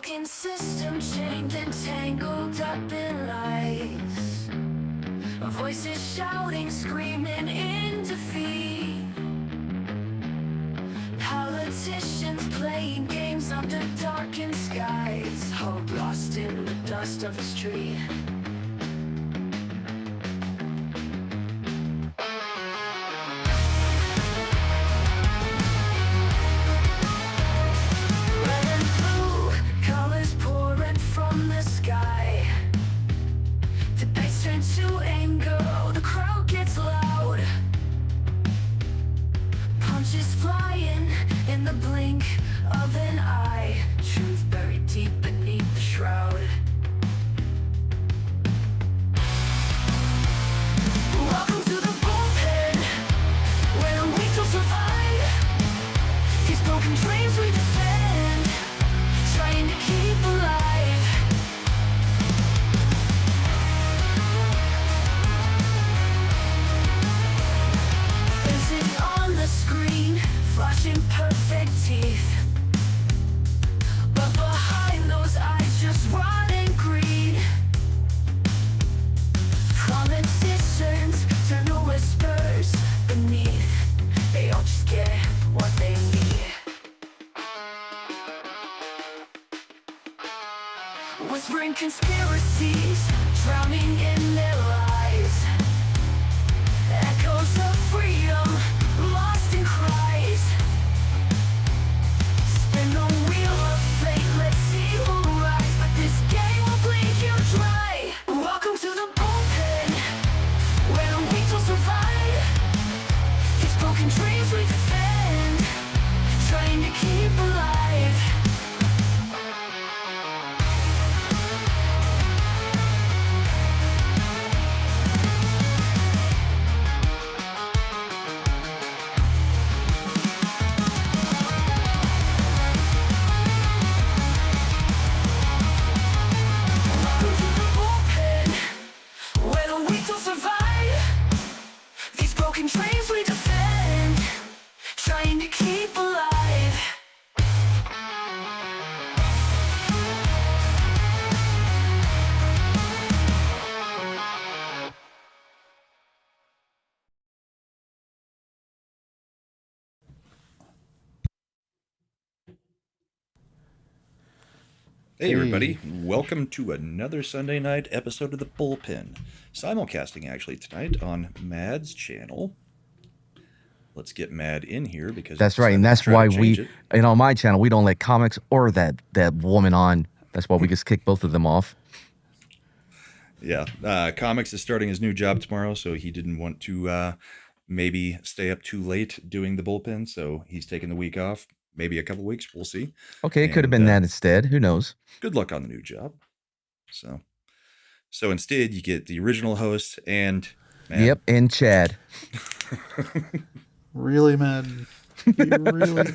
broken system, chained and tangled up in lies. Voices shouting, screaming in defeat. Politicians playing games under darkened skies. Hope lost in the dust of the street. Red and blue, colors pouring from the sky. Debates turn to anger, the crowd gets loud. Punches flying in the blink of an eye. Truth buried deep beneath the shroud. Welcome to the bullpen, where the weak don't survive. These broken dreams we defend, trying to keep alive. Faces on the screen, flashing perfect teeth. But behind those eyes, just rotting greed. Politicians turn to whispers beneath. They all just get what they need. Whispering conspiracies, drowning in their lies. Echoes of freedom, lost in cries. Spin the wheel of fate, let's see who rise. But this game will bleed you dry. Welcome to the bullpen, where the weak don't survive. These broken dreams we defend, trying to keep alive. Welcome to the bullpen, where the weak don't survive. These broken dreams we defend, trying to keep alive. Hey everybody, welcome to another Sunday night episode of The Bullpen. Simulcasting actually tonight on Mad's channel. Let's get Mad in here because That's right, and Simon's that's trying why to change we, it. and on my channel, we don't let Comix or that woman on. That's why we just kick both of them off. Yeah, Comix is starting his new job tomorrow, so he didn't want to maybe stay up too late doing The Bullpen, so he's taking the week off. Maybe a couple weeks, we'll see. Okay, it could have And, been that instead. Who knows? Good luck on the new job. So instead, you get the original host and Mad. Yep, and Chad. Really, man? You really?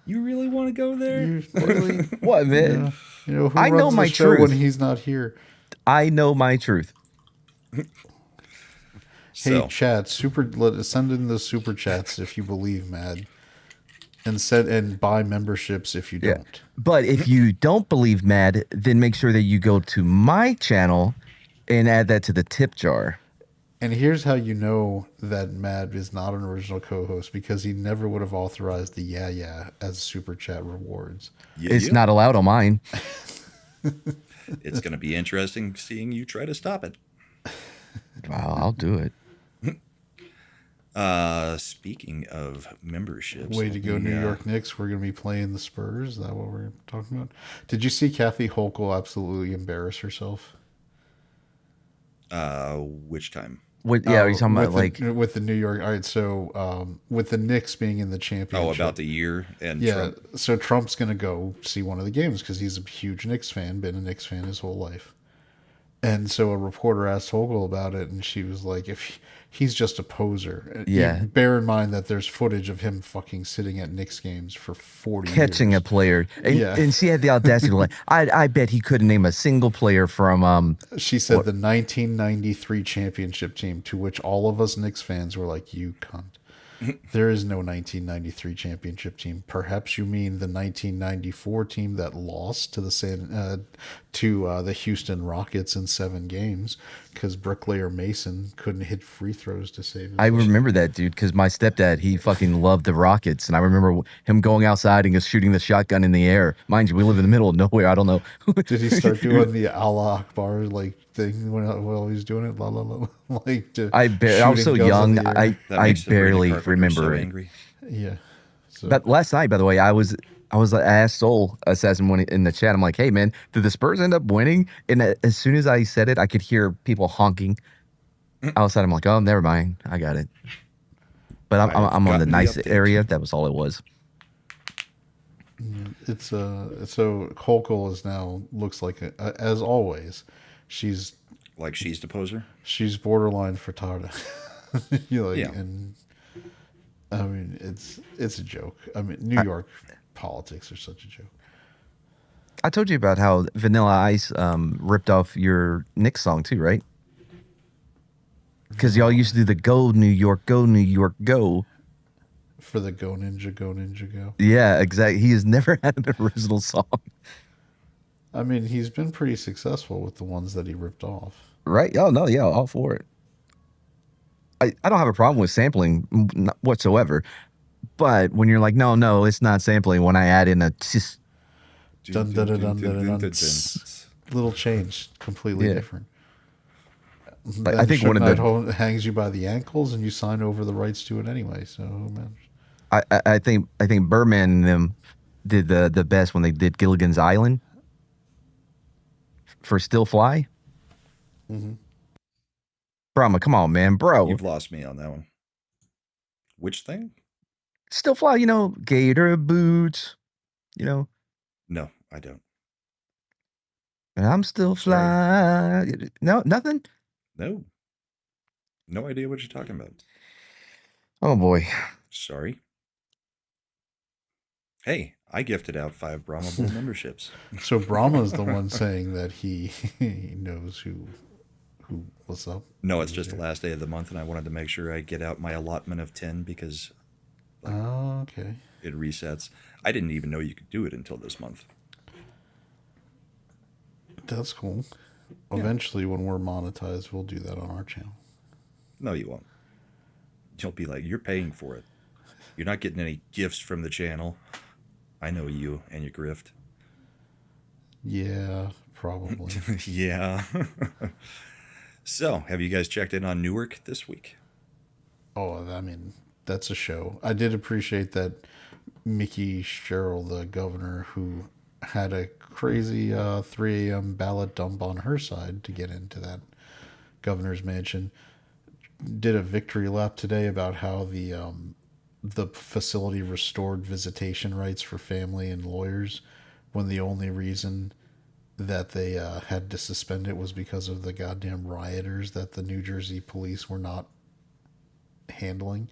You really want to go there? You really? What, man? Yeah. You know, who I runs know the my show truth. when he's not here? I know my truth. Hey, So, chat, send in the super chats if you believe, Mad, and buy memberships if you Yeah. don't. But if you don't believe Mad, then make sure that you go to my channel and add that to the tip jar. And here's how you know that Mad is not an original co-host, because he never would have authorized the yeah as super chat rewards. It's not allowed on mine. It's going to be interesting seeing you try to stop it. Wow, I'll do it. Speaking of memberships, Way to go, New York Knicks. We're going to be playing the Spurs. Is that what we're talking about? Did you see Kathy Hochul absolutely embarrass herself? Which time? What? Yeah, are you talking about with the New York? All right, so with the Knicks being in the championship. Oh, about the year and yeah. Trump. So Trump's going to go see one of the games because he's a huge Knicks fan, been a Knicks fan his whole life. And so a reporter asked Hochul about it, and she was like, "If he's just a poser." Yeah. Bear in mind that there's footage of him fucking sitting at Knicks games for 40 catching years. a player. And, Yeah. and she had the audacity to like, I bet he couldn't name a single player from She said the 1993 championship team, to which all of us Knicks fans were like, "You cunt." There is no 1993 championship team. Perhaps you mean the 1994 team that lost to the Houston Rockets in 7 games because Bricklayer Mason couldn't hit free throws to save his I life. remember that, dude, because my stepdad, he fucking loved the Rockets. And I remember him going outside and just shooting the shotgun in the air. Mind you, we live in the middle of nowhere. I don't know. Did he start doing the Allah Akbar like thing while he was doing it? La la la, like I was so shooting guns in young, the air? That I makes the Brady barely Carpenter remember so it. angry. Yeah. So But last night, by the way, I asked Soul Assassin when in the chat. I'm like, hey man, did the Spurs end up winning? And as soon as I said it, I could hear people honking outside. I'm like, oh, never mind, I got it. But I've I'm on the gotten the nice update. area. That was all it was. it's so Kolkol is now looks like as always, she's Like she's the poser. she's borderline frittata. You like, Yeah. and I mean it's a joke. I mean New York politics are such a joke. I told you about how Vanilla Ice ripped off your Knicks song too, right? Because y'all used to do the "Go New York, Go New York, Go." For the Go Ninja, Go Ninja, Go. Yeah, exactly. He has never had an original song, I mean, he's been pretty successful with the ones that he ripped off. right? Oh no, yeah, all for it. I don't have a problem with sampling whatsoever, but when you're like, no, it's not sampling. When I add in a tss, Dun, dun, dun, dun, dun, dun, dun. Little change, completely Yeah. different. But I think one of the hangs you by the ankles, and you sign over the rights to it anyway. So who matters? I think Birdman and them did the best when they did Gilligan's Island for Still Fly. Mm-hmm. Brahma, come on, man, bro. You've lost me on that one. Which thing? Still Fly, gator boots, No, I don't. and I'm still fly. No, nothing. No. No idea what you're talking about. Oh boy. Sorry. Hey, I gifted out 5 Brahma Bull memberships. So Brahma's the one saying that he knows who what's up. No, it's just the last day of the month, and I wanted to make sure I get out my allotment of 10 because Oh, okay. it resets. I didn't even know you could do it until this month. That's cool. Eventually, when we're monetized, we'll do that on our channel. No, you won't. You'll be like, you're paying for it. You're not getting any gifts from the channel. I know you and your grift. Yeah, probably. Yeah. So, have you guys checked in on Newark this week? Oh, I mean, that's a show. I did appreciate that Mickey Sherrill, the governor, who had a crazy 3 a.m. ballot dump on her side to get into that governor's mansion, did a victory lap today about how the facility restored visitation rights for family and lawyers when the only reason that they had to suspend it was because of the goddamn rioters that the New Jersey police were not handling.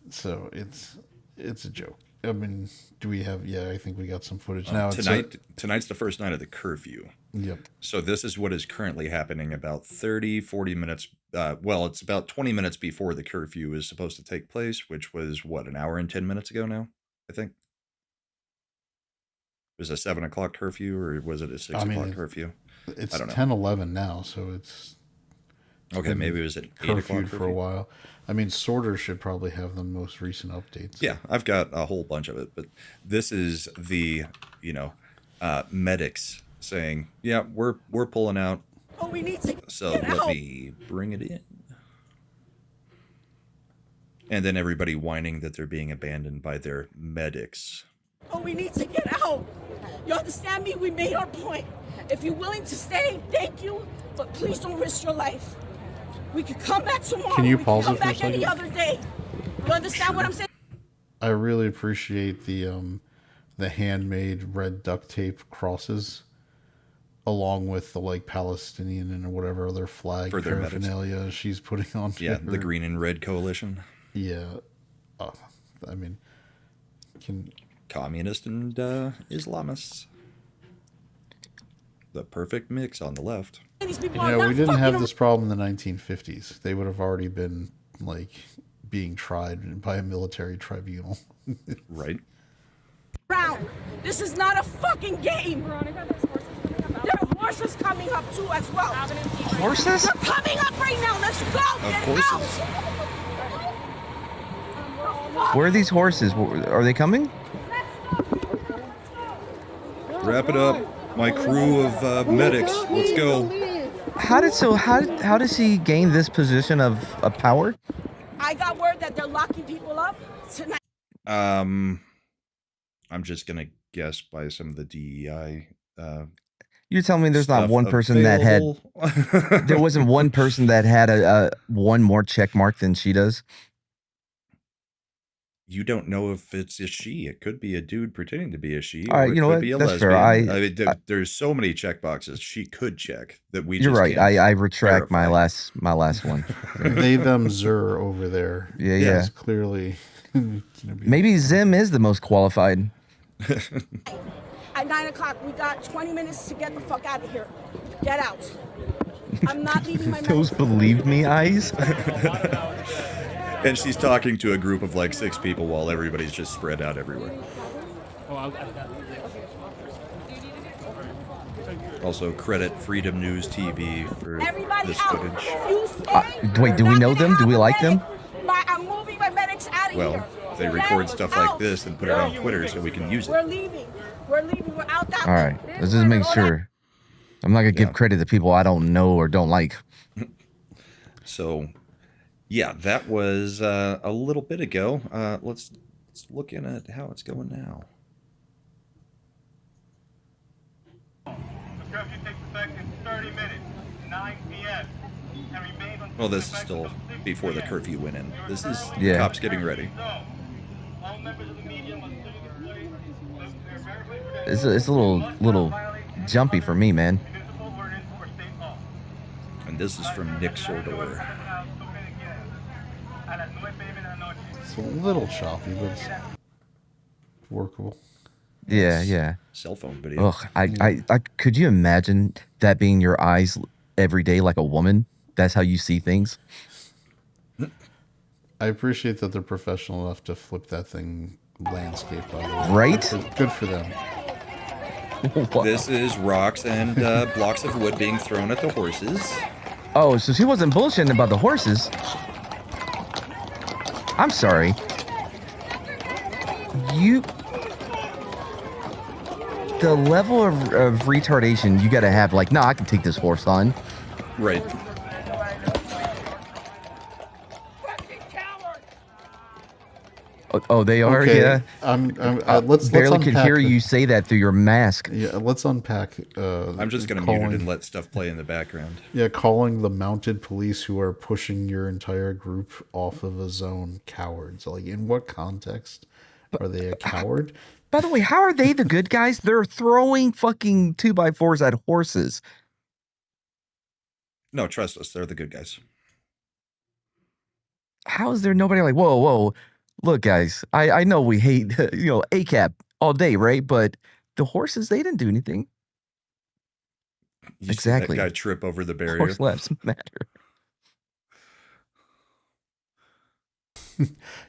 So it's a joke. I mean, do we have? Yeah, I think we got some footage now. Tonight's the first night of the curfew. Yep. So this is what is currently happening about 30, 40 minutes. Well, it's about 20 minutes before the curfew is supposed to take place, which was what, an hour and 10 minutes ago now, I think. Was it a 7 o'clock curfew or was it a 6 o'clock curfew? It's I don't know. 10:11 now, so it's Okay, maybe it was at 8 o'clock curfewed curfew. for a while. I mean, Sorter should probably have the most recent updates. Yeah, I've got a whole bunch of it, but this is the, medics saying, yeah, we're pulling out. Oh, we need to So get let out. me bring it in. And then everybody whining that they're being abandoned by their medics. Oh, we need to get out. You understand me? We made our point. If you're willing to stay, thank you, but please don't risk your life. We could come back tomorrow. Can you we pause can it come for a back any second? other day. You understand what I'm saying? I really appreciate the handmade red duct tape crosses, along with the Palestinian and whatever other flag For their medics. paraphernalia she's putting on. Yeah, the Green and Red Coalition. Yeah, I mean, Communist and Islamists. The perfect mix on the left. These people are we not didn't have fucking this problem in the 1950s. They would have already been being tried by a military tribunal. Right. Round. This is not a fucking game. There are horses coming up too as well. Horses? They're coming up right now. Let's go. Get horses. out. Where are these horses? Are they coming? Wrap it up. My crew of medics. Let's go. How does he gain this position of power? I got word that they're locking people up tonight. I'm just gonna guess by some of the DEI. You're telling me there's not stuff one person that had available? there wasn't one person that had a one more check mark than she does? You don't know if it's a she. It could be a dude pretending to be a she. All right, or you know it could what? be a That's fair. lesbian. I mean, there's so many check boxes she could check that we. You're just right. can't I retract my verify. last one. They, them, Zer over there. Yeah, yeah. Is clearly. Gonna be Maybe Zim is the most qualified. At 9 o'clock, we got 20 minutes to get the fuck out of here. Get out. I'm not leaving my Those medical. believe me eyes. And she's talking to a group of like 6 people while everybody's just spread out everywhere. Also, credit Freedom News TV for Everybody this out. footage. If you stay, Wait, do we we're know not them? gonna Do we have a like them? medic. I'm moving my medics out of Well, here. they Okay? record stuff like Out. this and put it on Twitter so we can use We're it. leaving. We're leaving. We're out that All way. right, let's just make sure. I'm not gonna give Yeah. credit to people I don't know or don't like. So, yeah, that was a little bit ago. Let's look in at how it's going now. The curfew takes effect in 30 minutes, 9 p.m. and remains until Well, this is effect still until 6 before the p.m. curfew went in. This is Yeah. cops getting ready. So, all members of the media must clearly display their verified It's credentials a little and must not violate any jumpy for me, man. municipal ordinance or state law. And this is from Nick Sordor. A las 9 p.m. de la noche. It's a little choppy, but it's workable. Yeah, yeah. Cell phone video. Ugh, I could you imagine that being your eyes every day like a woman? That's how you see things. I appreciate that they're professional enough to flip that thing landscape, by the way. Right? Good for them. Wow. This is rocks and blocks of wood being thrown at the horses. Oh, so she wasn't bullshitting about the horses. I'm sorry. The level of retardation you gotta have, like, no, I can take this horse on. Right. Oh, they are, Okay, yeah. let's Barely unpack could hear the- you say that through your mask. Yeah, let's unpack. I'm just going to mute it and let stuff play in the background. Yeah, calling the mounted police who are pushing your entire group off of a zone cowards. Like, in what context are they a coward? By the way, how are they the good guys? They're throwing fucking 2x4s at horses. No, trust us. They're the good guys. How is there nobody like, whoa, whoa, look, guys, I know we hate, ACAP all day, right? But the horses, they didn't do anything. You see Exactly. that guy trip over the barrier. Horse lives matter.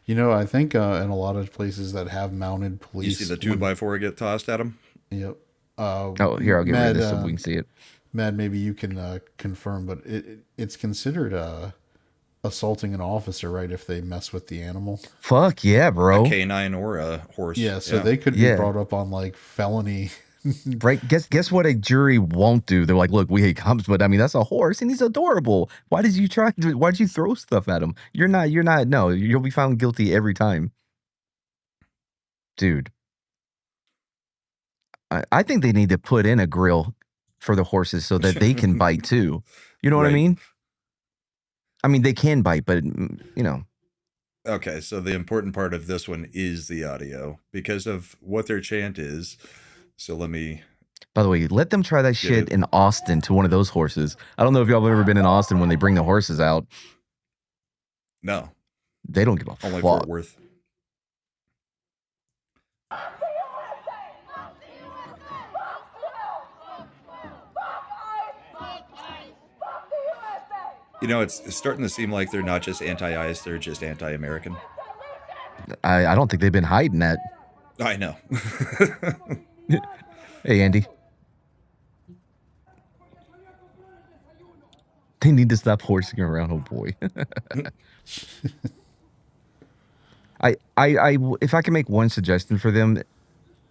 I think in a lot of places that have mounted You police. see the 2x4 get tossed at him? Yep. Oh, here, I'll get rid of this so we can see it. Mad, maybe you can confirm, but it's considered assaulting an officer, right? If they mess with the animal. Fuck yeah, bro. A canine or a horse. Yeah, so they could be Yeah. brought up on like felony. Right? Guess what a jury won't do? They're like, look, we hate cops, but I mean that's a horse and he's adorable. Why did you throw stuff at him? No, you'll be found guilty every time. Dude. I think they need to put in a grill for the horses so that they can bite too. You know what I Right. mean? I mean, they can bite, but Okay, so the important part of this one is the audio because of what their chant is. So let me. By the way, let them try that shit it. in Austin to one of those horses. I don't know if y'all have ever been in Austin when they bring the horses out. No, They don't give a only fuck. Fort Worth. It's starting to seem like they're not just anti-ICE, they're just anti-American. I don't think they've been hiding that. I know. Hey, Andy. They need to stop horsing around, oh boy. If I can make one suggestion for them,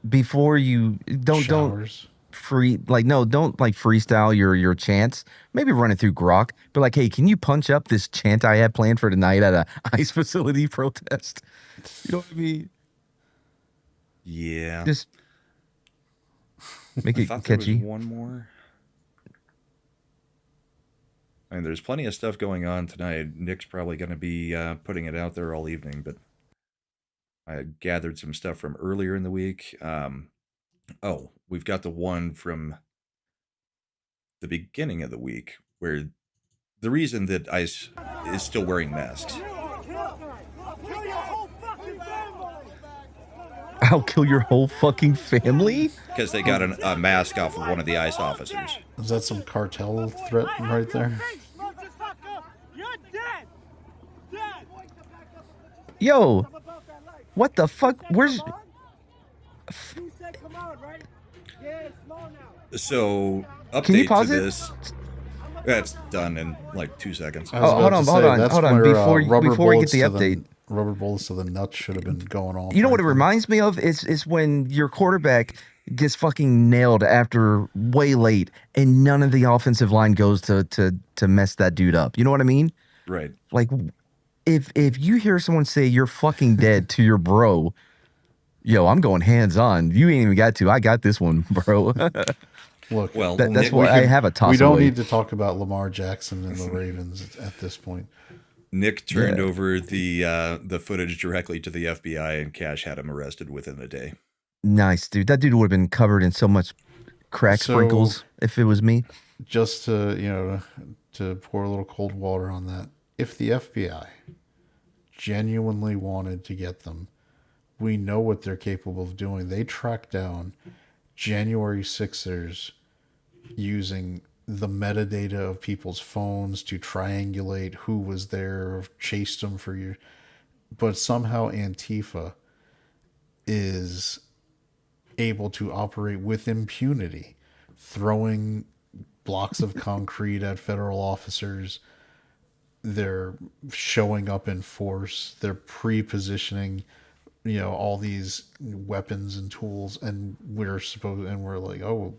before you don't Showers. don't freestyle your chants. Maybe run it through Grok. But like, hey, can you punch up this chant I had planned for tonight at a ICE facility protest? You know what I mean? Yeah. Just make I it thought there was catchy. one more. I mean, there's plenty of stuff going on tonight. Nick's probably going to be putting it out there all evening, but I gathered some stuff from earlier in the week. We've got the one from the beginning of the week where the reason that ICE is still wearing masks. I'll kill your whole fucking family? Because they got a mask off of one of the ICE officers. Is that some cartel threat right there? Yo, what the fuck? Where's... So, Can you update pause to it? this. That's done in like 2 seconds. I was hold about on, to hold say, on, that's hold on. where, Before we get bullets the to update. Rubber bullets to the nuts should have been going off. You know what it right reminds me of? Is when your quarterback gets fucking nailed after way late and none of the offensive line goes to mess that dude up. You know what I mean? Right. Like, if you hear someone say you're fucking dead to your bro, yo, I'm going hands on. You ain't even got to. I got this one, bro. Look, Well, That's Nick, why I have a toss. we don't away. need to talk about Lamar Jackson and the Ravens at this point. Nick turned Yeah. over the footage directly to the FBI, and Cash had him arrested within a day. Nice, dude. That dude would have been covered in so much crack So- sprinkles if it was me. Just to to pour a little cold water on that. If the FBI genuinely wanted to get them, we know what they're capable of doing. They tracked down January 6ers using the metadata of people's phones to triangulate who was there, chased them for years. But somehow Antifa is able to operate with impunity, throwing blocks of concrete at federal officers. They're showing up in force. They're pre-positioning, all these weapons and tools, and we're like, oh,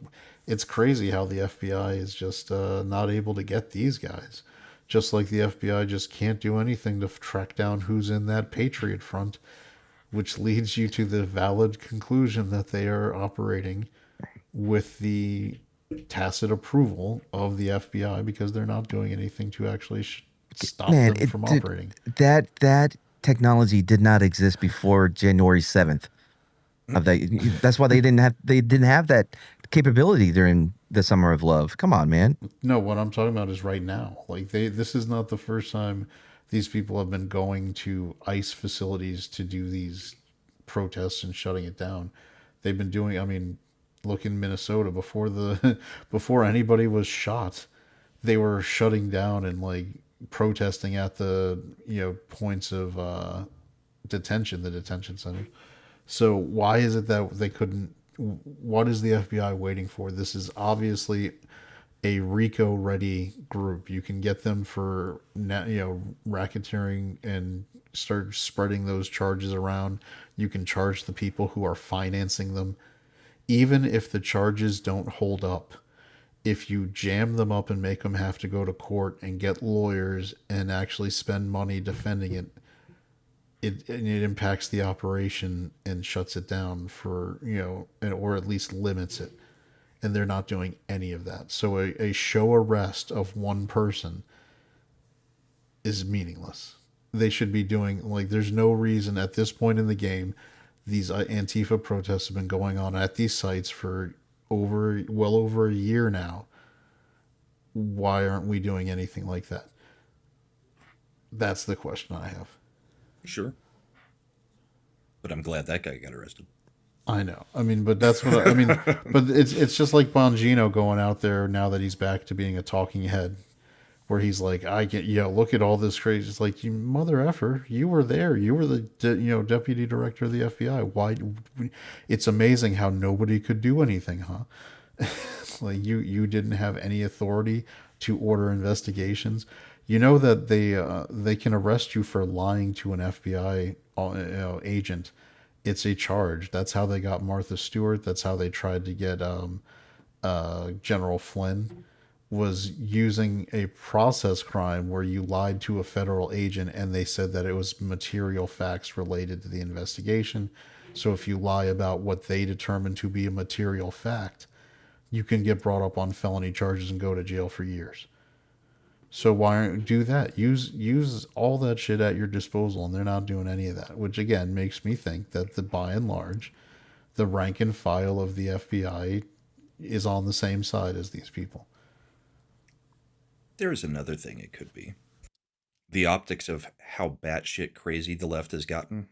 it's crazy how the FBI is just not able to get these guys. Just like the FBI just can't do anything to track down who's in that Patriot Front, which leads you to the valid conclusion that they are operating with the tacit approval of the FBI because they're not doing anything to actually stop them from operating. That technology did not exist before January 7th. That's why they didn't have that capability during the Summer of Love. Come on, man. No, what I'm talking about is right now. Like this is not the first time these people have been going to ICE facilities to do these protests and shutting it down. They've been doing. I mean, look in Minnesota before anybody was shot, they were shutting down and like protesting at the points of detention, the detention center. So why is it that they couldn't? What is the FBI waiting for? This is obviously a RICO ready group. You can get them for racketeering and start spreading those charges around. You can charge the people who are financing them. Even if the charges don't hold up, if you jam them up and make them have to go to court and get lawyers and actually spend money defending it, it impacts the operation and shuts it down for, or at least limits it. And they're not doing any of that. So a show arrest of one person is meaningless. They should be doing, there's no reason at this point in the game. These Antifa protests have been going on at these sites for well over a year now. Why aren't we doing anything like that? That's the question I have. Sure. But I'm glad that guy got arrested. I know. I mean, but that's what I mean. But it's just like Bongino going out there now that he's back to being a talking head. where he's like, I get, look at all this crazy. It's like, you mother effer, you were there. You were the, deputy director of the FBI. Why? It's amazing how nobody could do anything, huh? Like you didn't have any authority to order investigations. You know that they can arrest you for lying to an FBI agent. It's a charge. That's how they got Martha Stewart. That's how they tried to get General Flynn, was using a process crime where you lied to a federal agent and they said that it was material facts related to the investigation. So if you lie about what they determined to be a material fact, you can get brought up on felony charges and go to jail for years. So why don't do that? Use all that shit at your disposal, and they're not doing any of that, which again makes me think that by and large, the rank and file of the FBI is on the same side as these people. There's another thing it could be. The optics of how batshit crazy the left has gotten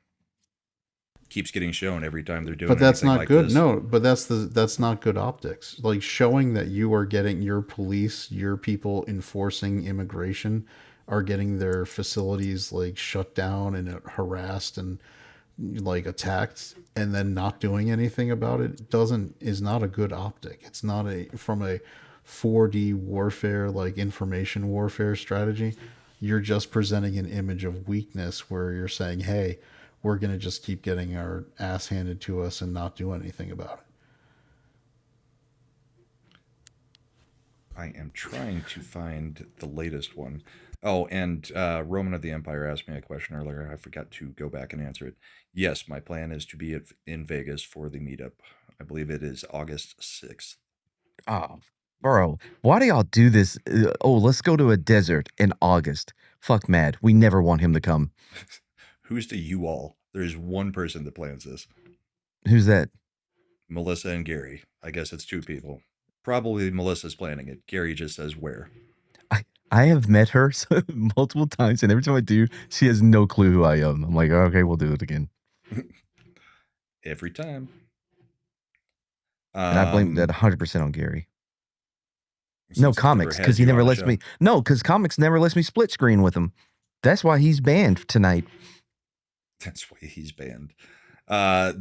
keeps getting shown every time they're doing. But that's not like good. this. No, but that's not good optics. Like showing that you are getting your police, your people enforcing immigration are getting their facilities like shut down and harassed and like attacked, and then not doing anything about it is not a good optic. It's not from a 4D warfare, like information warfare strategy. You're just presenting an image of weakness where you're saying, hey, we're going to just keep getting our ass handed to us and not do anything about it. I am trying to find the latest one. Oh, and Roman of the Empire asked me a question earlier. I forgot to go back and answer it. Yes, my plan is to be in Vegas for the meetup. I believe it is August 6th. Oh, bro, why do y'all do this? Let's go to a desert in August. Fuck Mad. We never want him to come. Who's the you all? There's one person that plans this. Who's that? Melissa and Gary. I guess it's two people. Probably Melissa's planning it. Gary just says where. I have met her multiple times, and every time I do, she has no clue who I am. I'm like, okay, we'll do it again. Every time. And I blame that 100% on Gary. No, Comix, because he never lets me. No, because Comix never lets me split screen with him. That's why he's banned tonight. That's why he's banned.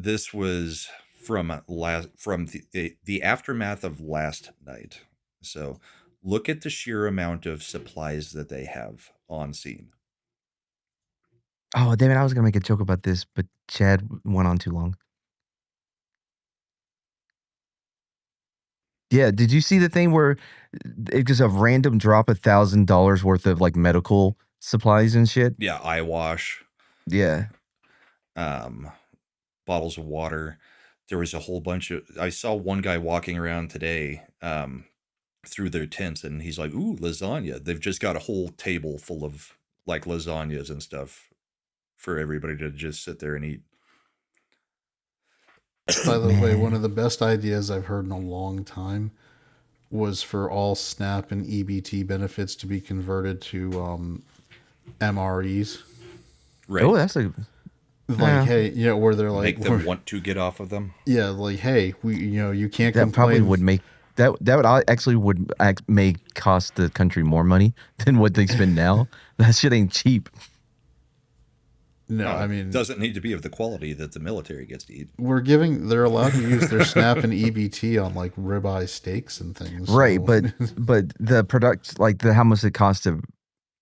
This was from the aftermath of last night. So look at the sheer amount of supplies that they have on scene. Oh, damn it. I was going to make a joke about this, but Chad went on too long. Yeah, did you see the thing where it just a random drop $1,000 worth of like medical supplies and shit? Yeah, eye wash. Yeah. Bottles of water. There was a whole bunch of. I saw one guy walking around today through their tents, and he's like, "Ooh, lasagna!" They've just got a whole table full of like lasagnas and stuff for everybody to just sit there and eat. By the way, one of the best ideas I've heard in a long time was for all SNAP and EBT benefits to be converted to MREs. Right. Oh, that's a like, hey, where they're like, make them want to get off of them. Yeah, like, hey, you can't that complain. probably would make that would may cost the country more money than what they spend now. That shit ain't cheap. No, I mean, it doesn't need to be of the quality that the military gets to eat. They're allowed to use their SNAP and EBT on like ribeye steaks and things. Right, so. but the product, like how much it costs to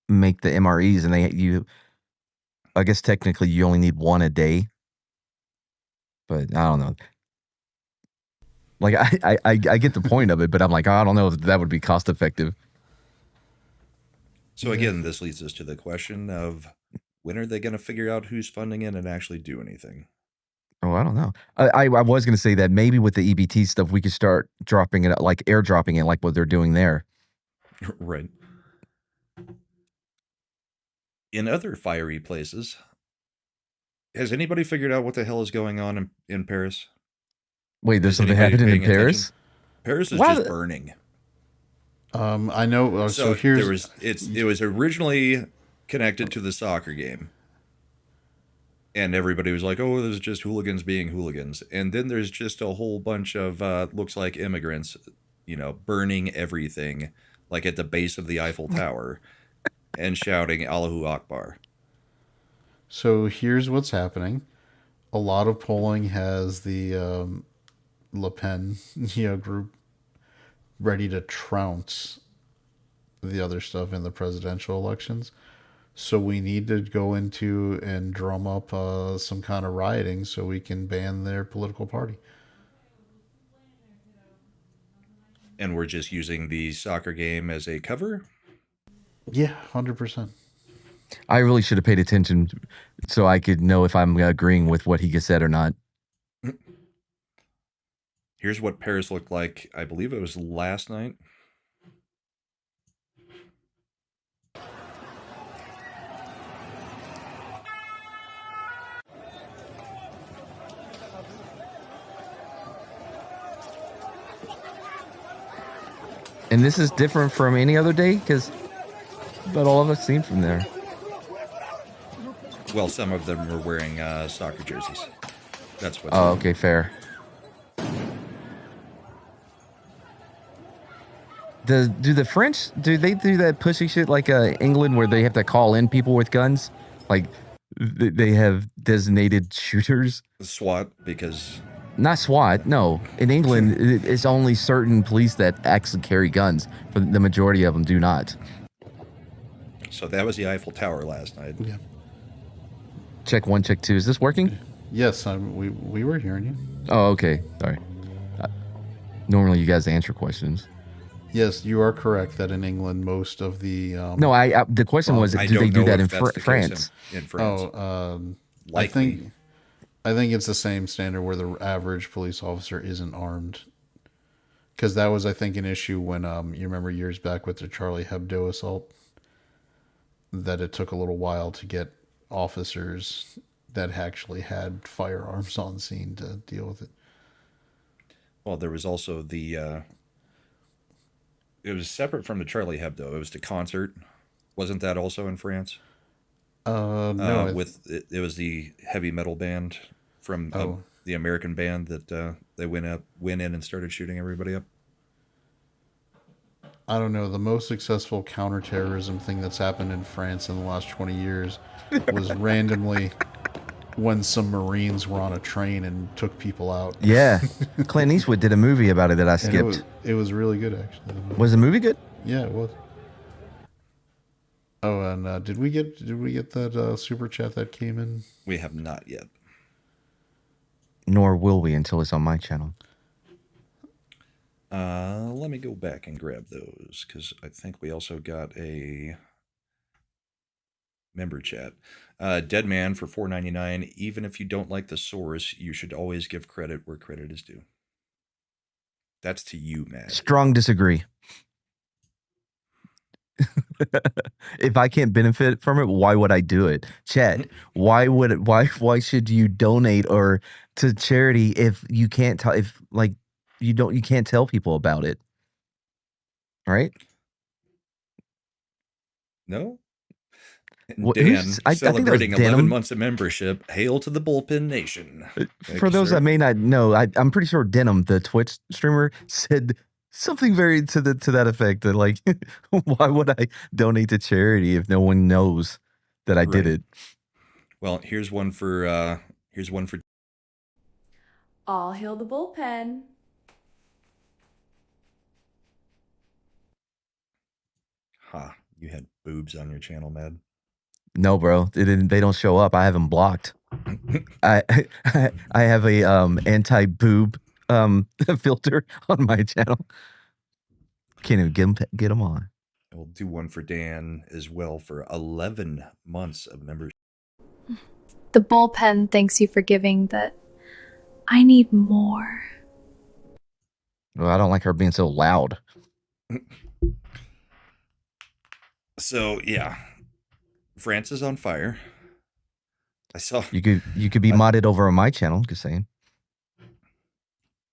make the MREs, and I guess technically you only need one a day. But I don't know. Like I get the point of it, but I'm like, I don't know if that would be cost effective. So again, this leads us to the question of, when are they going to figure out who's funding it and actually do anything? Oh, I don't know. I was going to say that maybe with the EBT stuff, we could start dropping it, like airdropping it, like what they're doing there. Right. In other fiery places, has anybody figured out what the hell is going on in Paris? Wait, there's something happening in Paris? Paris is just burning. I know. So here's it was originally connected to the soccer game, and everybody was like, "Oh, there's just hooligans being hooligans," and then there's just a whole bunch of looks like immigrants, burning everything, like at the base of the Eiffel Tower, and shouting Allahu Akbar. So here's what's happening. A lot of polling has the Le Pen, group ready to trounce the other stuff in the presidential elections. So we need to go into and drum up some kind of rioting so we can ban their political party. And we're just using the soccer game as a cover. Yeah, 100%. I really should have paid attention so I could know if I'm agreeing with what he said or not. Here's what Paris looked like. I believe it was last night. And this is different from any other day because but all of us seen from there. Well, some of them were wearing soccer jerseys. That's what. Oh, okay, fair. Do the French, do they do that pussy shit like England where they have to call in people with guns? Like they have designated shooters? SWAT, because Not SWAT, no. In England, it's only certain police that actually carry guns, but the majority of them do not. so that was the Eiffel Tower last night. Yeah. Check 1, check 2. Is this working? Yes, we were hearing you. Oh, okay. Sorry. Normally, you guys answer questions. Yes, you are correct that in England, most of the... No, the question was, I do they don't do know that if in that's the case France? In France. Likely. I think it's the same standard where the average police officer isn't armed. Because that was, I think, an issue when, you remember years back with the Charlie Hebdo assault, that it took a little while to get officers that actually had firearms on scene to deal with it. Well, there was also the. It was separate from the Charlie Hebdo. It was the concert. Wasn't that also in France? No. It was the heavy metal band from the American band that they went in and started shooting everybody up. I don't know. The most successful counterterrorism thing that's happened in France in the last 20 years was randomly when some Marines were on a train and took people out. Yeah. Clint Eastwood did a movie about it that I And skipped. it was really good, actually. Was the movie good? Yeah, it was. Oh, and did we get that super chat that came in? We have not yet. Nor will we until it's on my channel. Let me go back and grab those because I think we also got a member chat. Dead Man for $4.99. Even if you don't like the source, you should always give credit where credit is due. That's to you, Matt. Strong disagree. If I can't benefit from it, why would I do it? Chat, why should you donate or to charity if you can't tell you can't tell people about it? Right? No? What- Dan, who's- I think that was celebrating 11 Denim. months of membership. Hail to the Bullpen Nation. Thank For you, those sir. that may not know, I'm pretty sure Denim, the Twitch streamer, said something very to that effect. That like, why would I donate to charity if no one knows that I did Right. it? Well, here's one for All hail the bullpen. you had boobs on your channel, Mad. No, bro, they don't show up. I have them blocked. I have a anti-boob filter on my channel. Can't even get them on. We'll do one for Dan as well for 11 months of membership. The bullpen thanks you for giving that. I need more. Well, I don't like her being so loud. So yeah, France is on fire. I saw. You could be modded over on my channel. Just saying.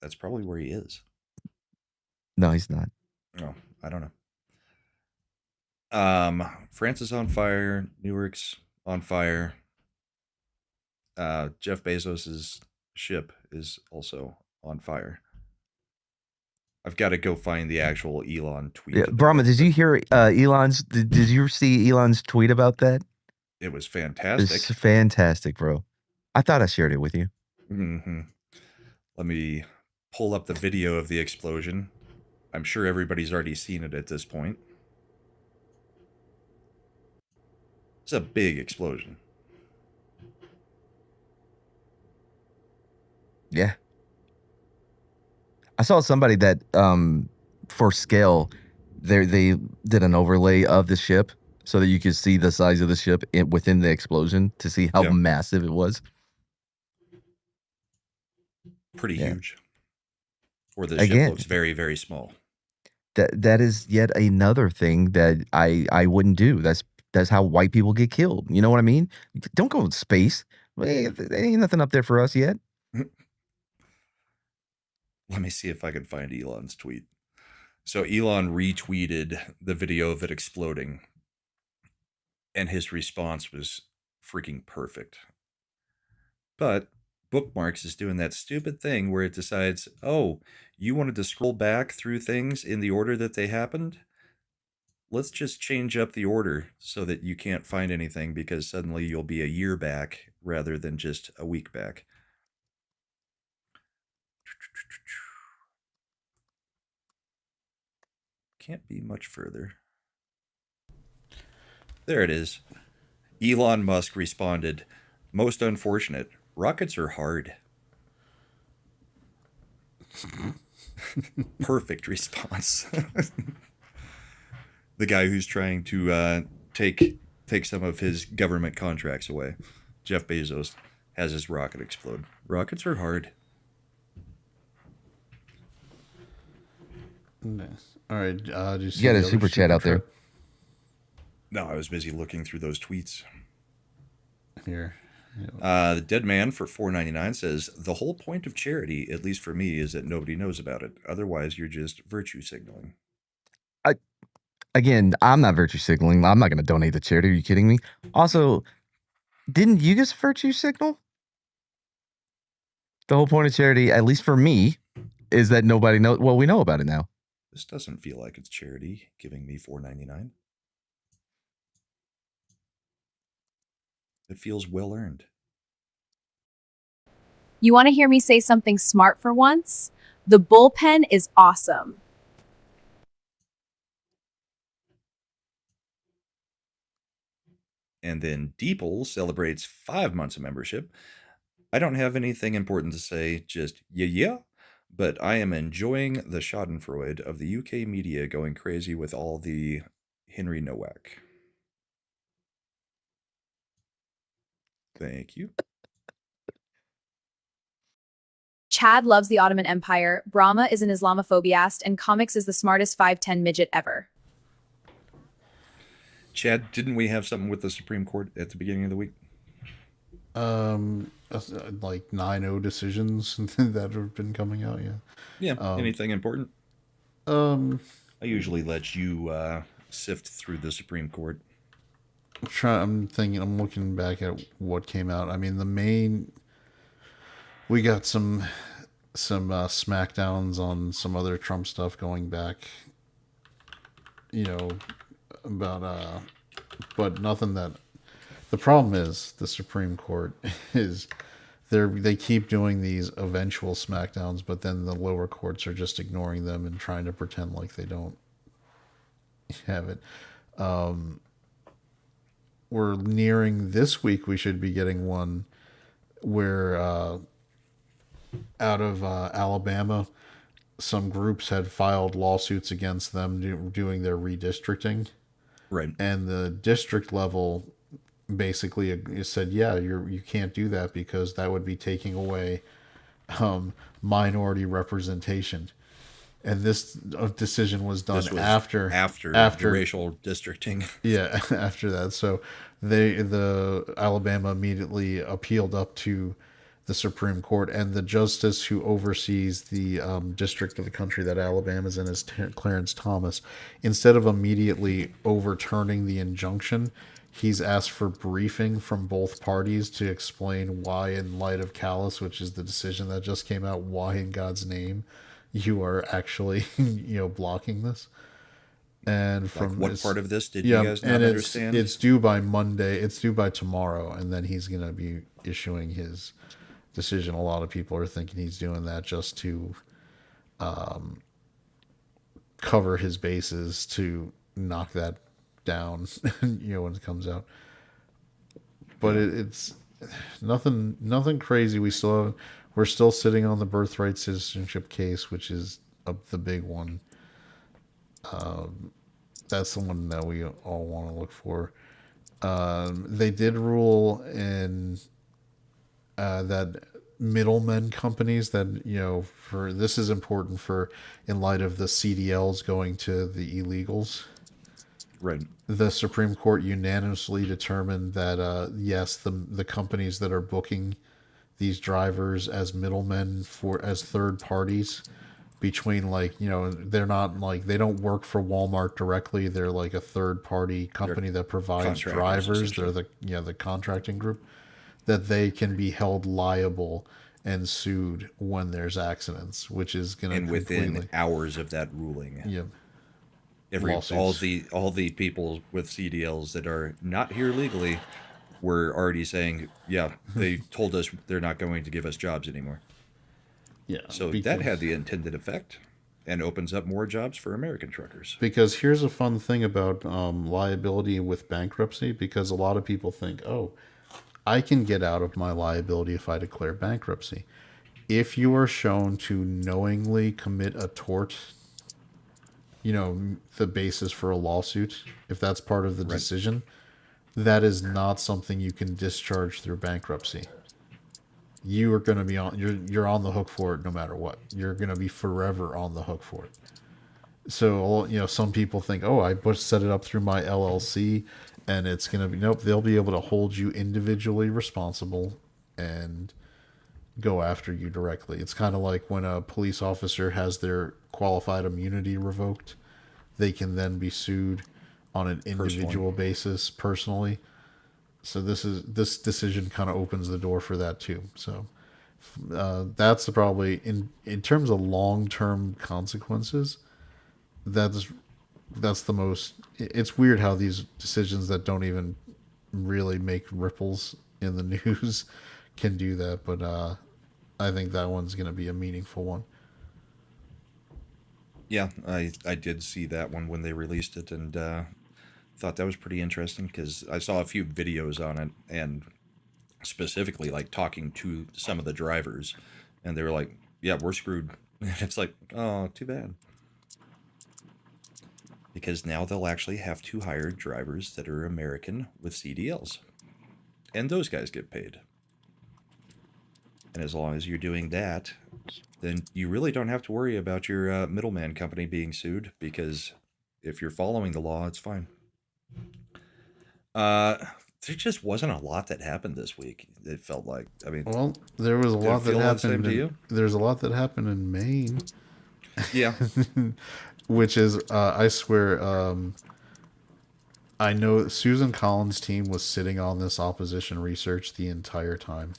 That's probably where he is. No, he's not. Oh, I don't know. France is on fire. Newark's on fire. Jeff Bezos's ship is also on fire. I've got to go find the actual Elon tweet. Yeah, Brahma, did you hear Elon's? Did you see Elon's tweet about that? It was fantastic. It's fantastic, bro. I thought I shared it with you. Mm-hmm. Let me pull up the video of the explosion. I'm sure everybody's already seen it at this point. It's a big explosion. Yeah. I saw somebody that for scale they did an overlay of the ship so that you could see the size of the ship within the explosion to see how massive it was. Pretty huge. Or the ship looks very, very small. That is yet another thing that I wouldn't do. That's how white people get killed. You know what I mean? Don't go in space. There ain't nothing up there for us yet. Let me see if I can find Elon's tweet. So Elon retweeted the video of it exploding, and his response was freaking perfect. But Bookmarks is doing that stupid thing where it decides, oh, you wanted to scroll back through things in the order that they happened? Let's just change up the order so that you can't find anything because suddenly you'll be a year back rather than just a week back. Can't be much further. There it is. Elon Musk responded, most unfortunate. Rockets are hard. Perfect response. The guy who's trying to take some of his government contracts away, Jeff Bezos, has his rocket explode. Rockets are hard. All right. You got a super chat out there. No, I was busy looking through those tweets. Here. The Dead Man for $4.99 says, the whole point of charity, at least for me, is that nobody knows about it. Otherwise, you're just virtue signaling. Again, I'm not virtue signaling. I'm not going to donate to charity. Are you kidding me? Also, didn't you just virtue signal? The whole point of charity, at least for me, is that nobody knows. Well, we know about it now. This doesn't feel like it's charity giving me $4.99. It feels well earned. You want to hear me say something smart for once? The bullpen is awesome. And then Deeple celebrates 5 months of membership. I don't have anything important to say, just yeah. But I am enjoying the schadenfreude of the UK media going crazy with all the Henry Nowak. Thank you. Chad loves the Ottoman Empire, Brahma is an Islamophobiast, and Comix is the smartest 5'10" midget ever. Chad, didn't we have something with the Supreme Court at the beginning of the week? Like 9-0 decisions that have been coming out, Yeah. Anything important? I usually let you sift through the Supreme Court. I'm looking back at what came out. I mean, we got some smackdowns on some other Trump stuff going back, about but nothing that. The problem is the Supreme Court is they keep doing these eventual smackdowns, but then the lower courts are just ignoring them and trying to pretend like they don't have it. We're nearing this week. We should be getting one where out of Alabama, some groups had filed lawsuits against them doing their redistricting. Right. And the district level basically said, yeah, you can't do that because that would be taking away minority representation. And this decision was done after racial districting. Yeah, after that. So the Alabama immediately appealed up to the Supreme Court, and the justice who oversees the district of the country that Alabama's in is Clarence Thomas. Instead of immediately overturning the injunction, he's asked for briefing from both parties to explain why, in light of Callus, which is the decision that just came out, why in God's name you are actually blocking this. And from what part of this did you guys not and understand? it's due by Monday. It's due by tomorrow, and then he's going to be issuing his decision. A lot of people are thinking he's doing that just to cover his bases, to knock that down, when it comes out. But it's nothing crazy. We're still sitting on the birthright citizenship case, which is the big one. That's the one that we all want to look for. They did rule in that middlemen companies that, for this is important for in light of the CDLs going to the illegals. Right. The Supreme Court unanimously determined that yes, the companies that are booking these drivers as middlemen as third parties between, they're not they don't work for Walmart directly. They're like a third party company that provides drivers. They're the contracting group, that they can be held liable and sued when there's accidents, which is going to and within hours of that ruling. Yeah. All the people with CDLs that are not here legally were already saying, yeah, they told us they're not going to give us jobs anymore. Yeah. So that had the intended effect and opens up more jobs for American truckers. Because here's a fun thing about liability with bankruptcy, because a lot of people think, oh, I can get out of my liability if I declare bankruptcy. If you are shown to knowingly commit a tort, the basis for a lawsuit, if that's part of the decision, that is not something you can discharge through bankruptcy. You are going to be you're on the hook for it no matter what. You're going to be forever on the hook for it. So, some people think, oh, I set it up through my LLC and it's going to be, nope, they'll be able to hold you individually responsible and go after you directly. It's kind of like when a police officer has their qualified immunity revoked, they can then be sued on an individual basis personally. So this decision kind of opens the door for that too. So that's probably in terms of long-term consequences, that's the most. It's weird how these decisions that don't even really make ripples in the news can do that, but I think that one's going to be a meaningful one. Yeah, I did see that one when they released it, and thought that was pretty interesting because I saw a few videos on it, and specifically talking to some of the drivers, and they were like, yeah, we're screwed. It's like, oh, too bad. Because now they'll actually have to hire drivers that are American with CDLs. And those guys get paid. And as long as you're doing that, then you really don't have to worry about your middleman company being sued, because if you're following the law, it's fine. There just wasn't a lot that happened this week. It felt like, well, there was a lot that happened. There's a lot that happened in Maine. Yeah. Which is, I swear, I know Susan Collins' team was sitting on this opposition research the entire time.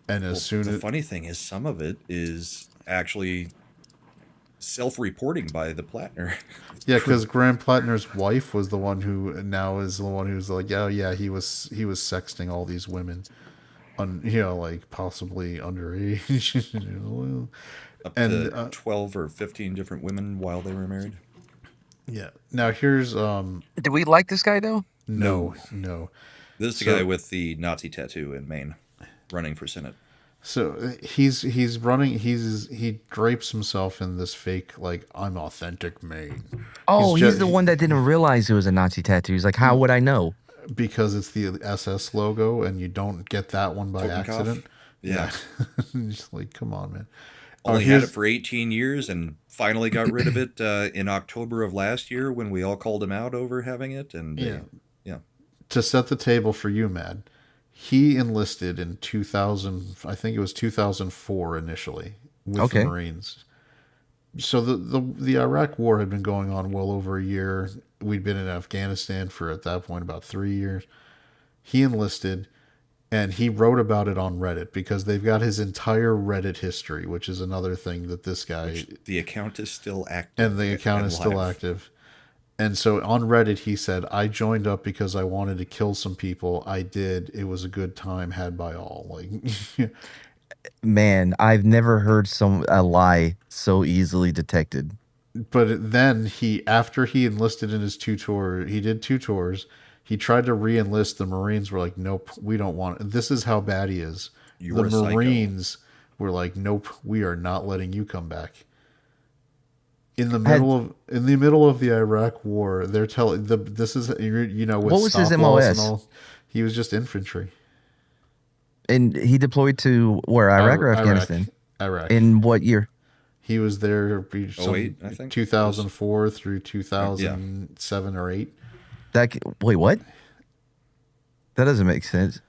And the funny thing is, some of it is actually self-reporting by the Plattner. Yeah, because Graham Plattner's wife was the one who now is the one who's like, oh yeah, he was sexting all these women, possibly underage. Up to 12 or 15 different women while they were married. Yeah. Now here's Do we like this guy though? No. This is the guy with the Nazi tattoo in Maine, running for Senate. So he's running. He drapes himself in this fake, I'm authentic Maine. Oh, he's the one that didn't realize it was a Nazi tattoo. He's like, how would I know? Because it's the SS logo, and you don't get that one by accident. Yeah. Just come on, man. Only had it for 18 years and finally got rid of it in October of last year when we all called him out over having it. And yeah. To set the table for you, Mad, he enlisted in 2000. I think it was 2004 initially with the Marines. So the Iraq War had been going on well over a year. We'd been in Afghanistan for, at that point, about 3 years. He enlisted. And he wrote about it on Reddit because they've got his entire Reddit history, which is another thing that this guy, Which the account is still active. and the account and is still live. active. And so on Reddit, he said, I joined up because I wanted to kill some people. I did. It was a good time had by all. Like, Man, I've never heard a lie so easily detected. but then after he enlisted in his he did 2 tours. He tried to re-enlist. The Marines were like, nope, we don't want it. This is how bad he is. You're The a psycho. Marines were like, nope, we are not letting you come back. In the middle of the Iraq War, they're telling this is with What was his stop loss and MOS? all. He was just infantry. And he deployed to where, Iraq or Afghanistan? Iraq. In what year? He was there 08, I think. 2004 through 2007 or 8. Wait, what? That doesn't make sense.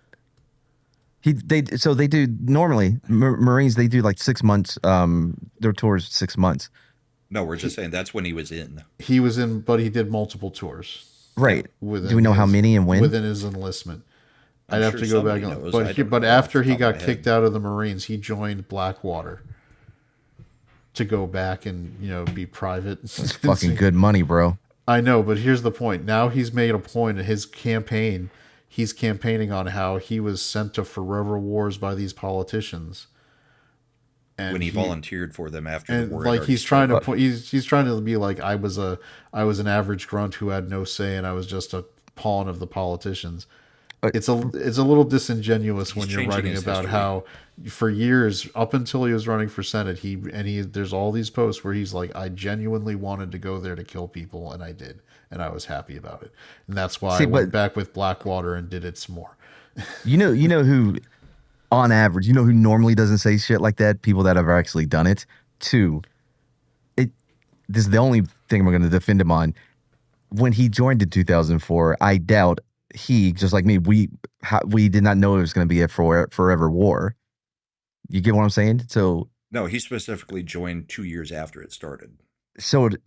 So they do normally Marines, they do like 6 months, their tours 6 months. No, we're just saying that's when he was in. He was in, but he did multiple tours. Right. Do we know how many and when? Within his enlistment. I'm I'd have sure to go back. somebody knows. But after he got kicked out of the Marines, he joined Blackwater to go back and be private. That's fucking good money, bro. I know, but here's the point. Now he's made a point in his campaign. He's campaigning on how he was sent to forever wars by these politicians. And when he volunteered for them after the war. Like he's trying to be like, I was an average grunt who had no say and I was just a pawn of the politicians. It's a little disingenuous when you're writing about how for years up until he was running for Senate, there's all these posts where he's like, I genuinely wanted to go there to kill people and I did, and I was happy about it. And that's why I went back with Blackwater and did it some more. You know who on average, who normally doesn't say shit like that? People that have actually done it. Two, this is the only thing we're going to defend him on. When he joined in 2004, I doubt he, just like me, we did not know it was going to be a forever war. You get what I'm saying? So no, he specifically joined 2 years after it started. So did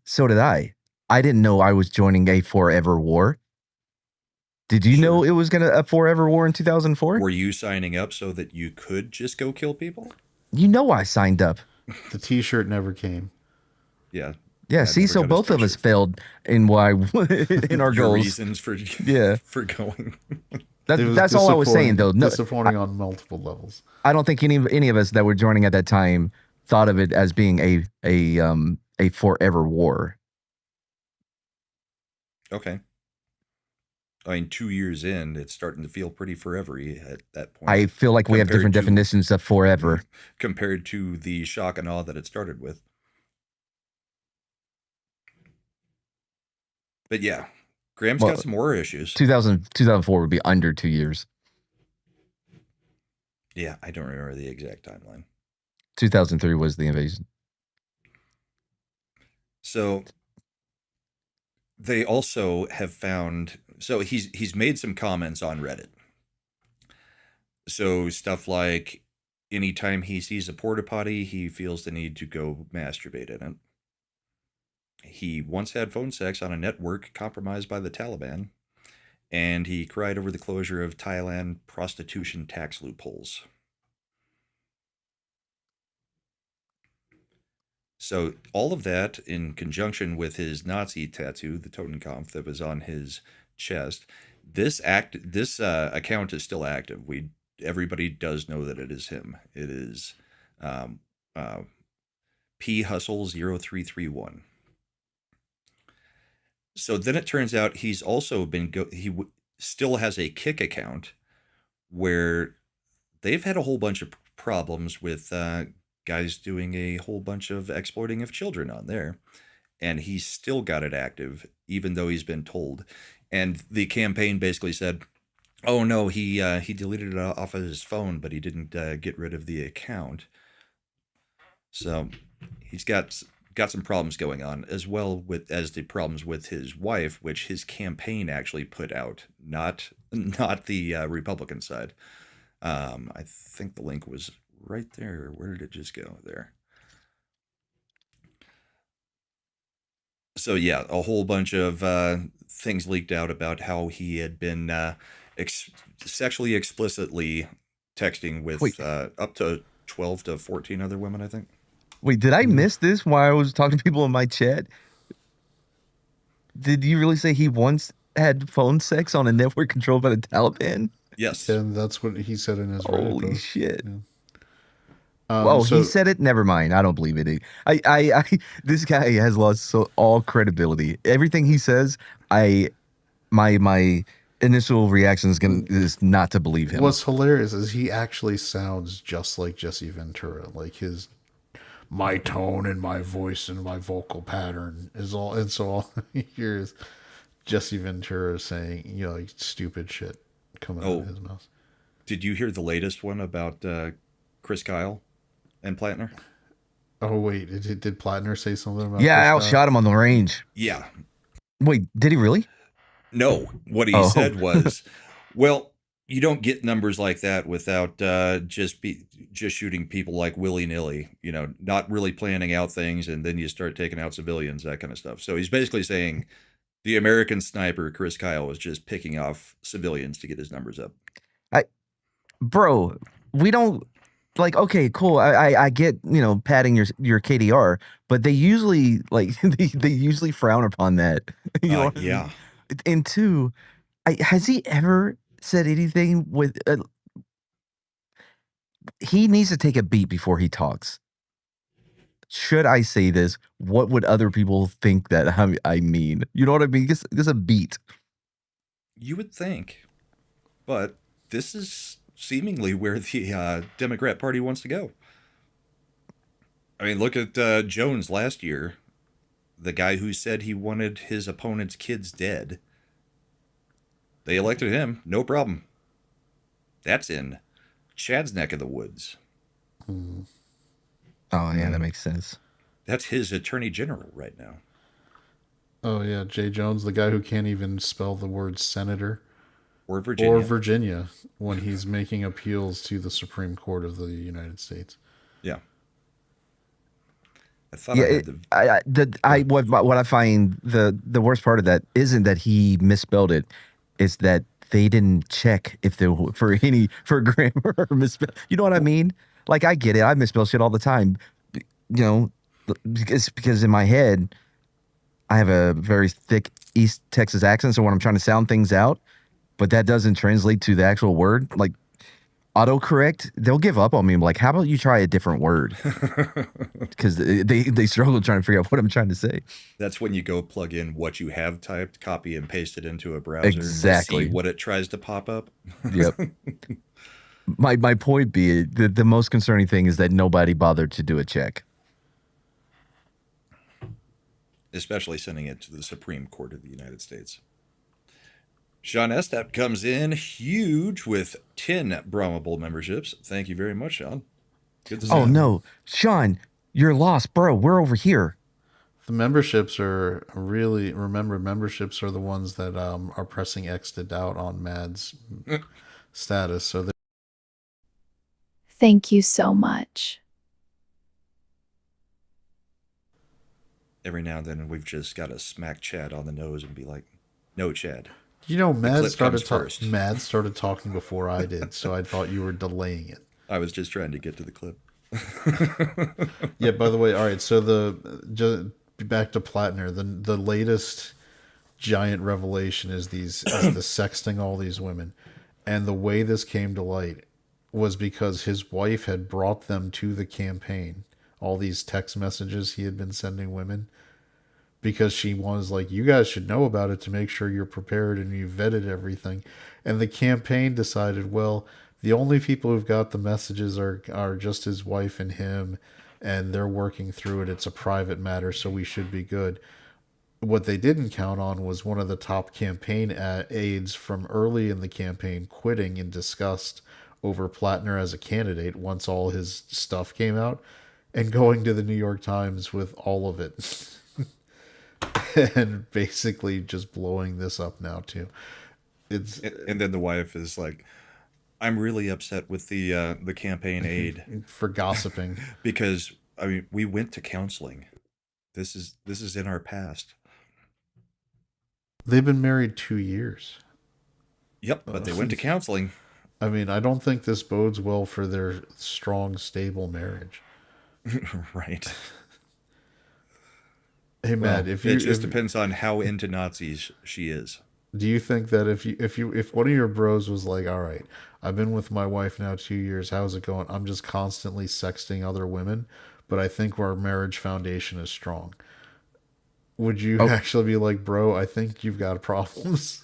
I. I didn't know I was joining a forever war. Did you know it was a forever war in 2004? Were you signing up so that you could just go kill people? I signed up. The T-shirt never came. Yeah. Yeah, see, so both of us failed in in our goals. Reasons for going. That's all I was saying, though. No, disappointing on multiple levels. I don't think any of us that were joining at that time thought of it as being a forever war. Okay. I mean, 2 years in, it's starting to feel pretty forever at that point. I feel like we have different definitions of forever. Compared to the shock and awe that it started with. But yeah, Graham's got some more issues. 2004 would be under 2 years. Yeah, I don't remember the exact timeline. 2003 was the invasion. So they also have found, so he's made some comments on Reddit. So stuff like anytime he sees a porta potty, he feels the need to go masturbate in it. He once had phone sex on a network compromised by the Taliban, and he cried over the closure of Thailand prostitution tax loopholes. So all of that in conjunction with his Nazi tattoo, the Totenkopf that was on his chest. This account is still active. Everybody does know that it is him. It is P Hustle 0331. So then it turns out he's also still has a Kick account where they've had a whole bunch of problems with guys doing a whole bunch of exploiting of children on there, and he's still got it active even though he's been told. And the campaign basically said, "Oh no, he deleted it off of his phone, but he didn't get rid of the account." So he's got some problems going on, as well as the problems with his wife, which his campaign actually put out, not the Republican side. I think the link was right there. Where did it just go? There. So yeah, a whole bunch of things leaked out about how he had been sexually explicitly texting with Wait. up to 12 to 14 other women, I think. Wait, did I miss this while I was talking to people in my chat? Did you really say he once had phone sex on a network controlled by the Taliban? Yes. And that's what he said in his Reddit Holy post. shit. Yeah. Oh, he so- said it. Never mind. I don't believe it. This guy has lost all credibility. Everything he says, my initial reaction is not to believe him. What's hilarious is he actually sounds just like Jesse Ventura. Like my tone and my voice and my vocal pattern is all, and so all I hear is Jesse Ventura saying, like stupid shit coming out of his mouth. Did you hear the latest one about Chris Kyle and Plattner? Oh wait, did Plattner say something about? Yeah, I Chris Kyle? outshot him on the range. Yeah. Wait, did he really? No, what he said was, well, you don't get numbers like that without just shooting people like willy-nilly, not really planning out things, and then you start taking out civilians, that kind of stuff. So he's basically saying the American sniper, Chris Kyle, was just picking off civilians to get his numbers up. Bro, we don't okay, cool. I get, padding your KDR, but they usually they usually frown upon that. You know what I mean? Yeah. And two, has he ever said anything with he needs to take a beat before he talks. Should I say this? What would other people think that I mean? You know what I mean? Just a beat. You would think, but this is seemingly where the Democrat Party wants to go. I mean, look at Jones last year, the guy who said he wanted his opponent's kids dead. They elected him, no problem. That's in Chad's neck of the woods. Oh, yeah, that makes sense. That's his attorney general right now. Oh yeah, Jay Jones, the guy who can't even spell the word senator or Virginia when he's making appeals to the Supreme Court of the United States. Yeah. I thought what I find the worst part of that isn't that he misspelled it, it's that they didn't check if there for grammar or misspell. You know what I mean? Like, I get it. I misspell shit all the time. Because in my head, I have a very thick East Texas accent. So when I'm trying to sound things out, but that doesn't translate to the actual word, like autocorrect, they'll give up on me. I'm like, how about you try a different word? Because they struggle trying to figure out what I'm trying to say. That's when you go plug in what you have typed, copy and paste it into a browser. Exactly. See what it tries to pop up. Yep. My point being, the most concerning thing is that nobody bothered to do a check. Especially sending it to the Supreme Court of the United States. Sean Estep comes in huge with 10 Brahma Bowl memberships. Thank you very much, Sean. Good to see you. Oh, no. Sean, you're lost, bro. We're over here. The memberships are really, remember, memberships are the ones that are pressing X to doubt on Mad's status. So Thank you so much. Every now and then we've just got to smack Chad on the nose and be like, no, Chad. Mad started talking before I did, so I thought you were delaying it. I was just trying to get to the clip. Yeah, by the way, all right, so back to Plattner, the latest giant revelation is the sexting all these women. And the way this came to light was because his wife had brought them to the campaign, all these text messages he had been sending women, because she was like, you guys should know about it to make sure you're prepared and you vetted everything. And the campaign decided, well, the only people who've got the messages are just his wife and him, and they're working through it. It's a private matter, so we should be good. What they didn't count on was one of the top campaign aides from early in the campaign quitting in disgust over Plattner as a candidate once all his stuff came out, and going to the New York Times with all of it. And basically just blowing this up now too. And then the wife is like, I'm really upset with the campaign aide for gossiping. Because I mean, we went to counseling. This is in our past. They've been married 2 years. Yep, but they went to counseling. I mean, I don't think this bodes well for their strong, stable marriage. Right. Hey, Well, Matt, if it you just if, depends on how into Nazis she is. do you think that if one of your bros was like, all right, I've been with my wife now 2 years, how's it going? I'm just constantly sexting other women, but I think our marriage foundation is strong. Would you Oh, actually be like, bro, I think you've got problems?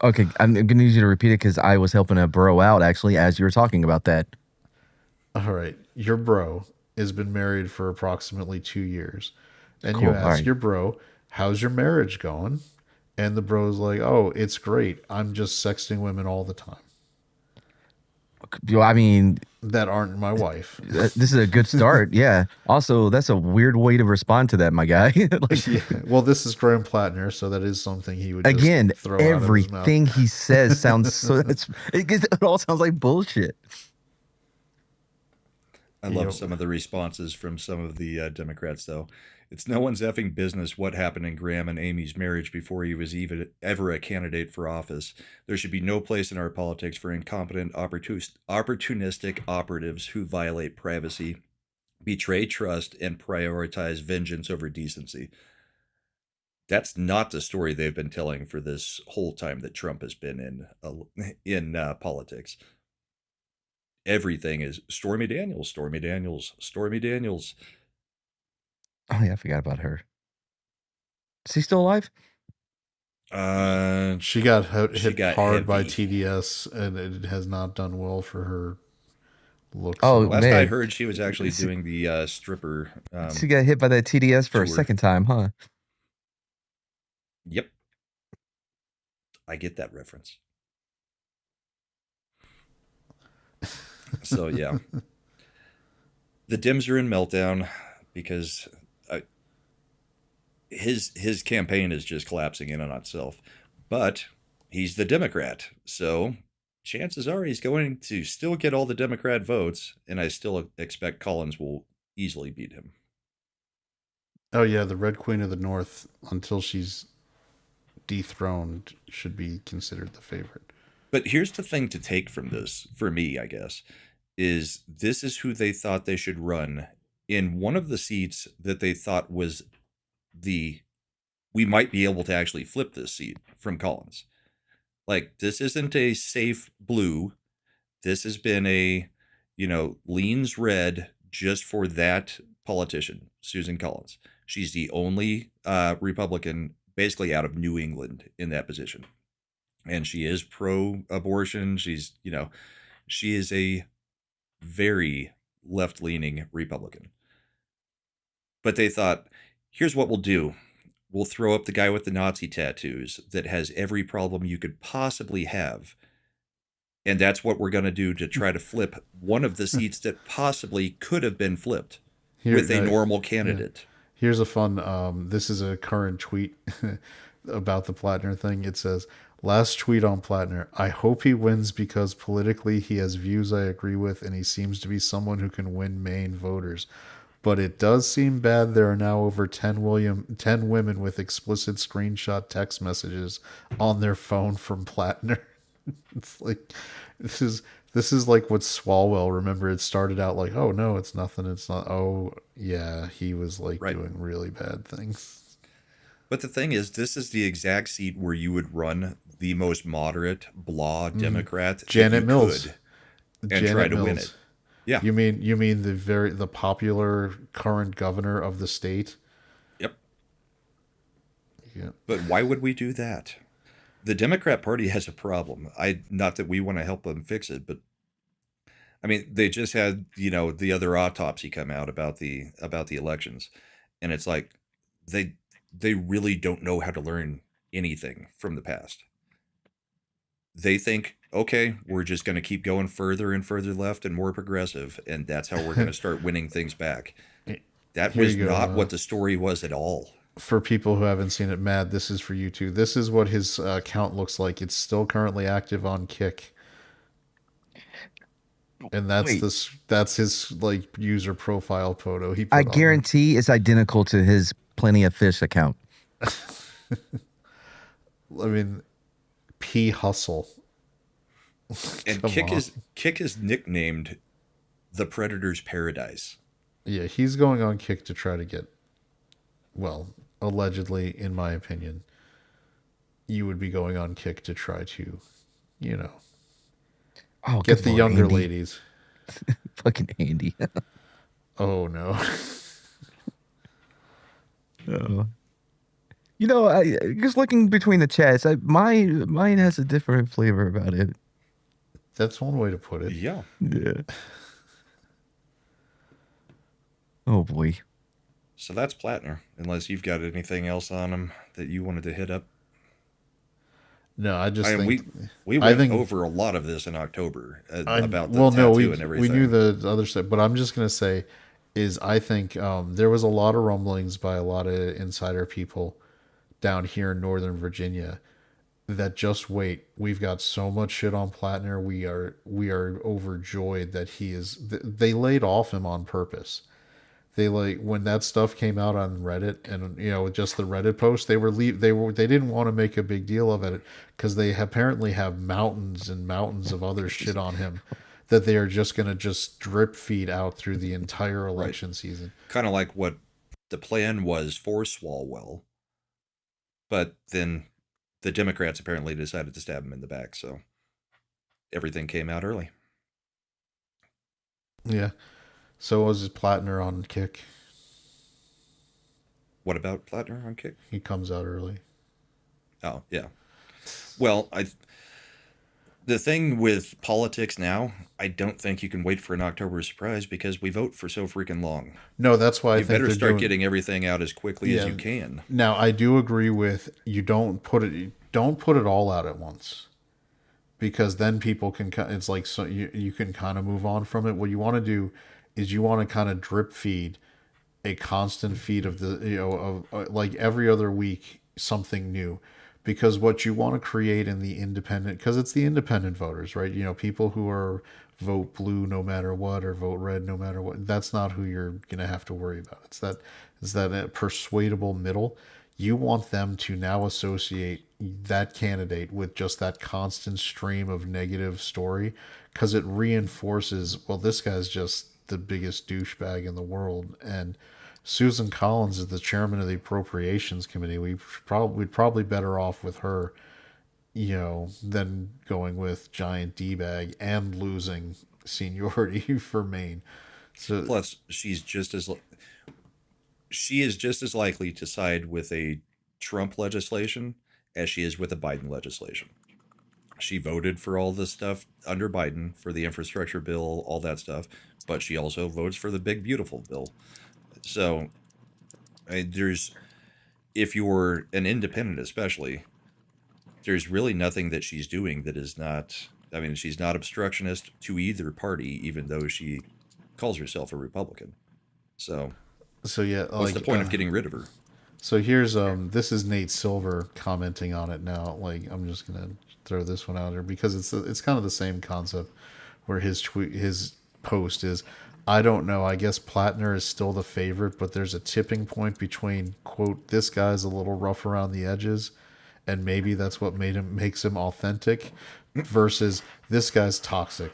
okay. I'm gonna need you to repeat it because I was helping a bro out actually as you were talking about that. All right, your bro has been married for approximately 2 years, and you Cool. All ask right. your bro, how's your marriage going? And the bro's like, oh, it's great. I'm just sexting women all the time Well, I mean, that aren't my wife. this is a good start. Yeah. Also, that's a weird way to respond to that, my guy. Like, Yeah. Well, this is Graham Plattner, so that is something he would just again, throw out of his mouth. everything he says sounds so. It all sounds like bullshit. I love some of the responses from some of the Democrats, though. It's no one's effing business what happened in Graham and Amy's marriage before he was even ever a candidate for office. There should be no place in our politics for incompetent, opportunistic operatives who violate privacy, betray trust, and prioritize vengeance over decency. That's not the story they've been telling for this whole time that Trump has been in politics. Everything is Stormy Daniels, Stormy Daniels, Stormy Daniels. Oh yeah, I forgot about her. Is he still alive? She got hit got hard by heavy. TDS, and it has not done well for her looks. Oh at all. Last I man, heard, she was actually doing the stripper. she got hit by that TDS for a tour. second time, huh? Yep, I get that reference. So yeah, the Dems are in meltdown because his campaign is just collapsing in on itself. But he's the Democrat, so chances are he's going to still get all the Democrat votes, and I still expect Collins will easily beat him. Oh yeah, the Red Queen of the North, until she's dethroned, should be considered the favorite. But here's the thing to take from this, for me, I guess, is this is who they thought they should run in one of the seats that they thought was we might be able to actually flip this seat from Collins. Like, this isn't a safe blue. This has been a, leans red just for that politician, Susan Collins. She's the only Republican basically out of New England in that position. And she is pro-abortion. She is a very left-leaning Republican. But they thought, here's what we'll do. We'll throw up the guy with the Nazi tattoos that has every problem you could possibly have. And that's what we're going to do to try to flip one of the seats that possibly could have been flipped with a normal candidate. Yeah. Here's a fun, this is a current tweet about the Plattner thing. It says, last tweet on Plattner, I hope he wins because politically he has views I agree with and he seems to be someone who can win Maine voters. But it does seem bad there are now over 10 women with explicit screenshot text messages on their phone from Plattner. It's like this is like what Swalwell, remember, it started out like, oh no, it's nothing, it's not, oh yeah, he was like doing really bad things. But the thing is, this is the exact seat where you would run the most moderate blah Democrat Janet Mills and try to win it. Yeah. You mean the popular current governor of the state? Yep. Yeah. But why would we do that? The Democrat Party has a problem. Not that we want to help them fix it, but I mean, they just had, the other autopsy come out about the elections. And it's like they really don't know how to learn anything from the past. They think, okay, we're just going to keep going further and further left and more progressive, and that's how we're going to start winning things back. That was not what the story was at all. For people who haven't seen it, Mad, this is for you too. This is what his account looks like. It's still currently active on Kick. And that's his like user profile photo. I guarantee it's identical to his Plenty of Fish account. I mean, P Hustle. And Come on. Kick is nicknamed the Predator's Paradise. Yeah, he's going on Kick to try to get, well, allegedly, in my opinion, you would be going on Kick to try to, you know, Oh, get good the Lord, younger Andy. ladies. Fucking Andy. Oh no. Oh. You know, I just looking between the chats. Mine has a different flavor about it. That's one way to put it. Yeah. Yeah. Oh boy. So that's Plattner, unless you've got anything else on him that you wanted to hit up. No, I just I mean, think we I went think over a lot of this in October about the well, tattoo no, we and everything. we knew the other stuff, but I'm just gonna say is I think there was a lot of rumblings by a lot of insider people down here in Northern Virginia that just wait, we've got so much shit on Plattner. We are overjoyed that he is. They laid off him on purpose. They like when that stuff came out on Reddit and just the Reddit post, they didn't want to make a big deal of it because they apparently have mountains and mountains of other shit on him that they are just gonna just drip feed out through the entire election season. Kind of like what the plan was for Swalwell, but then the Democrats apparently decided to stab him in the back, so everything came out early. Yeah. So was Plattner on Kick. What about Plattner on Kick? He comes out early. Oh, yeah. Well, the thing with politics now, I don't think you can wait for an October surprise because we vote for so freaking long. No, that's why I You think better they're start doing, getting everything out as quickly as you can. Now, I do agree with you. Don't put it all out at once, because then people can. It's like so you can kind of move on from it. What you want to do is you want to kind of drip feed a constant feed of the of like every other week something new, because what you want to create in the independent, because it's the independent voters, right? People who are vote blue no matter what or vote red no matter what. That's not who you're gonna have to worry about. It's that persuadable middle. You want them to now associate that candidate with just that constant stream of negative story, because it reinforces, well, this guy's just the biggest douchebag in the world. And Susan Collins is the chairman of the Appropriations Committee. We'd probably better off with her, than going with giant D-bag and losing seniority for Maine. So Plus, she is just as likely to side with a Trump legislation as she is with a Biden legislation. She voted for all this stuff under Biden, for the infrastructure bill, all that stuff, but she also votes for the big beautiful bill. So if you're an independent especially, there's really nothing that she's doing that is not, I mean, she's not obstructionist to either party, even though she calls herself a Republican. So yeah, what's the point of getting rid of her? So here's this is Nate Silver commenting on it now. Like, I'm just gonna throw this one out there because it's kind of the same concept, where his post is, I don't know, I guess Plattner is still the favorite, but there's a tipping point between, quote, this guy's a little rough around the edges, and maybe that's what makes him authentic, versus this guy's toxic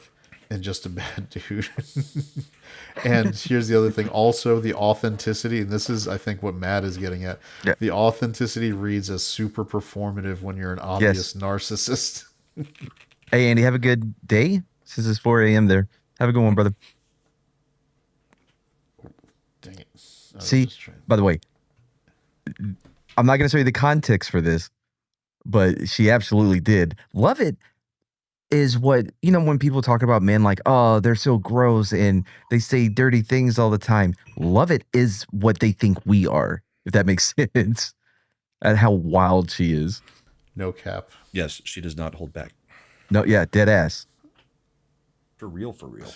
and just a bad dude. And here's the other thing, also the authenticity, and this is, I think, what Matt is getting at. Yeah. The authenticity reads as super performative when you're an obvious narcissist. Hey, Andy, have a good day. Since it's 4 a.m. there. Have a good one, brother. Dang it. See, by the way, I'm not going to show you the context for this, but she absolutely did. Love it is what, when people talk about men like, oh, they're so gross and they say dirty things all the time. Love it is what they think we are, if that makes sense, at how wild she is. No cap. Yes, she does not hold back. No, yeah, dead ass. For real, for real.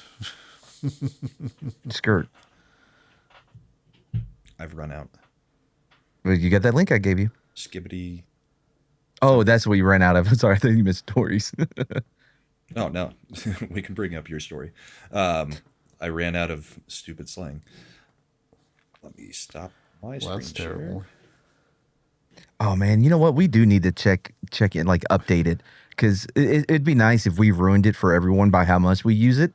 Skirt. I've run out. Well, you got that link I gave you. Skibbity. Oh, that's what you ran out of. Sorry, I think you missed stories. Oh, no. We can bring up your story. I ran out of stupid slang. Let me stop my screen That's share. terrible. Oh man, you know what? We do need to check in, like update it, because it'd be nice if we ruined it for everyone by how much we use it,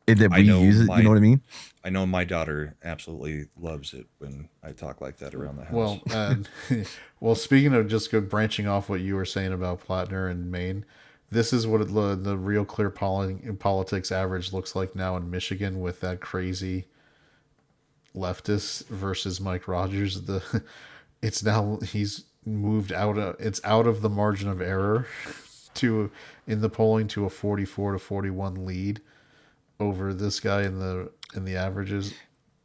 and that I we know use it. You know my what I mean? I know my daughter absolutely loves it when I talk like that around the house. Well, and well, speaking of just go branching off what you were saying about Plattner and Maine, this is what the real clear politics average looks like now in Michigan with that crazy leftist versus Mike Rogers. The it's now he's moved out of it's out of the margin of error to in the polling to a 44-41 lead over this guy in the averages,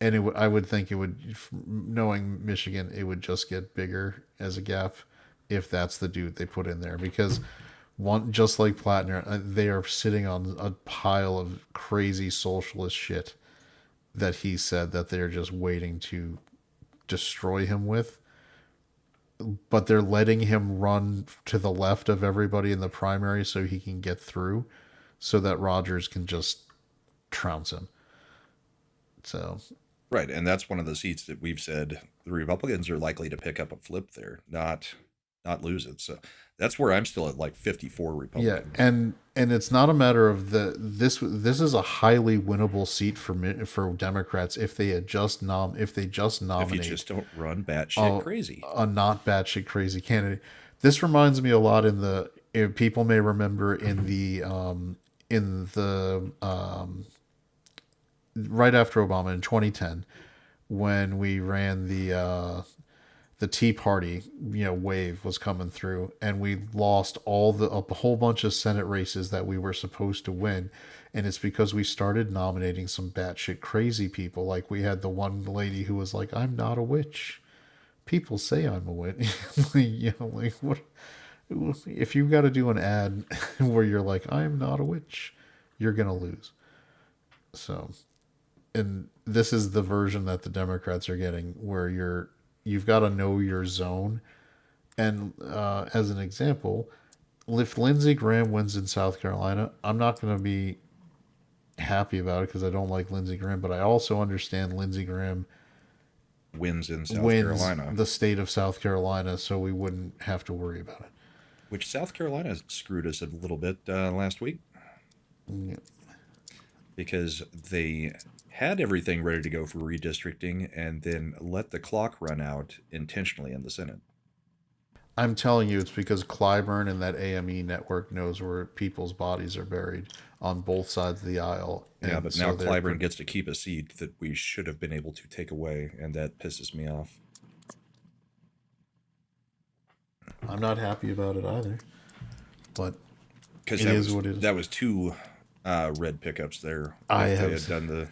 and I would think it would, knowing Michigan, it would just get bigger as a gap if that's the dude they put in there, because one just like Plattner, they are sitting on a pile of crazy socialist shit that he said that they're just waiting to destroy him with, but they're letting him run to the left of everybody in the primary so he can get through, so that Rogers can just trounce him. So Right, and that's one of the seats that we've said the Republicans are likely to pick up a flip there, not lose it. So that's where I'm still at like 54 yeah, Republicans. and it's not a matter of this is a highly winnable seat for Democrats if they had just if they just If you nominate just don't run batshit crazy. a not batshit crazy candidate. This reminds me a lot if people may remember in the right after Obama in 2010, when we ran the Tea Party, wave was coming through, and we lost a whole bunch of Senate races that we were supposed to win, and it's because we started nominating some batshit crazy people. Like we had the one lady who was like, "I'm not a witch. People say I'm a witch." Like what? If you got to do an ad where you're like, "I'm not a witch," you're gonna lose. So, and this is the version that the Democrats are getting, where you've got to know your zone. And as an example, if Lindsey Graham wins in South Carolina, I'm not going to be happy about it because I don't like Lindsey Graham, but I also understand Lindsey Graham Wins in South wins Carolina, the state of South Carolina, so we wouldn't have to worry about it. which South Carolina screwed us a little bit last week Yeah. because they had everything ready to go for redistricting and then let the clock run out intentionally in the Senate. I'm telling you, it's because Clyburn and that AME network knows where people's bodies are buried on both sides of the aisle. Yeah, And but so now they're Clyburn gets to keep a seat that we should have been able to take away, and that pisses me off. I'm not happy about it either. But Because it is what it is. that was two red pickups there. I if they have had done the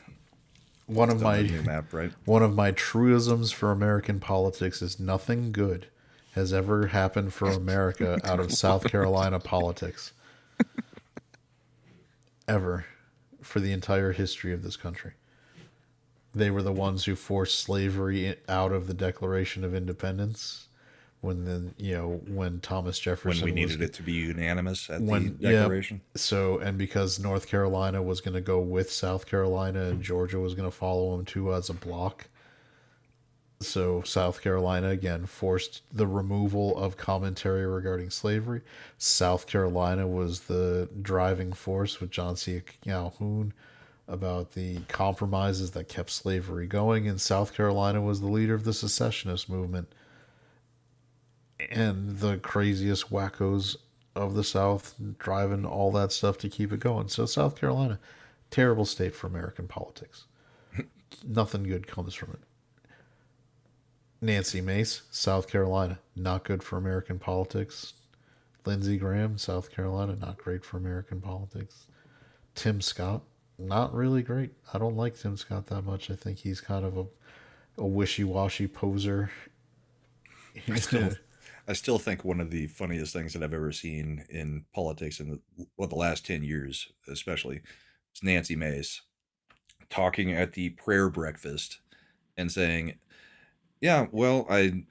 one of done my the new map right. one of my truisms for American politics is nothing good has ever happened for America out of South Carolina politics. Ever. For the entire history of this country. They were the ones who forced slavery out of the Declaration of Independence when Thomas Jefferson When we was, needed it to be unanimous at when the Declaration. So, and because North Carolina was going to go with South Carolina and Georgia was going to follow them too as a block, so South Carolina again forced the removal of commentary regarding slavery. South Carolina was the driving force with John C. Calhoun about the compromises that kept slavery going, and South Carolina was the leader of the secessionist movement and the craziest wackos of the South driving all that stuff to keep it going. So South Carolina, terrible state for American politics. Nothing good comes from it. Nancy Mace, South Carolina, not good for American politics. Lindsey Graham, South Carolina, not great for American politics. Tim Scott, not really great. I don't like Tim Scott that much. I think he's kind of a wishy-washy poser. I still think one of the funniest things that I've ever seen in politics in the last 10 years, especially, is Nancy Mace talking at the prayer breakfast and saying, "Yeah, well, I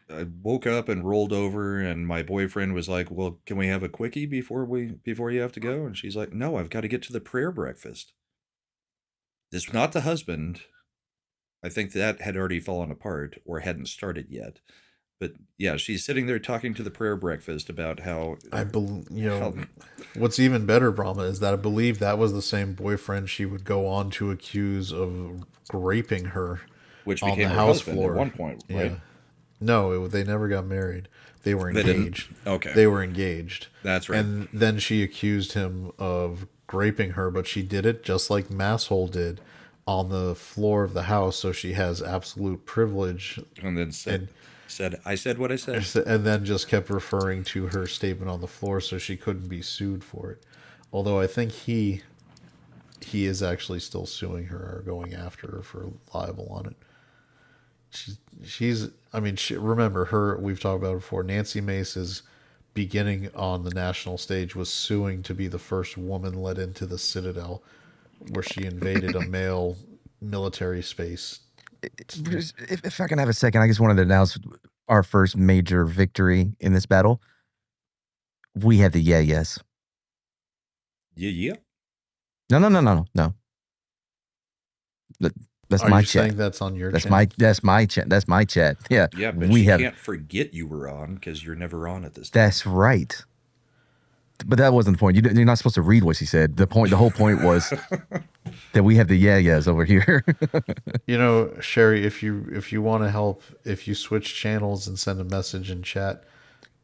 woke up and rolled over, and my boyfriend was like, 'Well, can we have a quickie before you have to go?' And she's like, 'No, I've got to get to the prayer breakfast.'" This was not the husband. I think that had already fallen apart or hadn't started yet. But yeah, she's sitting there talking to the prayer breakfast about how I believe, how, what's even better, Brahma, is that I believe that was the same boyfriend she would go on to accuse of raping her which on became the her house husband floor. at one point, right? Yeah. No, they never got married. They were They didn't. engaged. Okay, They were engaged. that's right. And then she accused him of raping her, but she did it just like Masshole did on the floor of the house, so she has absolute privilege. And then said I said what I said. And then just kept referring to her statement on the floor, so she couldn't be sued for it. Although I think he is actually still suing her or going after her for libel on it. She's I mean, remember her, we've talked about it before. Nancy Mace's beginning on the national stage was suing to be the first woman let into the Citadel, where she invaded a male military space. If I can have a second, I just wanted to announce our first major victory in this battle. We have the yes. Yeah. No. That's Are my you chat. saying that's on your That's channel? my chat. That's my chat. Yeah. Yeah, but we you have. can't forget you were on because you're never on at this time. That's right. But that wasn't the point. You're not supposed to read what she said. The whole point was that we have the yes over here. Sherry, if you want to help, if you switch channels and send a message in chat,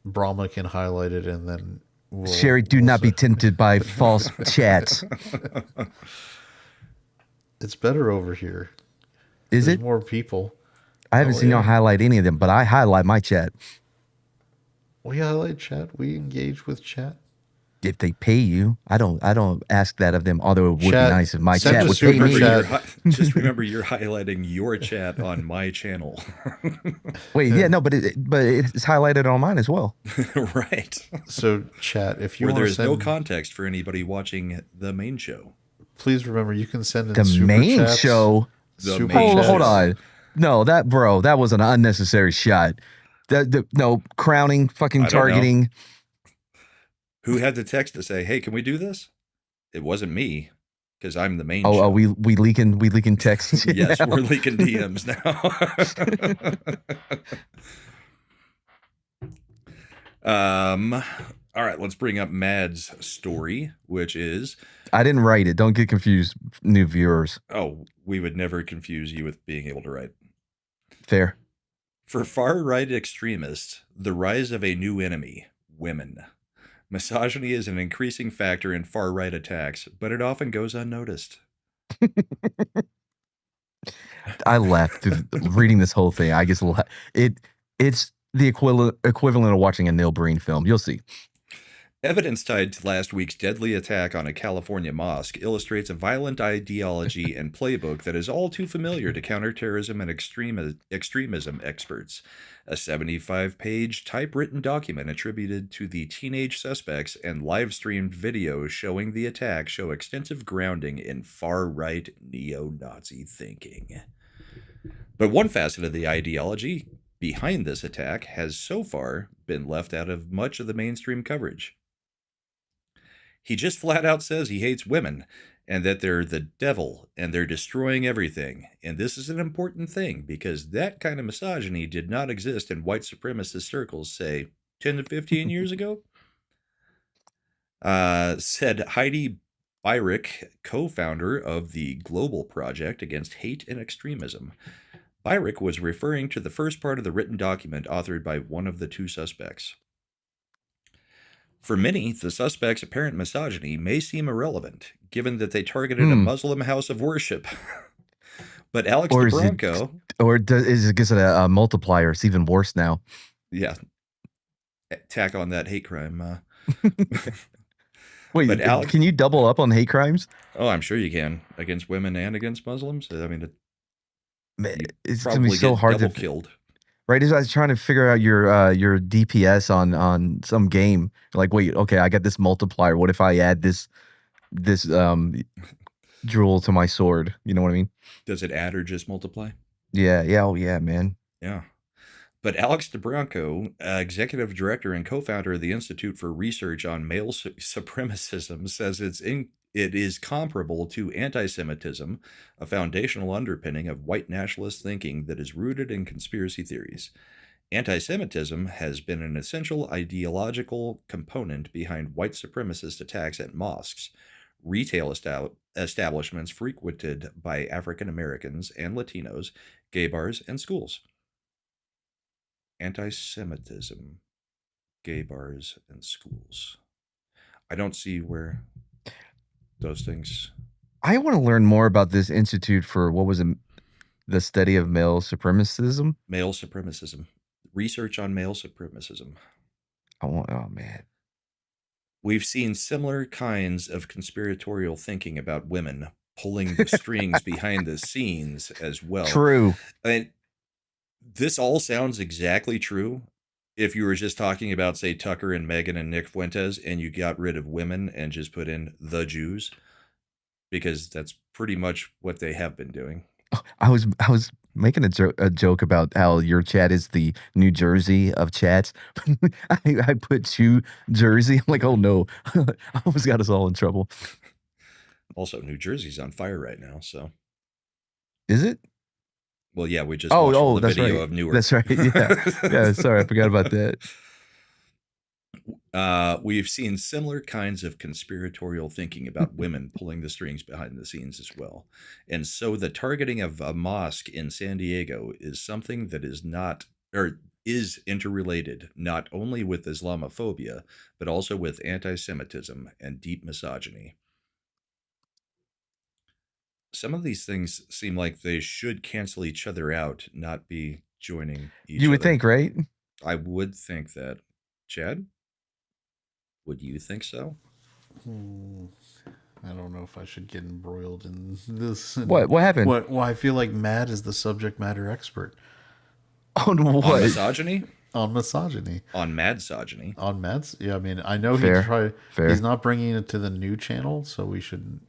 Brahma can highlight it, and then Sherry, do not be tempted by false chats. It's better over here. Is There's it? more people. I haven't seen y'all highlight any of them, but I highlight my chat. We highlight chat. We engage with chat. If they pay you, I don't ask that of them. Although it would be nice if my send chat a would pay super me. chat. Just remember, you're highlighting your chat on my channel. Wait, yeah, no, but it's highlighted on mine as well. Right. So chat, if you Where want there's to send, no context for anybody watching the main show. please remember you can send in The super main chats. show. The main Hold show. on. No, that was an unnecessary shot. No crowning, fucking I don't know. targeting. Who had the text to say, "Hey, can we do this?" It wasn't me, because I'm the main Oh, show. we leaking texts. Yes, now? we're leaking DMs now. All right, let's bring up Mad's story, which is... I didn't write it. Don't get confused, new viewers. Oh, we would never confuse you with being able to write. Fair. For far-right extremists, the rise of a new enemy, women. Misogyny is an increasing factor in far-right attacks, but it often goes unnoticed. I laughed through reading this whole thing. I just it's the equivalent of watching a Neil Breen film. You'll see. Evidence tied to last week's deadly attack on a California mosque illustrates a violent ideology and playbook that is all too familiar to counterterrorism and extremism experts. A 75-page typewritten document attributed to the teenage suspects and live-streamed videos showing the attack show extensive grounding in far-right neo-Nazi thinking. But one facet of the ideology behind this attack has so far been left out of much of the mainstream coverage. He just flat out says he hates women and that they're the devil and they're destroying everything. And this is an important thing because that kind of misogyny did not exist in white supremacist circles, say, 10 to 15 years ago. Said Heidi Beirich, co-founder of the Global Project Against Hate and Extremism. Beirich was referring to the first part of the written document authored by one of the two suspects. For many, the suspect's apparent misogyny may seem irrelevant, given that they targeted a Muslim house of worship. But Alex DeBronco... Is it a multiplier? It's even worse now. Yeah. Tack on that hate crime. Wait, but can you double up on hate crimes? Oh, I'm sure you can. Against women and against Muslims. I mean, it's going to be so hard to... killed. Right, as I was trying to figure out your DPS on some game. Like, wait, okay, I got this multiplier. What if I add this jewel to my sword? You know what I mean? Does it add or just multiply? Yeah, oh yeah, man. Yeah. But Alex DeBronco, executive director and co-founder of the Institute for Research on Male Supremacism, says it is comparable to anti-Semitism, a foundational underpinning of white nationalist thinking that is rooted in conspiracy theories. Anti-Semitism has been an essential ideological component behind white supremacist attacks at mosques, retail establishments frequented by African Americans and Latinos, gay bars, and schools. Anti-Semitism, gay bars, and schools. I don't see where those things. I want to learn more about this institute for what was it, the study of male supremacism. Male supremacism. Research on male supremacism. Oh man. We've seen similar kinds of conspiratorial thinking about women pulling the strings behind the scenes as well. True. And this all sounds exactly true if you were just talking about, say, Tucker and Megan and Nick Fuentes, and you got rid of women and just put in the Jews, because that's pretty much what they have been doing. I was making a joke about how your chat is the New Jersey of chats. I put you Jersey. I'm like, oh no, I almost got us all in trouble. Also, New Jersey's on fire right now, so. Is it? Well, yeah, we just watched the that's video right. of Newark. That's right. Yeah. Sorry, I forgot about that. We've seen similar kinds of conspiratorial thinking about women pulling the strings behind the scenes as well. And so the targeting of a mosque in San Diego is something that is interrelated not only with Islamophobia, but also with anti-Semitism and deep misogyny. Some of these things seem like they should cancel each other out, not be joining each other. You would think, right? I would think that. Chad? Would you think so? I don't know if I should get embroiled in this. What happened? Well, I feel like Mad is the subject matter expert. On what? On misogyny? On misogyny. On madsogyny. On Mad's? Yeah, I mean, I know Fair. he's not bringing it to the new channel, so we should.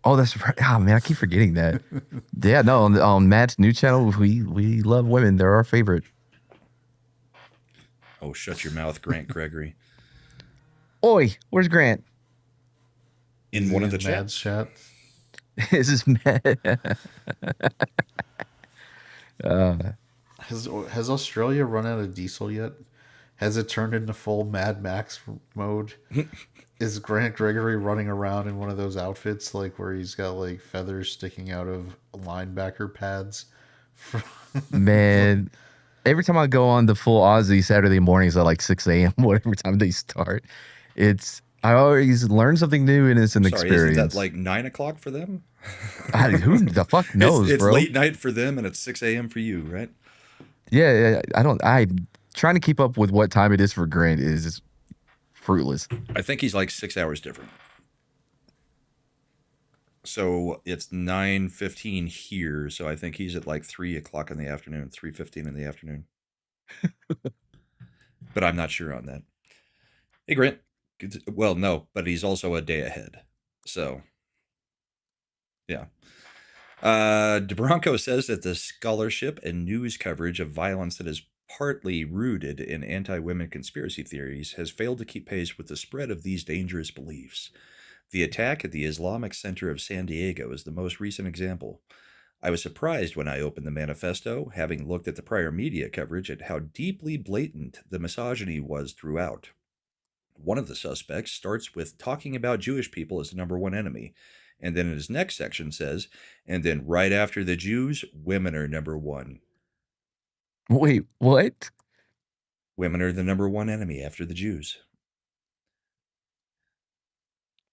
Oh, that's right. Oh man, I keep forgetting that. Yeah, no, on Matt's new channel, we love women. They're our favorite. Oh, shut your mouth, Grant Gregory. Oi, where's Grant? In one of the Mad's chats. chat. This is Matt. Has Australia run out of diesel yet? Has it turned into full Mad Max mode? Is Grant Gregory running around in one of those outfits, like where he's got like feathers sticking out of linebacker pads? Man, every time I go on the full Aussie Saturday mornings at like 6 a.m., whatever time they start, I always learn something new and it's an experience. Isn't that like 9 o'clock for them? Who the fuck knows, it's bro? late night for them and it's 6 a.m. for you, right? Yeah, I'm trying to keep up with what time it is for Grant is fruitless. I think he's like 6 hours different. So it's 9:15 here. So I think he's at like 3 o'clock in the afternoon, 3:15 in the afternoon. But I'm not sure on that. Hey, Grant. Well, no, but he's also a day ahead. So, yeah. DeBronco says that the scholarship and news coverage of violence that is partly rooted in anti-women conspiracy theories has failed to keep pace with the spread of these dangerous beliefs. The attack at the Islamic Center of San Diego is the most recent example. I was surprised when I opened the manifesto, having looked at the prior media coverage, at how deeply blatant the misogyny was throughout. One of the suspects starts with talking about Jewish people as the number one enemy, and then in his next section says, and then right after the Jews, women are number one. Wait, what? Women are the number one enemy after the Jews.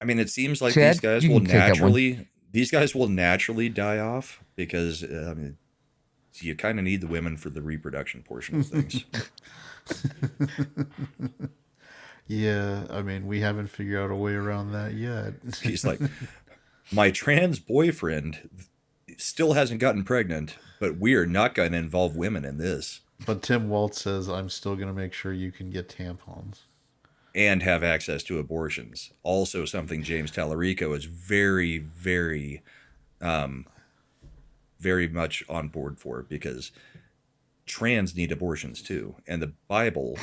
I mean, it seems like Chad, these guys will naturally die off because you kind of need the women for the reproduction portion of things. Yeah, I mean, we haven't figured out a way around that yet. He's like, my trans boyfriend still hasn't gotten pregnant, but we are not going to involve women in this. But Tim Waltz says, I'm still going to make sure you can get tampons. And have access to abortions. Also something James Tallarico is very, very, very much on board for, because trans need abortions too. And the Bible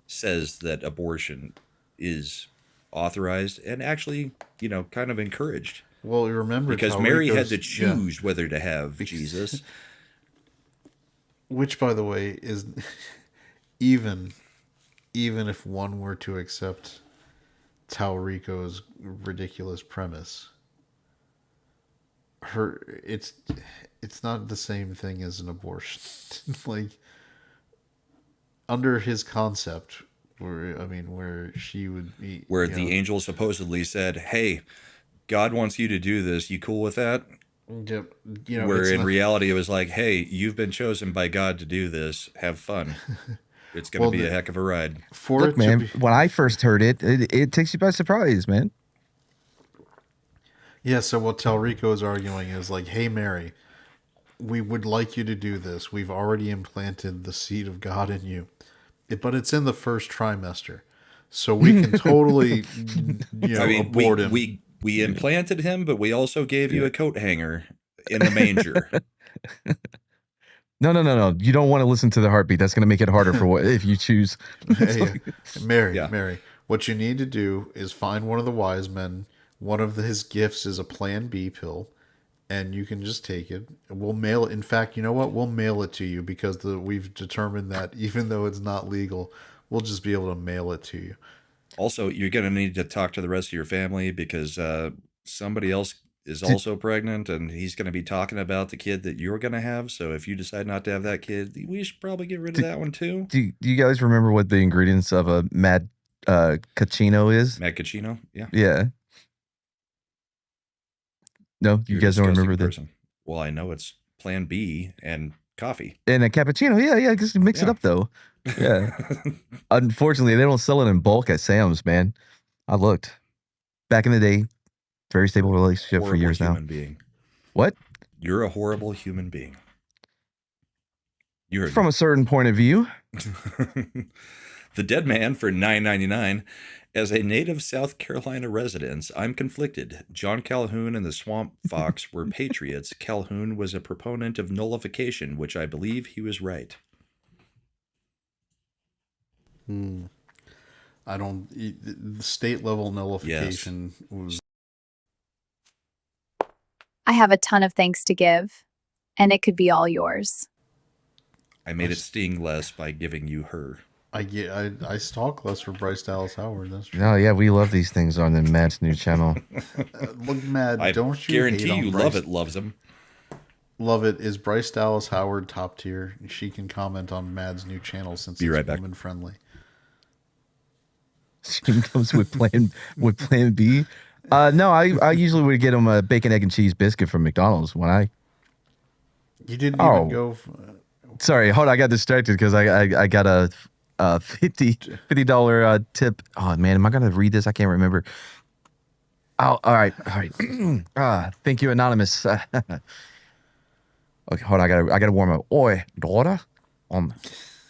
says that abortion is authorized and actually, kind of encouraged. Well, you remember because Mary had to choose whether to have Jesus. Which, by the way, even if one were to accept Talrico's ridiculous premise, it's not the same thing as an abortion. Like, under his concept, where she would be, Where the angel supposedly said, "Hey, God wants you to do this. You cool with that?" Yep. Where in reality it was like, "Hey, you've been chosen by God to do this. Have fun. It's going to be a heck of a ride." Look, man, when I first heard it takes you by surprise, man. Yeah, so what Talrico is arguing is like, hey, Mary, we would like you to do this. We've already implanted the seed of God in you. But it's in the first trimester. So we can totally abort him. We implanted him, but we also gave you a coat hanger in the manger. No. You don't want to listen to the heartbeat. That's going to make it harder for if you choose. Hey, Mary, what you need to do is find one of the wise men. One of his gifts is a Plan B pill, and you can just take it. We'll mail it. In fact, you know what? We'll mail it to you because we've determined that even though it's not legal, we'll just be able to mail it to you. Also, you're going to need to talk to the rest of your family because somebody else is also pregnant, and he's going to be talking about the kid that you're going to have. So if you decide not to have that kid, we should probably get rid of that one too. Do you guys remember what the ingredients of a Mad Cappuccino is? Mad Cappuccino? Yeah. Yeah. No, you guys don't remember that? Well, I know it's Plan B and coffee. And a cappuccino, yeah, just mix it up though. Yeah. Unfortunately, they don't sell it in bulk at Sam's, man. I looked. Back in the day, very stable relationship for years now. Being. What? You're a horrible human being. You heard from a certain point of view. The Dead Man for $9.99. As a native South Carolina resident, I'm conflicted. John Calhoun and the Swamp Fox were patriots. Calhoun was a proponent of nullification, which I believe he was right. I don't. The state level nullification was. I have a ton of thanks to give, and it could be all yours. I made it sting less by giving you her. I stalk less for Bryce Dallas Howard. That's true. No, yeah, we love these things on the Matt's new channel. Look, Matt, don't you guarantee hate on you Bryce? Love It loves him. Love It is Bryce Dallas Howard top tier. She can comment on Mad's new channel since Be it's right back. woman friendly. She comes with plan B. No, I usually would get him a bacon, egg, and cheese biscuit from McDonald's when I. You didn't even go. Sorry, hold on. I got distracted because I got a $50 tip. Oh man, am I gonna read this? I can't remember. Oh, all right. Thank you, anonymous. Okay, hold on. I gotta warm up. Oi, daughter. Here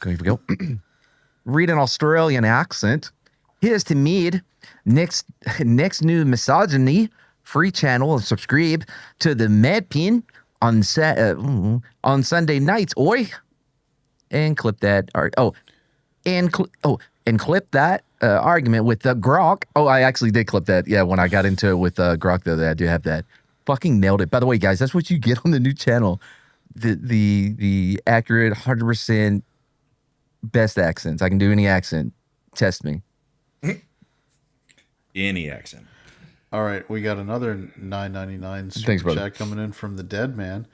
we go. Read an Australian accent. Here's to Mead. Next new misogyny free channel, and subscribe to the MadPin on Sunday nights. Oi, and clip that. And clip that argument with the Grok. Oh, I actually did clip that. Yeah, when I got into it with Grok the other day, I do have that. Fucking nailed it. By the way, guys, that's what you get on the new channel. The accurate 100% best accents. I can do any accent. Test me. Any accent. All right, we got another $9.99 super chat coming in from the Dead Man,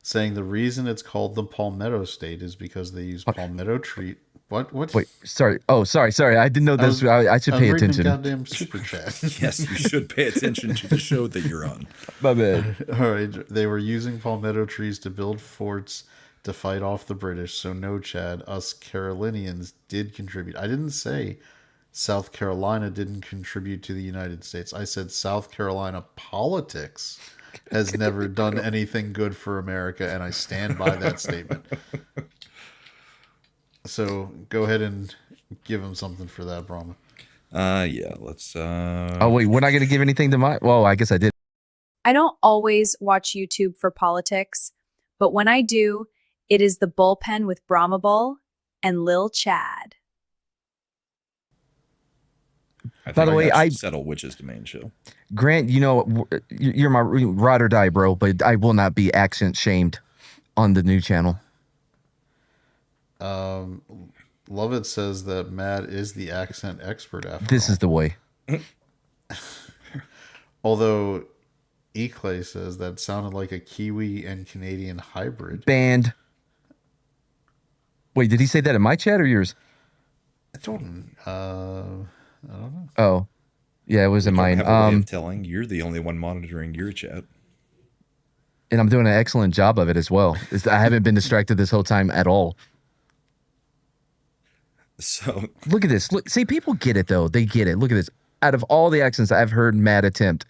saying the reason it's called the Palmetto State is because they use palmetto tree. What? Wait, sorry. Oh, sorry. I didn't know this. I should pay attention. Goddamn super chat. Yes, you should pay attention to the show that you're on. My bad. All right, they were using palmetto trees to build forts to fight off the British. So no, Chad, us Carolinians did contribute. I didn't say South Carolina didn't contribute to the United States. I said South Carolina politics has never done anything good for America, and I stand by that statement. So go ahead and give him something for that, Brahma. Yeah, let's. Oh wait, we're not gonna give anything to my. Well, I guess I did. I don't always watch YouTube for politics, but when I do, it is the Bullpen with Brahma Bull and Lil Chad. By the way, I settle which is the main show. Grant, you know, you're my ride or die, bro, but I will not be accent shamed on the new channel. Lovett says that Matt is the accent expert after This all. is the way. Although Eclay says that sounded like a Kiwi and Canadian hybrid. Banned. Wait, did he say that in my chat or yours? I don't know. Oh, yeah, it was We in don't mine. have a way of telling. You're the only one monitoring your chat. And I'm doing an excellent job of it as well. I haven't been distracted this whole time at all. So Look at this. Look, see, people get it though. They get it. Look at this. Out of all the accents I've heard Matt attempt,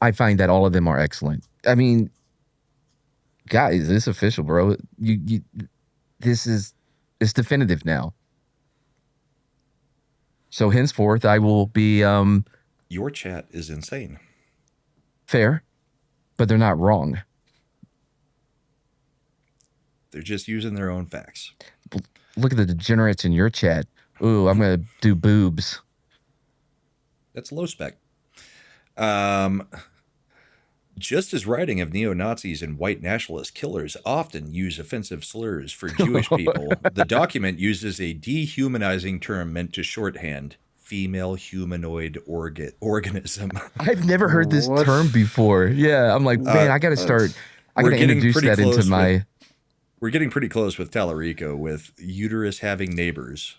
I find that all of them are excellent. I mean, guys, it's official, bro. It's definitive now. So henceforth, I will be your chat is insane. fair, but they're not wrong. They're just using their own facts. Look at the degenerates in your chat. Ooh, I'm gonna do boobs. That's low spec. Just as writing of neo-Nazis and white nationalist killers often use offensive slurs for Jewish people, the document uses a dehumanizing term meant to shorthand female humanoid organism. I've never heard this term before. Yeah, I'm like, man, I gotta start. I gotta introduce that into my. We're getting pretty close with Tallarico with uterus having neighbors.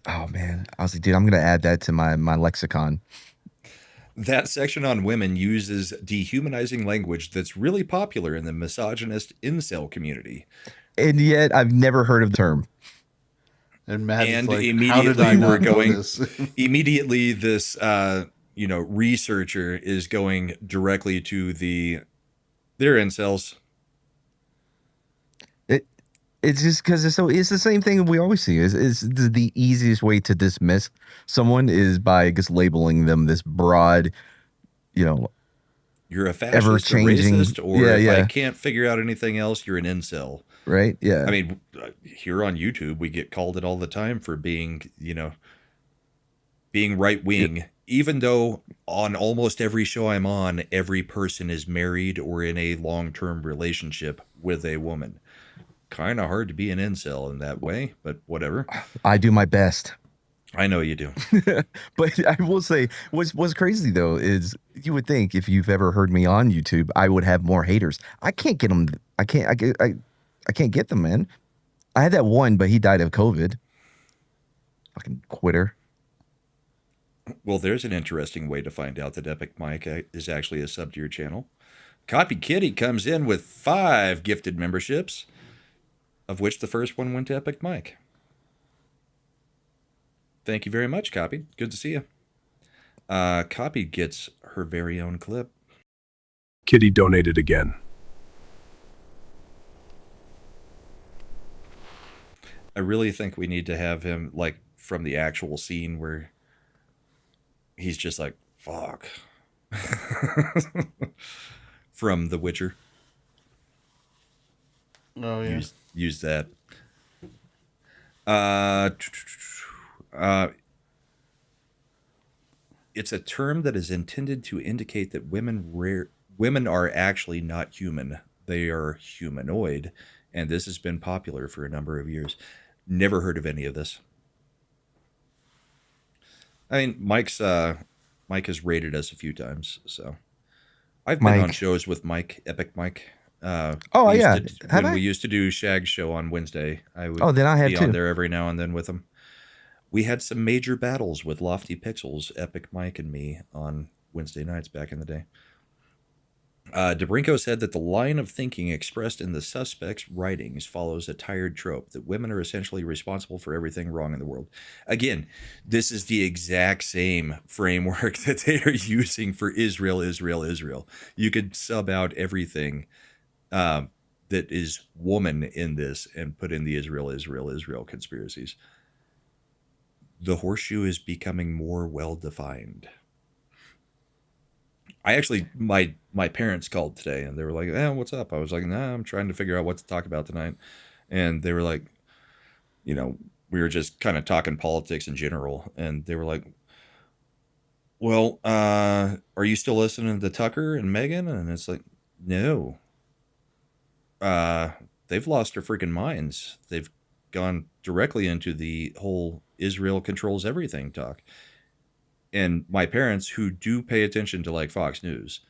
Oh man, I was like, dude, I'm gonna add that to my lexicon. That section on women uses dehumanizing language that's really popular in the misogynist incel community. And yet I've never heard of the term. And Matt is like, immediately how did I we're not know going this? immediately this researcher is going directly to their incels. It's just because it's the same thing we always see. Is the easiest way to dismiss someone is by just labeling them this broad, You're a fascist, ever-changing, a racist, or if yeah. I can't figure out anything else, you're an incel. Right? Yeah. I mean, here on YouTube, we get called it all the time for being right wing, even though on almost every show I'm on, every person is married or in a long-term relationship with a woman. Kind of hard to be an incel in that way, but whatever. I do my best. I know you do. But I will say, what's crazy though is you would think if you've ever heard me on YouTube, I would have more haters. I can't get them. I can't get them, man. I had that one, but he died of COVID. Fucking quitter. Well, there's an interesting way to find out that Epic Mike is actually a sub to your channel. Copy Kitty comes in with 5 gifted memberships, of which the first one went to Epic Mike. Thank you very much, Copy. Good to see you. Copy gets her very own clip. Kitty donated again. I really think we need to have him like from the actual scene where he's just like, fuck. From The Witcher. Oh, yeah. Use that. It's a term that is intended to indicate that women are actually not human. They are humanoid, and this has been popular for a number of years. Never heard of any of this. I mean, Mike has rated us a few times, so I've been on shows with Mike, Epic Mike. When we used to do Shag's show on Wednesday, I would then I had be too. on there every now and then with him. We had some major battles with Lofty Pixels, Epic Mike and me on Wednesday nights back in the day. DeBrinko said that the line of thinking expressed in the suspect's writings follows a tired trope that women are essentially responsible for everything wrong in the world. Again, this is the exact same framework that they are using for Israel. You could sub out everything that is woman in this and put in the Israel conspiracies. The horseshoe is becoming more well-defined. I actually, my parents called today and they were like, what's up? I was like, nah, I'm trying to figure out what to talk about tonight. And they were like, we were just kind of talking politics in general. And they were like, well, are you still listening to Tucker and Megan? And it's like, no. they've lost their freaking minds. They've gone directly into the whole Israel controls everything talk. And my parents, who do pay attention to like Fox News,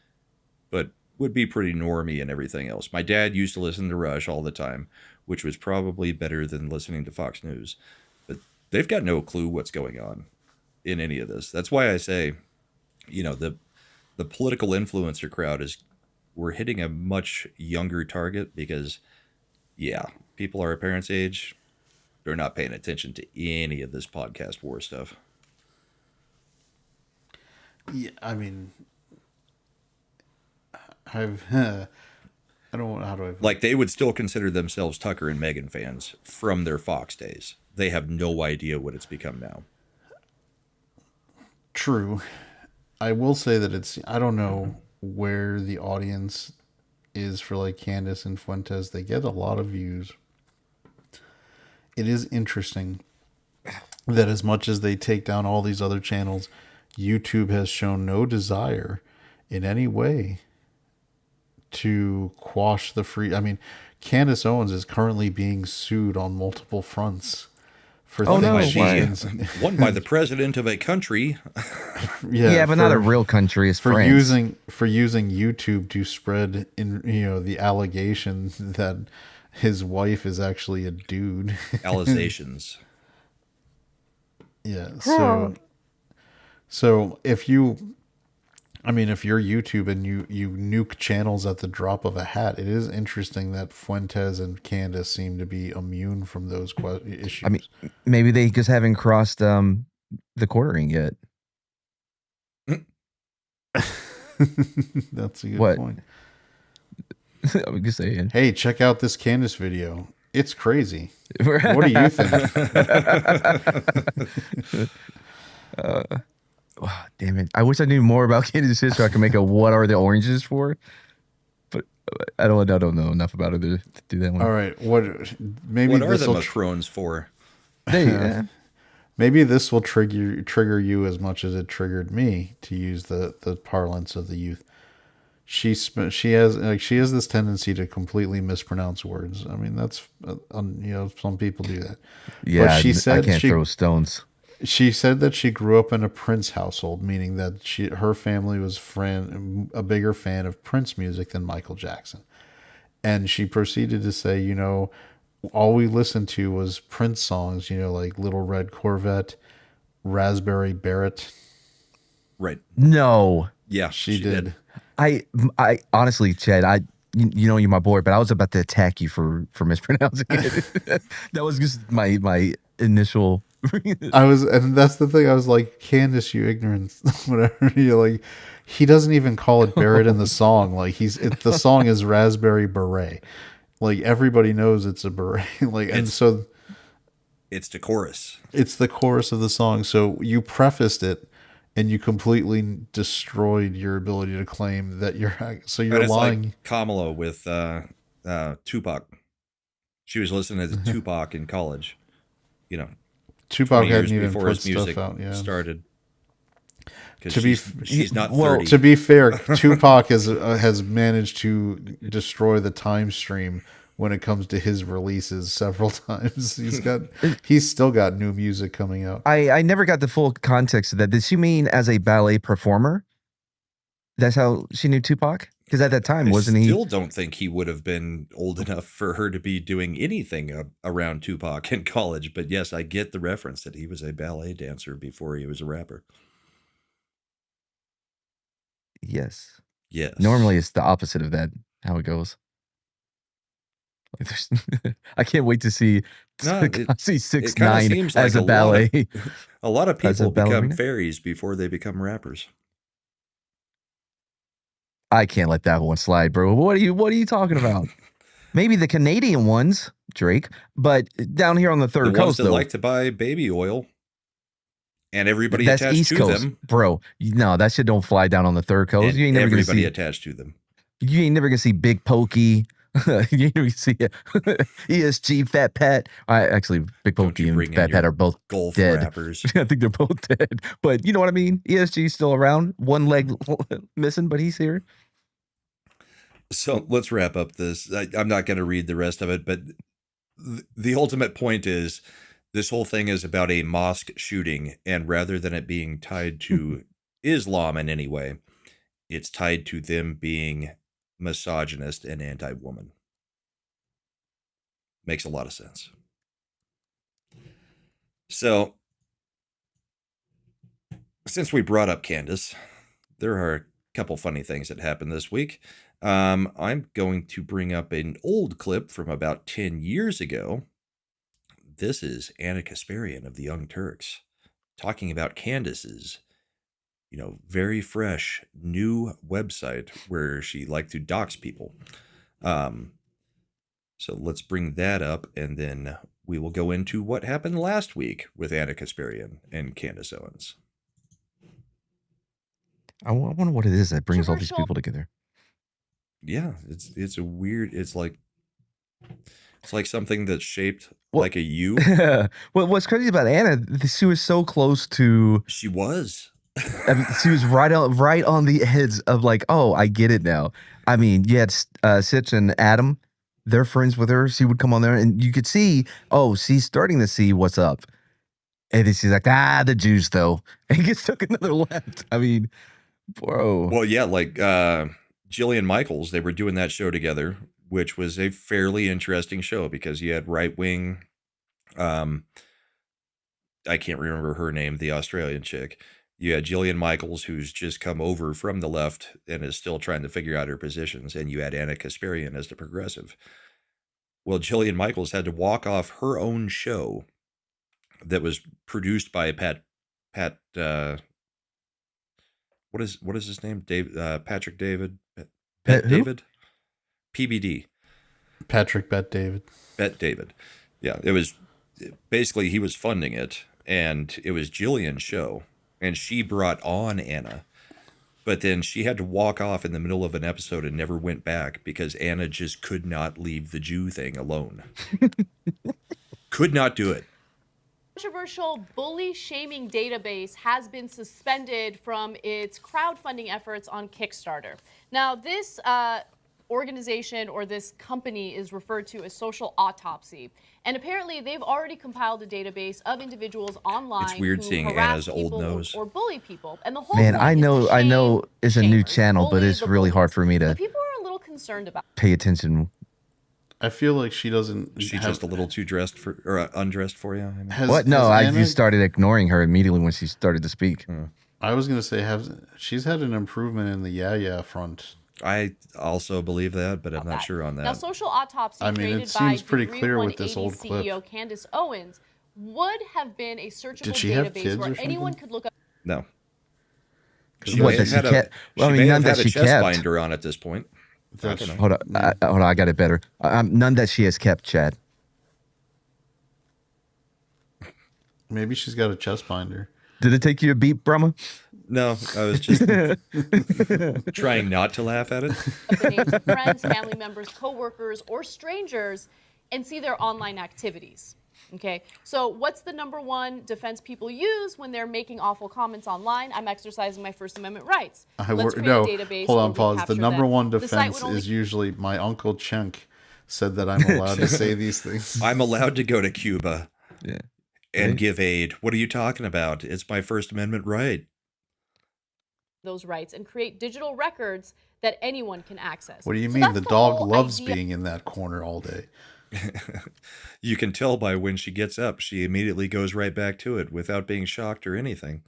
but would be pretty normy and everything else. My dad used to listen to Rush all the time, which was probably better than listening to Fox News. But they've got no clue what's going on in any of this. That's why I say, the political influencer crowd we're hitting a much younger target because, yeah, people our parents' age, they're not paying attention to any of this podcast war stuff. Yeah, I mean, I don't know how do I like they would still consider themselves Tucker and Megan fans from their Fox days. They have no idea what it's become now. True. I will say that I don't know where the audience is for like Candace and Fuentes. They get a lot of views. It is interesting that as much as they take down all these other channels, YouTube has shown no desire in any way to quash the free. I mean, Candace Owens is currently being sued on multiple fronts for things won by the president of a country. Yeah, but not a real country. It's for France. using YouTube to spread the allegation that his wife is actually a dude. Allegations. Yeah. So if you're YouTube and you nuke channels at the drop of a hat, it is interesting that Fuentes and Candace seem to be immune from those issues. I mean, maybe they just haven't crossed the quartering yet. That's a good point. I was just saying. Hey, check out this Candace video. It's crazy. What do you think? Oh, damn it. I wish I knew more about Candace's history so I could make a what are the oranges for. But I don't know enough about it to do that one. All right. What are the Macrons for? Maybe this will trigger you as much as it triggered me, to use the parlance of the youth. She has this tendency to completely mispronounce words. I mean, that's some people do that. Yeah, but she said I can't throw stones. She said that she grew up in a Prince household, meaning that her family was a bigger fan of Prince music than Michael Jackson. And she proceeded to say, all we listened to was Prince songs, like Little Red Corvette, Raspberry Barrett. Right. No. Yeah, she did. I honestly, Chad, you're my boy, but I was about to attack you for mispronouncing it. That was just my initial. And that's the thing. I was like, Candace, you ignorant, whatever. You're like, he doesn't even call it Barrett in the song. Like the song is Raspberry Beret. Like everybody knows it's a beret. So it's the chorus. It's the chorus of the song. So you prefaced it, and you completely destroyed your ability to claim that you're lying. Like Kamala with Tupac. She was listening to Tupac in college. Tupac hadn't even put stuff out. Yeah. Started. She's not 30. To be fair, Tupac has managed to destroy the time stream when it comes to his releases several times. He's still got new music coming out. I never got the full context of that. Did she mean as a ballet performer? That's how she knew Tupac? Because at that time, wasn't he? I still don't think he would have been old enough for her to be doing anything around Tupac in college. But yes, I get the reference that he was a ballet dancer before he was a rapper. Yes. Yes. Normally, it's the opposite of that, how it goes. I can't wait to see 6ix9ine as a ballet. A lot of people become fairies before they become rappers. I can't let that one slide, bro. What are you talking about? Maybe the Canadian ones, Drake, but down here on the third coast, that like to buy baby oil, and everybody attached East to Coast, them, bro. No, that shit don't fly down on the third coast. And you ain't never everybody gonna see attached to them. You ain't never gonna see Big Pokey. You ain't never gonna see ESG, Fat Pat. Actually, Big Pokey and Fat Pat are both golf dead. rappers. I think they're both dead. But you know what I mean. ESG's still around, one leg missing, but he's here. So let's wrap up this. I'm not going to read the rest of it, but the ultimate point is this whole thing is about a mosque shooting, and rather than it being tied to Islam in any way, it's tied to them being misogynist and anti-woman. Makes a lot of sense. So, since we brought up Candace, there are a couple funny things that happened this week. I'm going to bring up an old clip from about 10 years ago. This is Anna Kasparian of the Young Turks talking about Candace's, very fresh new website where she liked to dox people. So let's bring that up, and then we will go into what happened last week with Anna Kasparian and Candace Owens. I wonder what it is that brings all these people together. Yeah, it's a weird. It's like something that's shaped like a U. Well, what's crazy about Anna? She was so close to. She was. I mean, she was right on the edge of like, oh, I get it now. I mean, you had Sitch and Adam. They're friends with her. She would come on there, and you could see, oh, she's starting to see what's up. And then she's like, the Jews though, and he gets took another left. I mean, bro. Well, yeah, like Jillian Michaels, they were doing that show together, which was a fairly interesting show because you had right wing. I can't remember her name, the Australian chick. You had Jillian Michaels, who's just come over from the left and is still trying to figure out her positions. And you had Anna Kasparian as the progressive. Well, Jillian Michaels had to walk off her own show that was produced by Pat what is his name? Patrick David? Bet David? PBD. Patrick Bet David. Bet David. Yeah, it was basically he was funding it, and it was Jillian's show, and she brought on Anna, but then she had to walk off in the middle of an episode and never went back because Anna just could not leave the Jew thing alone. Could not do it. Controversial bully shaming database has been suspended from its crowdfunding efforts on Kickstarter. Now, this organization or this company is referred to as Social Autopsy, and apparently they've already compiled a database of individuals online. It's weird who seeing harass Anna's old people nose or bully people. And the whole Man, point I is to know shame it's a new shamers, channel, but bully it's the really hard bullies. for me to But people are a little concerned about pay attention. I feel like she doesn't. She's just a little too dressed for or undressed for you. I mean. What? No, I just started ignoring her immediately when she started to speak. I was gonna say, she's had an improvement in the yeah front. I also believe that, but I'm not sure on that. Now, Social Autopsy, I mean, created it seems by pretty Degree clear with 180 this old clip. CEO Candace Owens, would have been a searchable Did she have database kids where or anyone something? could look up. No. What that she kept? Well, I mean, none that she chest kept. binder on at this point. I don't know. Hold on, I got it better. None that she has kept, Chad. Maybe she's got a chest binder. Did it take you a beat, Brahma? No, I was just trying not to laugh at it. The names of friends, family members, coworkers, or strangers, and see their online activities. Okay, so what's the number one defense people use when they're making awful comments online? I'm exercising my First Amendment rights. Let's create a database. Hold on, where we pause. The capture number them. one The site defense would only is usually my Uncle Chenk said that I'm allowed to say these things. I'm allowed to go to Cuba and Right. give aid. What are you talking about? It's my First Amendment right. those rights and create digital records that anyone can access. What do you So mean? that's The the dog whole loves idea. being in that corner all day. You can tell by when she gets up, she immediately goes right back to it without being shocked or anything.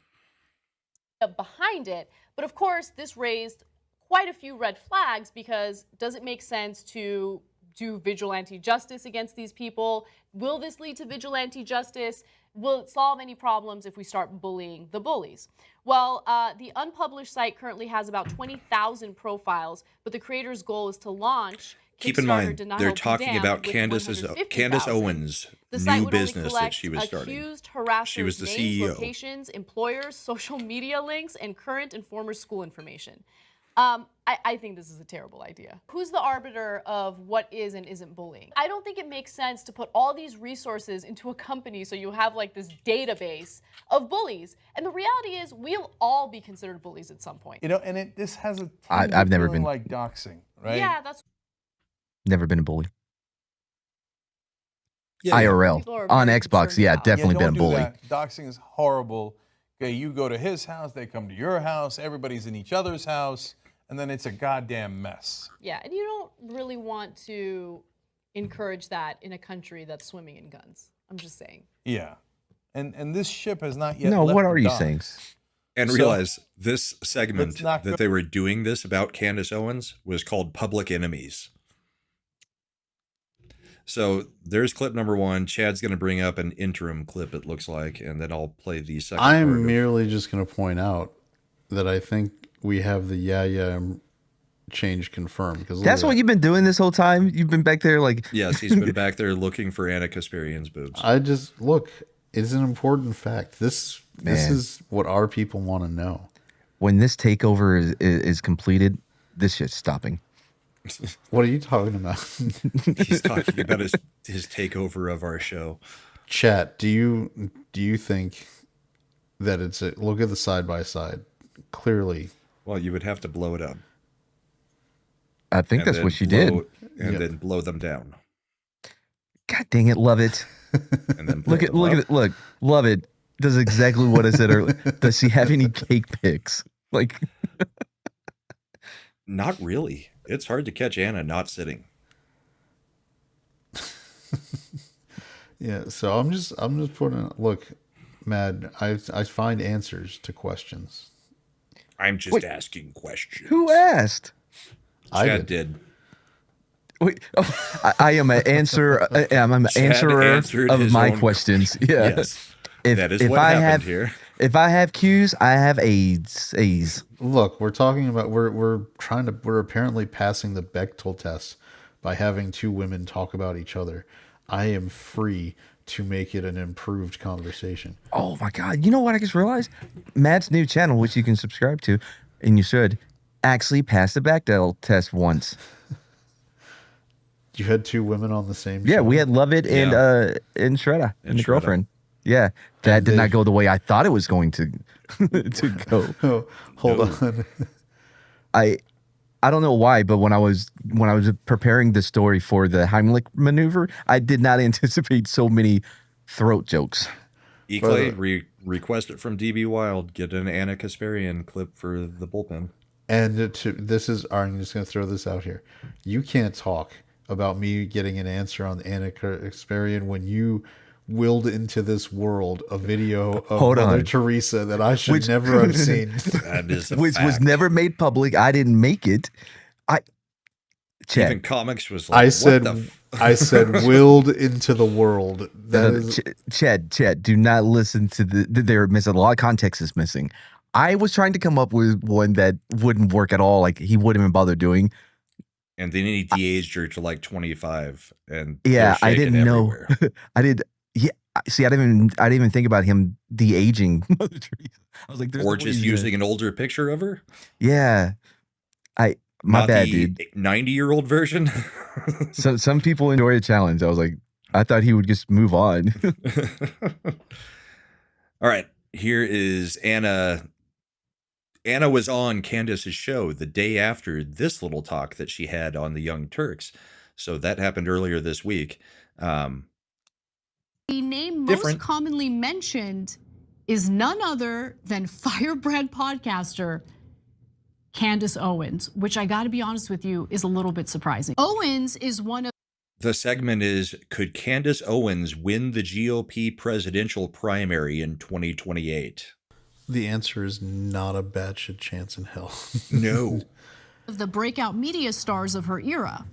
Behind it. But of course, this raised quite a few red flags because does it make sense to do vigilante justice against these people? Will this lead to vigilante justice? Will it solve any problems if we start bullying the bullies? Well, the unpublished site currently has about 20,000 profiles, but the creator's goal is to launch. Keep in Kickstarter mind, Denial they're of talking Dam about with Candace 150,000. Owens' The site new would only business that collect she was starting. accused harassers' She was the names, CEO. locations, employers, social media links, and current and former school information. I think this is a terrible idea. Who's the arbiter of what is and isn't bullying? I don't think it makes sense to put all these resources into a company so you have like this database of bullies. And the reality is we'll all be considered bullies at some point. You know, and this has a I've never been like doxing, right? Yeah, that's never been a bully. Yeah, IRL People are on very Xbox, concerned yeah, about. definitely don't been a do bully. that. Doxing is horrible. Okay, you go to his house, they come to your house, everybody's in each other's house, and then it's a goddamn mess. Yeah, and you don't really want to encourage that in a country that's swimming in guns. I'm just saying. Yeah, and this ship has not yet. No, left what the are you dock. saying? And So- realize this segment Let's not that go- they were doing this about Candace Owens was called Public Enemies. So there's clip number 1. Chad's going to bring up an interim clip, it looks like, and then I'll play the second part I'm of- merely just going to point out that I think we have the yeah change confirmed. Because That's what you've been doing this whole time. You've been back there like. Yes, he's been back there looking for Anna Kasparian's boobs. I just look. It's an important fact. This Man. is what our people want to know. When this takeover is completed, this shit's stopping. What are you talking about? He's talking about his takeover of our show. Chat, do you think that it's a look at the side by side? Clearly, Well, you would have to blow it up. I think and that's then what she did. And Yep. then blow them down. God dang it, love it. And then Look at it. Look, love it. Does exactly what I said earlier. Does she have any cake pics? Like, Not really. It's hard to catch Anna not sitting. yeah. So I'm just putting. Look, Mad. I find answers to questions. I'm just Wait. asking questions. who asked? I Chad did. did. Wait, I am an answer. I'm an Chad answerer answered of his my own questions. Yeah. Yes. That is what I happened have, here. If I have Q's, I have A's. Look, we're talking about we're apparently passing the Bechtel test by having two women talk about each other. I am free to make it an improved conversation. Oh my God. You know what I just realized? Matt's new channel, which you can subscribe to, and you should, actually pass the Bechdel test once. You had two women on the same Yeah, show? we had Love It and Shredda and the Shredda. girlfriend. Yeah. That And did they- not go the way I thought it was going to to go. Oh, hold on. I don't know why, but when I was preparing the story for the Heimlich maneuver, I did not anticipate so many throat jokes. Eclay, request it from DB Wild. Get an Anna Kasparian clip for the bullpen. And I'm just going to throw this out here. You can't talk about me getting an answer on Anna Kasparian when you willed into this world a video of Hold Mother on. Teresa that I should never have seen. That is a Which was fact. never made public. I didn't make it. Even Comix was like, I what said, the f-? I said, willed into the world. That No, is, Chad, do not listen to they're missing. A lot of context is missing. I was trying to come up with one that wouldn't work at all. Like he wouldn't even bother doing. And then he de-aged her to like 25. And Yeah, they're I shaking didn't know. everywhere. I did. Yeah. See, I didn't even think about him de-aging Mother Teresa. I was like, there's Or no way just he's using an older picture of her. Yeah. My Not bad, the dude. 90-year-old version. So some people enjoy a challenge. I was like, I thought he would just move on. All right. Here is Anna. Anna was on Candace's show the day after this little talk that she had on the Young Turks. So that happened earlier this week. The name Different. most commonly mentioned is none other than firebrand podcaster Candace Owens, which I got to be honest with you is a little bit surprising. Owens is one of The segment is, could Candace Owens win the GOP presidential primary in 2028? the answer is not a batshit chance in hell. No. the breakout media stars of her era.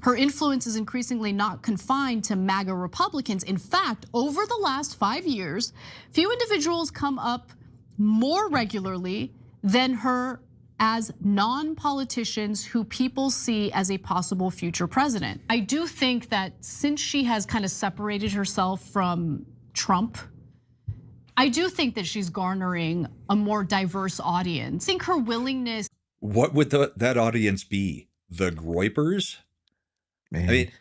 Her influence is increasingly not confined to MAGA Republicans. In fact, over the last 5 years, few individuals come up more regularly than her as non-politicians who people see as a possible future president. I do think that since she has kind of separated herself from Trump, I do think that she's garnering a more diverse audience. I think her willingness. What would that audience be? The Groypers? Man. I mean,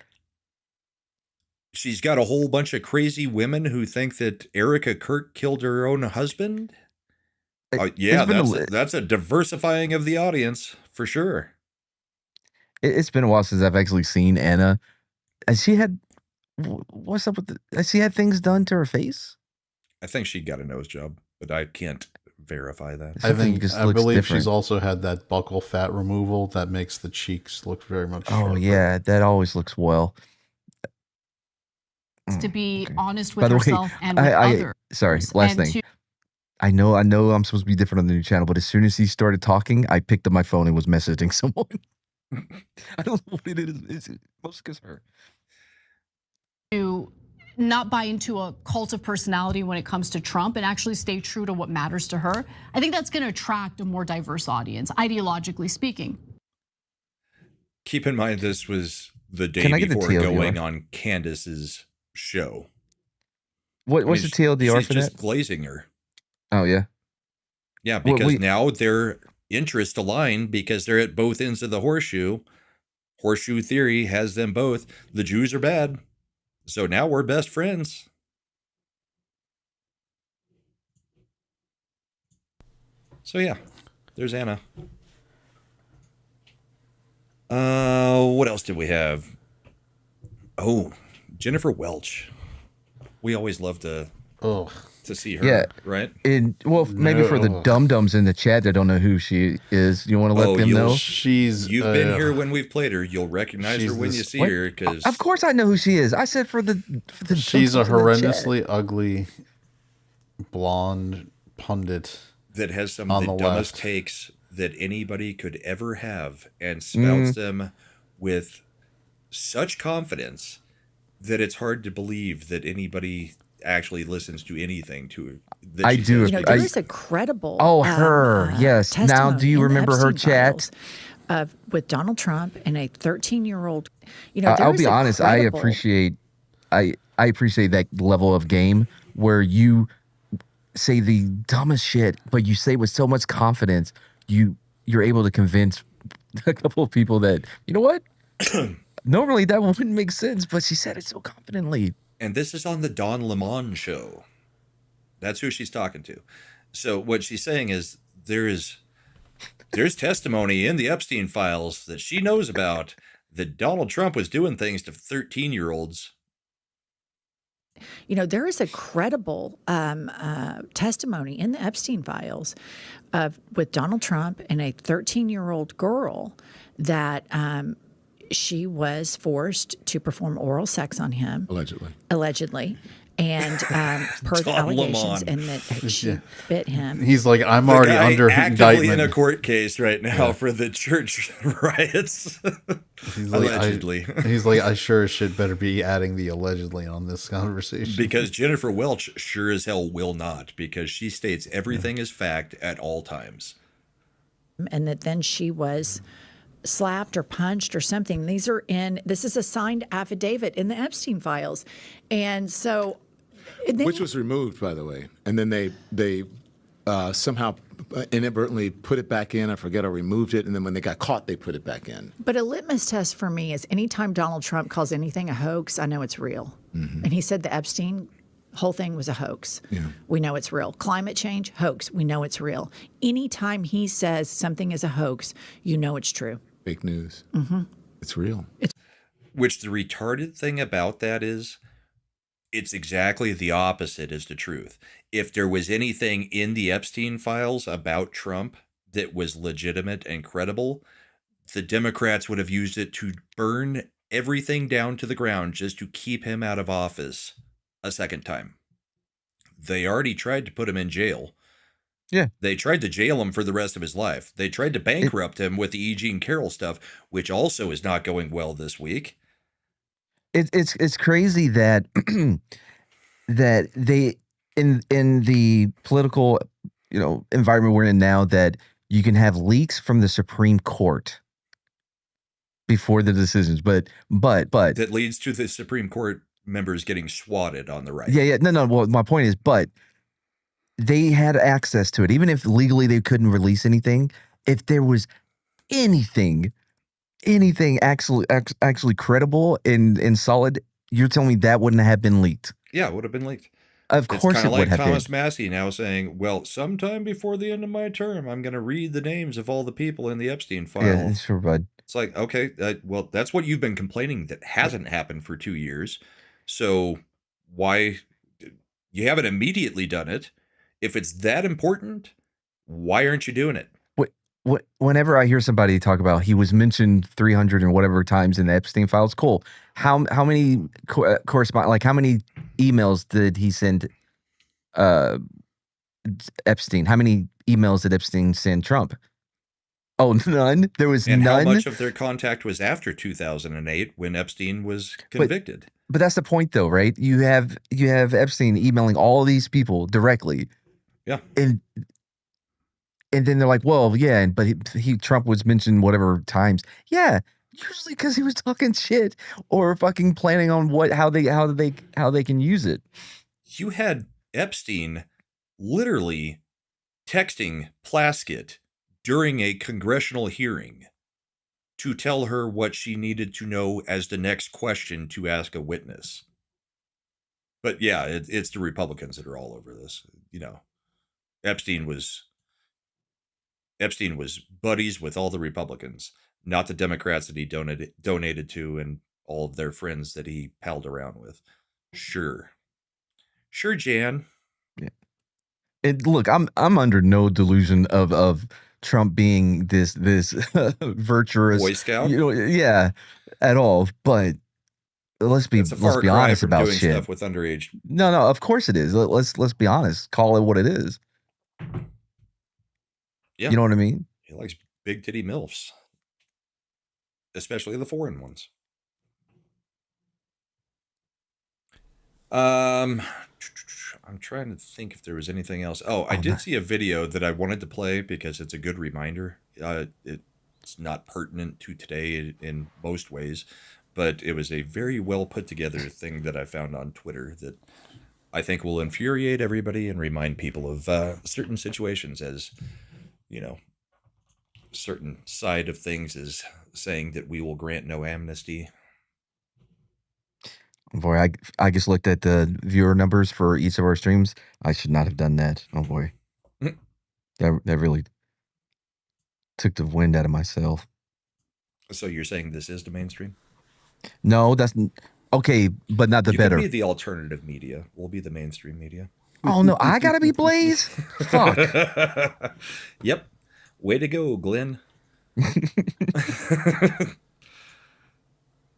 she's got a whole bunch of crazy women who think that Erica Kirk killed her own husband. Yeah, that's a diversifying of the audience for sure. It's been a while since I've actually seen Anna. Has she had what's up with has she had things done to her face? I think she got a nose job, but I can't verify that. I believe she's also had that buccal fat removal that makes the cheeks look very much sharper. Yeah, that always looks well. To be honest By with the way, herself and with others. Sorry, last and thing. I know I'm supposed to be different on the new channel, but as soon as he started talking, I picked up my phone and was messaging someone. I don't know what it is. It's mostly because her. To not buy into a cult of personality when it comes to Trump and actually stay true to what matters to her. I think that's going to attract a more diverse audience, ideologically speaking. Keep in mind, this was the day before going on Candace's show. What's the TLDR she's for just that? glazing her. Oh, yeah. Yeah, because now their interests align because they're at both ends of the horseshoe. Horseshoe theory has them both. The Jews are bad. So now we're best friends. So yeah, there's Anna. What else did we have? Oh, Jennifer Welch. We always love to see her. Yeah, right. And maybe for the dum-dums in the chat that don't know who she is, you want to let them know? You've been here when we've played her. You'll recognize her when you see her. Because of course I know who she is. I said for the she's a horrendously ugly blonde pundit that has some of the dumbest takes that anybody could ever have, and spouts them with such confidence that it's hard to believe that anybody actually listens to anything to her. I do. There is a credible. Her. Yes. Now, do you remember her chat? With Donald Trump and a 13-year-old. I'll be honest. I appreciate that level of game where you say the dumbest shit, but you say with so much confidence, you're able to convince a couple of people that, you know what? Normally that wouldn't make sense, but she said it so confidently. And this is on the Don Lemon show. That's who she's talking to. So what she's saying is there's testimony in the Epstein files that she knows about that Donald Trump was doing things to 13-year-olds. There is a credible testimony in the Epstein files with Donald Trump and a 13-year-old girl that she was forced to perform oral sex on him. Allegedly. And per the allegations, and that she bit him. He's like, I'm already under indictment. In a court case right now for the church riots. Allegedly. He's like, I sure as shit better be adding the allegedly on this conversation. Because Jennifer Welch sure as hell will not, because she states everything is fact at all times. And that then she was slapped or punched or something. This is a signed affidavit in the Epstein files. And so which was removed, by the way, and then they somehow inadvertently put it back in. I forget, or removed it, and then when they got caught, they put it back in. But a litmus test for me is anytime Donald Trump calls anything a hoax, I know it's real. Mm-hmm. And he said the Epstein whole thing was a hoax. Yeah. We know it's real. Climate change, hoax. We know it's real. Anytime he says something is a hoax, you know it's true. Fake news. Mm-hmm. It's real. Which the retarded thing about that is, it's exactly the opposite as the truth. If there was anything in the Epstein files about Trump that was legitimate and credible, the Democrats would have used it to burn everything down to the ground just to keep him out of office a second time. They already tried to put him in jail. Yeah. They tried to jail him for the rest of his life. They tried to bankrupt him with the E. Jean Carroll stuff, which also is not going well this week. It's crazy that that they in the political environment we're in now, that you can have leaks from the Supreme Court before the decisions, but that leads to the Supreme Court members getting swatted on the right. Yeah. No. Well, my point is, but they had access to it, even if legally they couldn't release anything. If there was anything actually credible and solid, you're telling me that wouldn't have been leaked? Yeah, it would have been leaked. Of It's course kind it of would like have Thomas been. Massey now saying, well, sometime before the end of my term, I'm going to read the names of all the people in the Epstein file. Yeah, sure, bud. It's like, okay, well, that's what you've been complaining that hasn't happened for 2 years. So why you haven't immediately done it? If it's that important, why aren't you doing it? Whenever I hear somebody talk about he was mentioned 300 and whatever times in the Epstein files, cool. How many correspond, like how many emails did he send Epstein? How many emails did Epstein send Trump? Oh, none. There was And none. how much of their contact was after 2008 when Epstein was convicted? But that's the point, though, right? You have Epstein emailing all these people directly. Yeah. And then they're like, well, yeah, but Trump was mentioned whatever times. Yeah, usually because he was talking shit or fucking planning on how they can use it. You had Epstein literally texting Plaskett during a congressional hearing to tell her what she needed to know as the next question to ask a witness. But yeah, it's the Republicans that are all over this. You know, Epstein was buddies with all the Republicans, not the Democrats that he donated to and all of their friends that he palled around with. Sure, Jan. Yeah. And look, I'm under no delusion of Trump being this virtuous Boy Scout. Yeah, at all. But let's be honest about doing shit. Stuff with underage. No, of course it is. Let's be honest. Call it what it is. Yeah. You know what I mean? He likes big titty MILFs, especially the foreign ones. I'm trying to think if there was anything else. I did see a video that I wanted to play because it's a good reminder. It's not pertinent to today in most ways, but it was a very well put together thing that I found on Twitter that I think will infuriate everybody and remind people of certain situations, as you know, certain side of things is saying that we will grant no amnesty. Boy, I just looked at the viewer numbers for each of our streams. I should not have done that. Oh boy, that really took the wind out of myself. So you're saying this is the mainstream? No, that's okay, but not the better. You could be the alternative media. We'll be the mainstream media. Oh no, I gotta be Blaze. Fuck. Yep. Way to go, Glenn.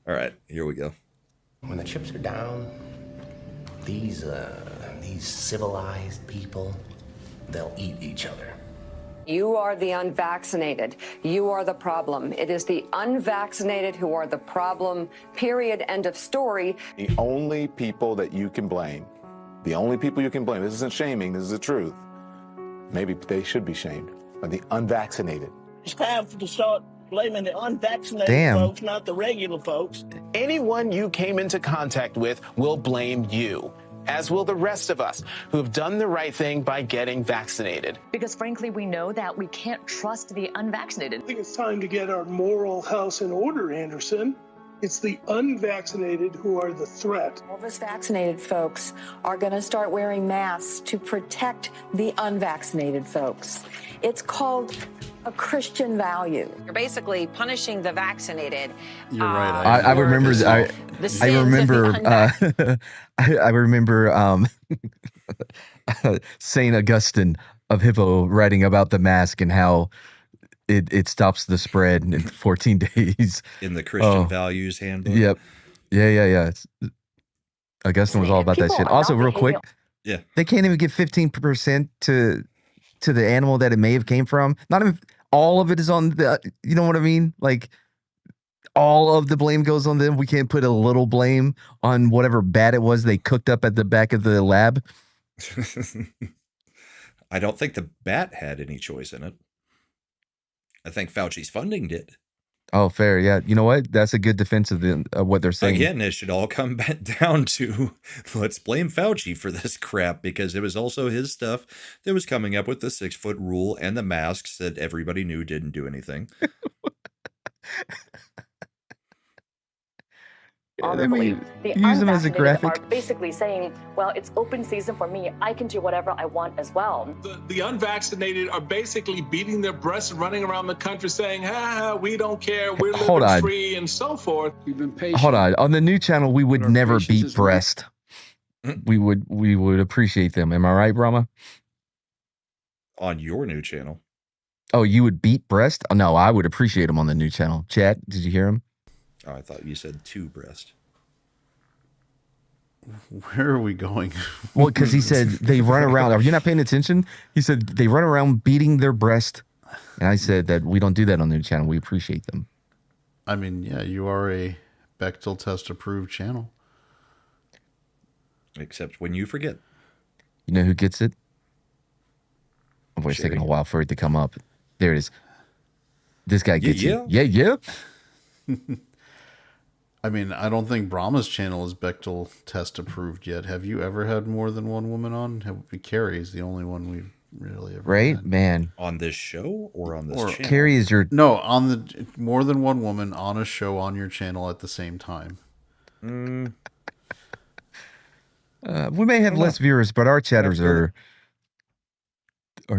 All right, here we go. When the chips are down, these civilized people, they'll eat each other. You are the unvaccinated. You are the problem. It is the unvaccinated who are the problem. Period. End of story. The only people that you can blame, this isn't shaming, this is the truth. Maybe they should be shamed, are the unvaccinated. It's time to start blaming the unvaccinated folks, not the regular folks. Anyone you came into contact with will blame you, as will the rest of us who have done the right thing by getting vaccinated. Because frankly, we know that we can't trust the unvaccinated. I think it's time to get our moral house in order, Anderson. It's the unvaccinated who are the threat. All of us vaccinated folks are going to start wearing masks to protect the unvaccinated folks. It's called a Christian value. You're basically punishing the vaccinated. You're right. I remember. I remember Saint Augustine of Hippo writing about the mask and how it stops the spread in 14 days. In the Christian Values Handbook. Yep. Yeah. Augustine was all about that shit. Also, real quick, they can't even give 15% to the animal that it may have came from. Not even all of it is on the, you know what I mean? Like all of the blame goes on them. We can't put a little blame on whatever bat it was they cooked up at the back of the lab. I don't think the bat had any choice in it. I think Fauci's funding did. Oh, fair. Yeah. You know what? That's a good defense of what they're saying. Again, it should all come back down to let's blame Fauci for this crap, because it was also his stuff that was coming up with the 6-foot rule and the masks that everybody knew didn't do anything. And then we The use them as a unvaccinated graphic. are basically saying, well, it's open season for me. I can do whatever I want as well. The unvaccinated are basically beating their breasts and running around the country saying, we don't care, we're Hold living on. free and so forth. We've been patient. Hold on. On the new channel, we would never beat breast. We would appreciate them. Am I right, Brahma? On your new channel. Oh, you would beat breast? Oh, no, I would appreciate them on the new channel. Chat, did you hear him? Oh, I thought you said two breast. Where are we going? Well, because he said they run around. Are you not paying attention? He said they run around beating their breast. And I said that we don't do that on the new channel. We appreciate them. I mean, yeah, you are a Bechtel test approved channel. Except when you forget. You know who gets it? Oh, it's taking a while for it to come up. There it is. This guy gets it. Yeah. I mean, I don't think Brahma's channel is Bechtel test approved yet. Have you ever had more than one woman on? Keri is the only one we've really ever had. Man. On this show or on this channel? Keri is your... No, on the more than one woman on a show on your channel at the same time. We may have less viewers, but our chatters are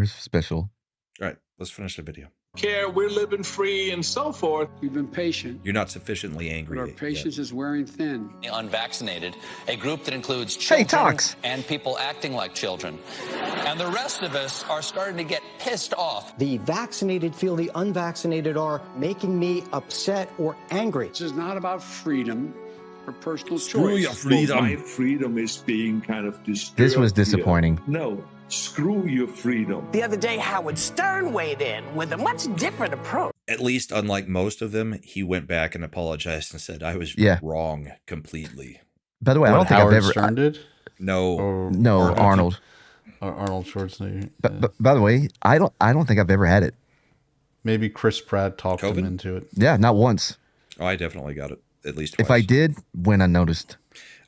special. All right, let's finish the video. Care, we're living free and so forth. We've been patient. You're not sufficiently angry. But our patience is wearing thin. Unvaccinated, a group that includes children Talks. and people acting like children. And the rest of us are starting to get pissed off. The vaccinated feel the unvaccinated are making me upset or angry. This is not about freedom or personal choice. Screw your freedom. My freedom is being kind of disturbed. This was disappointing. Here. No, screw your freedom. The other day, Howard Stern weighed in with a much different approach. At least, unlike most of them, he went back and apologized and said, I was wrong completely. By the way, I don't think Howard I've ever... Stern did? No. No, Arnold. Arnold Schwarzenegger. But by the way, I don't think I've ever had it. Maybe Chris Pratt talked him into it. Yeah, not once. Oh, I definitely got it. At least twice. If I did, when I noticed.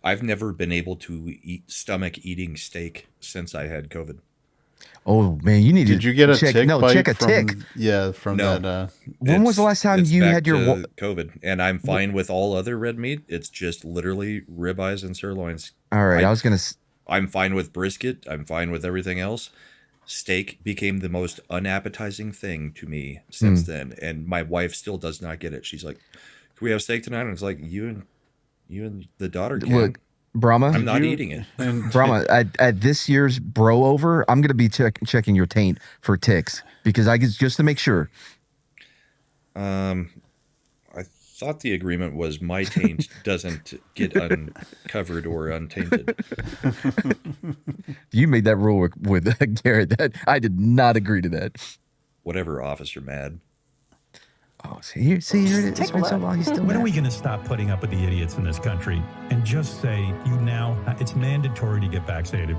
I've never been able to stomach eating steak since I had COVID. Oh man, you need to. Did you get a check, tick? No, bite check a from, tick. Yeah, from No. that. When was the last time It's you back had your to COVID? And I'm fine with all other red meat. It's just literally ribeyes and sirloins. All right, I was gonna. I'm fine with brisket. I'm fine with everything else. Steak became the most unappetizing thing to me since then, and my wife still does not get it. She's like, "Can we have steak tonight?" And it's like, you and the daughter can. Look, Brahma, I'm not eating it. Brahma, at this year's bro over, I'm gonna be checking your taint for ticks because I just to make sure. I thought the agreement was my taint doesn't get uncovered or untainted. You made that rule with Garrett. That I did not agree to that. Whatever, Officer Mad. Oh, see here it is. It's been so long. He's still When mad. are we going to stop putting up with the idiots in this country and just say, it's mandatory to get vaccinated?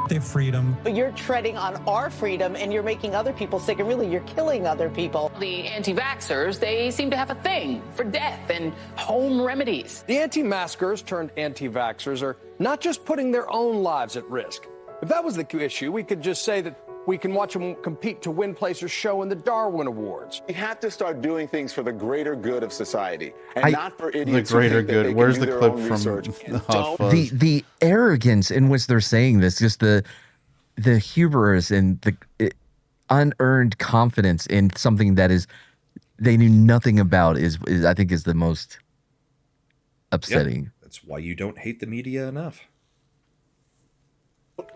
Their freedom. But you're treading on our freedom and you're making other people sick, and really you're killing other people. The anti-vaxxers, they seem to have a thing for death and home remedies. The anti-maskers turned anti-vaxxers are not just putting their own lives at risk. If that was the issue, we could just say that we can watch them compete to win place or show in the Darwin Awards. We have to start doing things for the greater good of society, and not for idiots. The greater who think that good. they can Where's do the their clip own from research. the Hot Fuzz? The arrogance in which they're saying this, just the hubris and the unearned confidence in something that is they knew nothing about is I think is the most upsetting. Yep. That's why you don't hate the media enough.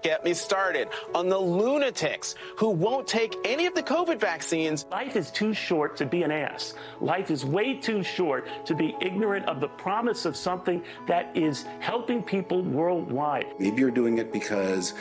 Get me started on the lunatics who won't take any of the COVID vaccines. Life is too short to be an ass. Life is way too short to be ignorant of the promise of something that is helping people worldwide. Maybe you're doing it because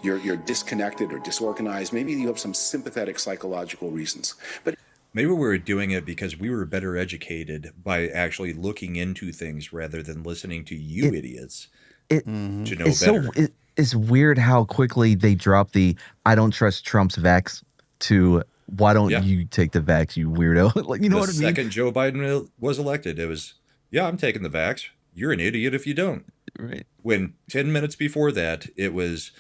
you're disconnected or disorganized. Maybe you have some sympathetic psychological reasons. But maybe we were doing it because we were better educated by actually looking into things rather than listening to you idiots to know better. It's weird how quickly they drop the "I don't trust Trump's vax" to "Why don't you take the vax, you weirdo?" Like, you know what I mean? The second Joe Biden was elected, it was, I'm taking the vax. You're an idiot if you don't. Right. When 10 minutes before that, it was,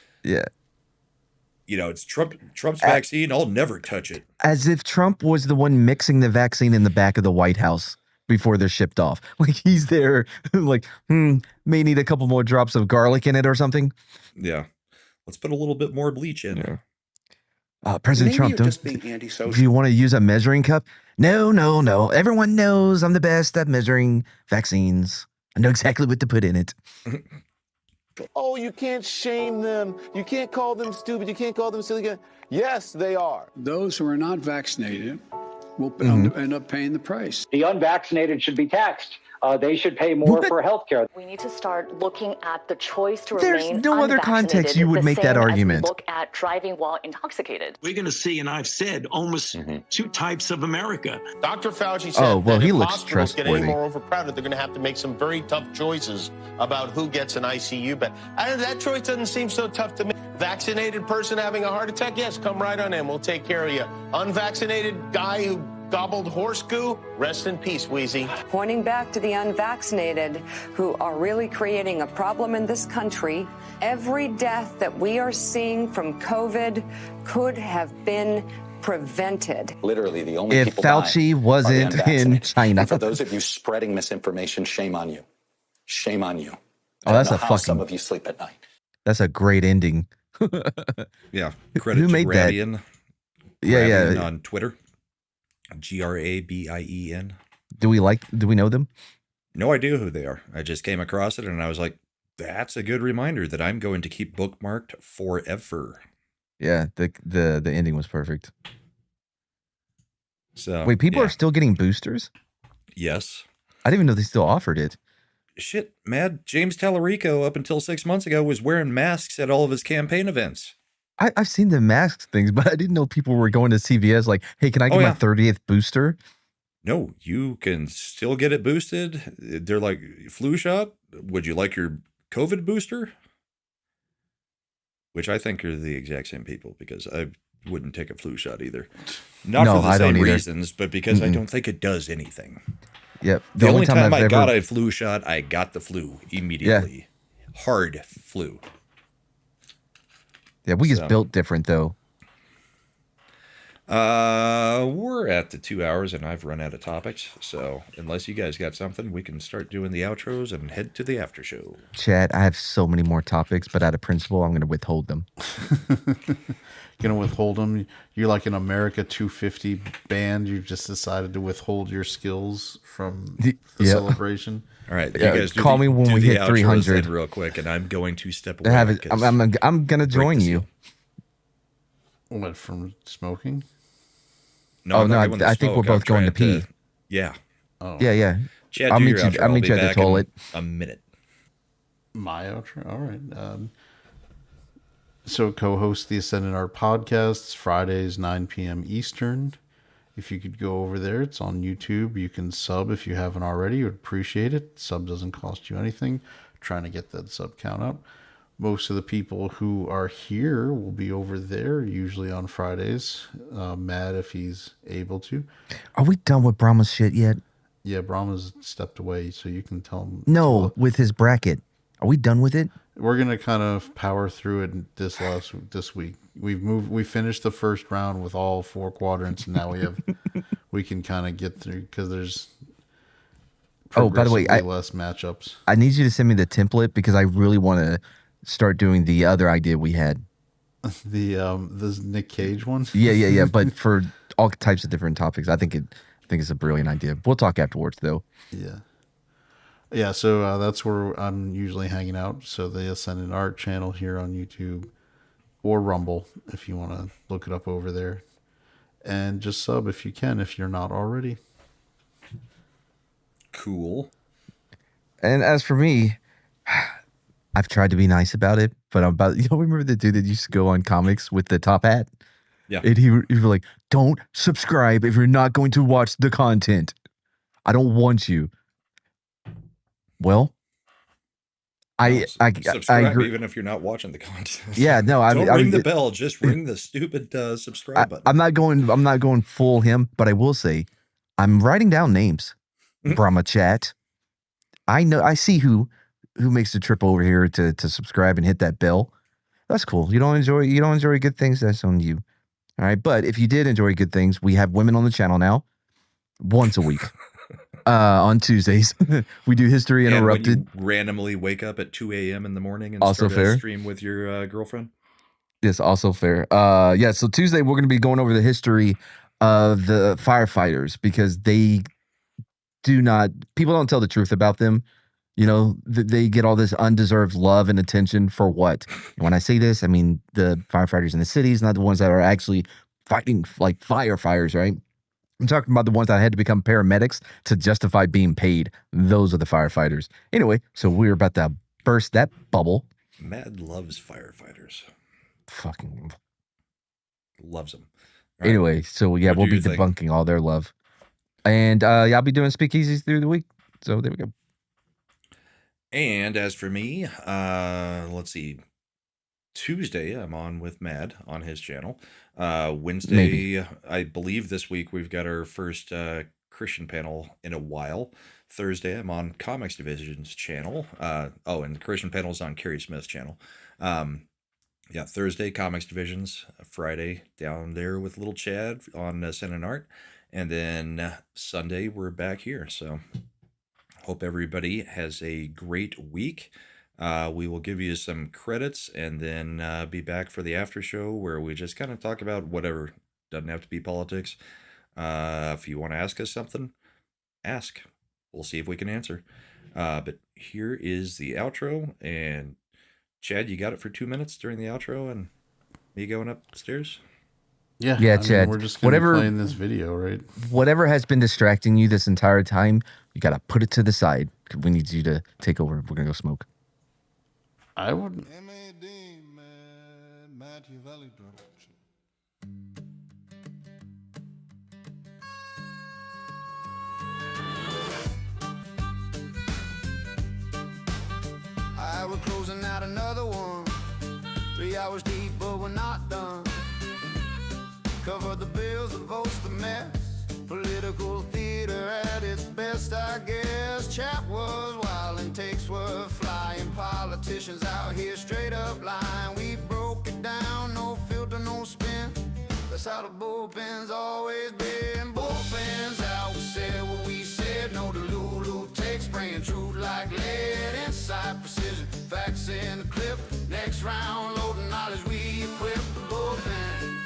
it's Trump's vaccine. I'll never touch it. As if Trump was the one mixing the vaccine in the back of the White House before they're shipped off. Like he's there, like, may need a couple more drops of garlic in it or something. Yeah. Let's put a little bit more bleach in. Yeah. President Trump, just being antisocial. do you want to use a measuring cup? No. Everyone knows I'm the best at measuring vaccines. I know exactly what to put in it. Oh, you can't shame them. You can't call them stupid. You can't call them silly. Yes, they are. Those who are not vaccinated will end up paying the price. The unvaccinated should be taxed. They should pay more for health care. We need to start looking at the choice to There's remain no other context you would the make that same as we argument. look at driving while intoxicated. We're going to see, and I've said, almost two types of America. Dr. Fauci said well, that he if looks hospitals get any trustworthy. more overcrowded, they're going to have to make some very tough choices about who gets an ICU bed. That choice doesn't seem so tough to me. Vaccinated person having a heart attack, yes, come right on in. We'll take care of you. Unvaccinated guy who gobbled horse goo, rest in peace, Wheezy. Pointing back to the unvaccinated who are really creating a problem in this country, every death that we are seeing from COVID could have been prevented. Literally, the only If people Fauci dying are the wasn't in unvaccinated. China. And for those of you spreading misinformation, shame on you. Shame on you. Oh, that's I a don't know how some fucking. of you sleep at night. That's a great ending. Yeah. Credit Who to made that? Grabian. Yeah, Grabian yeah. on Twitter. Grabien. Do we know them? No idea who they are. I just came across it and I was like, that's a good reminder that I'm going to keep bookmarked forever. Yeah, the ending was perfect. So Wait, people yeah. are still getting boosters? Yes. I didn't even know they still offered it. Shit, James Tallarico up until 6 months ago was wearing masks at all of his campaign events. I've seen the mask things, but I didn't know people were going to CVS like, hey, can I get my 30th booster? No, you can still get it boosted. They're like, flu shot? Would you like your COVID booster? Which I think are the exact same people because I wouldn't take a flu shot either. Not for the same reasons, but because I don't think it does anything. Yep. The only time I got a flu shot, I got the flu immediately. Yeah. Hard flu. Yeah, we just built different though. We're at the 2 hours and I've run out of topics. So unless you guys got something, we can start doing the outros and head to the after show. Chad, I have so many more topics, but out of principle, I'm going to withhold them. Gonna withhold them? You're like an America 250 band. You've just decided to withhold your skills from the celebration. All right, yeah, you guys call me when we hit 300 real quick, and I'm going to step away. I'm gonna join you. What, from smoking? No, I think we're both going to pee. Yeah. Oh. Yeah. Chad, I'll meet you at the toilet. A minute. My outro. All right. So co-host the Ascendant Art podcasts Fridays 9 p.m. Eastern. If you could go over there, it's on YouTube. You can sub if you haven't already. Would appreciate it. Sub doesn't cost you anything. Trying to get that sub count up. Most of the people who are here will be over there, usually on Fridays. Mad if he's able to. Are we done with Brahma's shit yet? Yeah, Brahma's stepped away, so you can tell him. No, with his bracket. Are we done with it? We're gonna kind of power through it this week. We finished the first round with all 4 quadrants, and now we can kind of get through because there's by the way, less matchups. I need you to send me the template because I really want to start doing the other idea we had. The Nick Cage one. Yeah. But for all types of different topics, I think it's a brilliant idea. We'll talk afterwards, though. Yeah. So that's where I'm usually hanging out. So the Ascendant Art channel here on YouTube or Rumble, if you want to look it up over there, and just sub if you can, if you're not already. Cool. And as for me, I've tried to be nice about it, but remember the dude that used to go on Comix with the top hat? Yeah. And he was like, don't subscribe if you're not going to watch the content. I don't want you. Well, I subscribe even if you're not watching the content. Yeah, no, don't ring the bell. Just ring the stupid subscribe button. I'm not going full him, but I will say, I'm writing down names. Brahma chat. I see who makes the trip over here to subscribe and hit that bell. That's cool. You don't enjoy good things. That's on you. All right. But if you did enjoy good things, we have women on the channel now once a week. On Tuesdays, we do History Interrupted. And when you randomly wake up at 2 a.m. in the morning and Also start fair. a stream with your girlfriend. Yes, also fair. Yeah, so Tuesday we're going to be going over the history of the firefighters because people don't tell the truth about them. You know, they get all this undeserved love and attention for what? And when I say this, I mean the firefighters in the cities, not the ones that are actually fighting like firefighters, right? I'm talking about the ones that had to become paramedics to justify being paid. Those are the firefighters. Anyway, so we're about to burst that bubble. Mad loves firefighters. Fucking loves them. Anyway, so yeah, we'll be debunking all their love. And yeah, I'll be doing speakeasies through the week. So there we go. And as for me, let's see. Tuesday, I'm on with Mad on his channel. Wednesday, Maybe. I believe this week we've got our first Christian panel in a while. Thursday, I'm on Comix Division's channel. And the Christian panel is on Keri Smith's channel. Yeah, Thursday, Comix Divisions. Friday, down there with Lil Chad on Ascendant Art. And then Sunday, we're back here. So hope everybody has a great week. We will give you some credits and then be back for the after show where we just kind of talk about whatever. Doesn't have to be politics. If you want to ask us something, ask. We'll see if we can answer. But here is the outro. And Chad, you got it for 2 minutes during the outro and me going upstairs? Yeah, Yeah, I mean, Chad. we're just gonna be playing this video, right? Whatever has been distracting you this entire time, you gotta put it to the side. We need you to take over. We're gonna go smoke. I wouldn't. We're closing out another one. 3 hours deep, but we're not done. Cover the bills, the votes, the mess. Political theater at its best, I guess. Chat was wild and takes were flying. Politicians out here straight up lying. We broke it down, no filter, no spin. That's how the bullpen's always been. Bullpen's out, we said what we said. No, the Lulu takes spraying truth like lead. Inside precision, facts in the clip. Next round, loading knowledge, we equip the bullpen.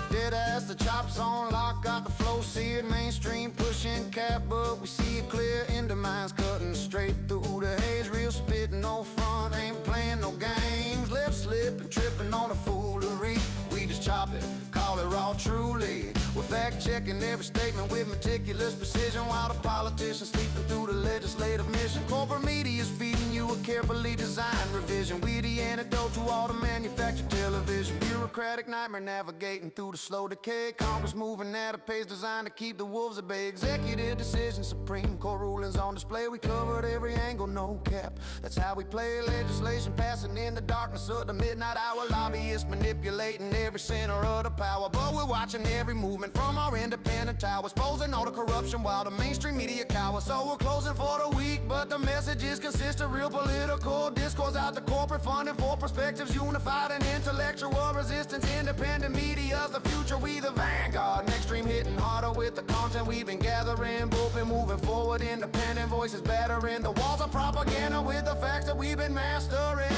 Dead ass, the chops on lock, got the flow, see it mainstream, pushing cap, but we see it clear. Into minds cutting straight through the haze, real spit, no front, ain't playing no games. Lip slipping, tripping on the foolery. We just chop it, call it raw, truly. We're fact checking every statement with meticulous precision, while the politicians sleeping through the legislative mission. Corporate media's feeding you a carefully designed revision. We the antidote to all the manufactured television. Bureaucratic nightmare navigating through the slow decay. Congress moving at a pace designed to keep the wolves at bay. Executive decisions, Supreme Court rulings on display. We covered every angle, no cap. That's how we play. Legislation passing in the darkness of the midnight hour. Lobbyists manipulating every center of the power. But we're watching every movement from our independent towers, exposing all the corruption while the mainstream media cowers. So we're closing for the week, but the message is consistent. Real political discourse out to corporate funding for perspectives unified and intellectual resistance. Independent media's the future, we the vanguard. Next stream hitting harder with the content we've been gathering. Bullpen moving forward, independent voices battering the walls of propaganda with the facts that we've been mastering.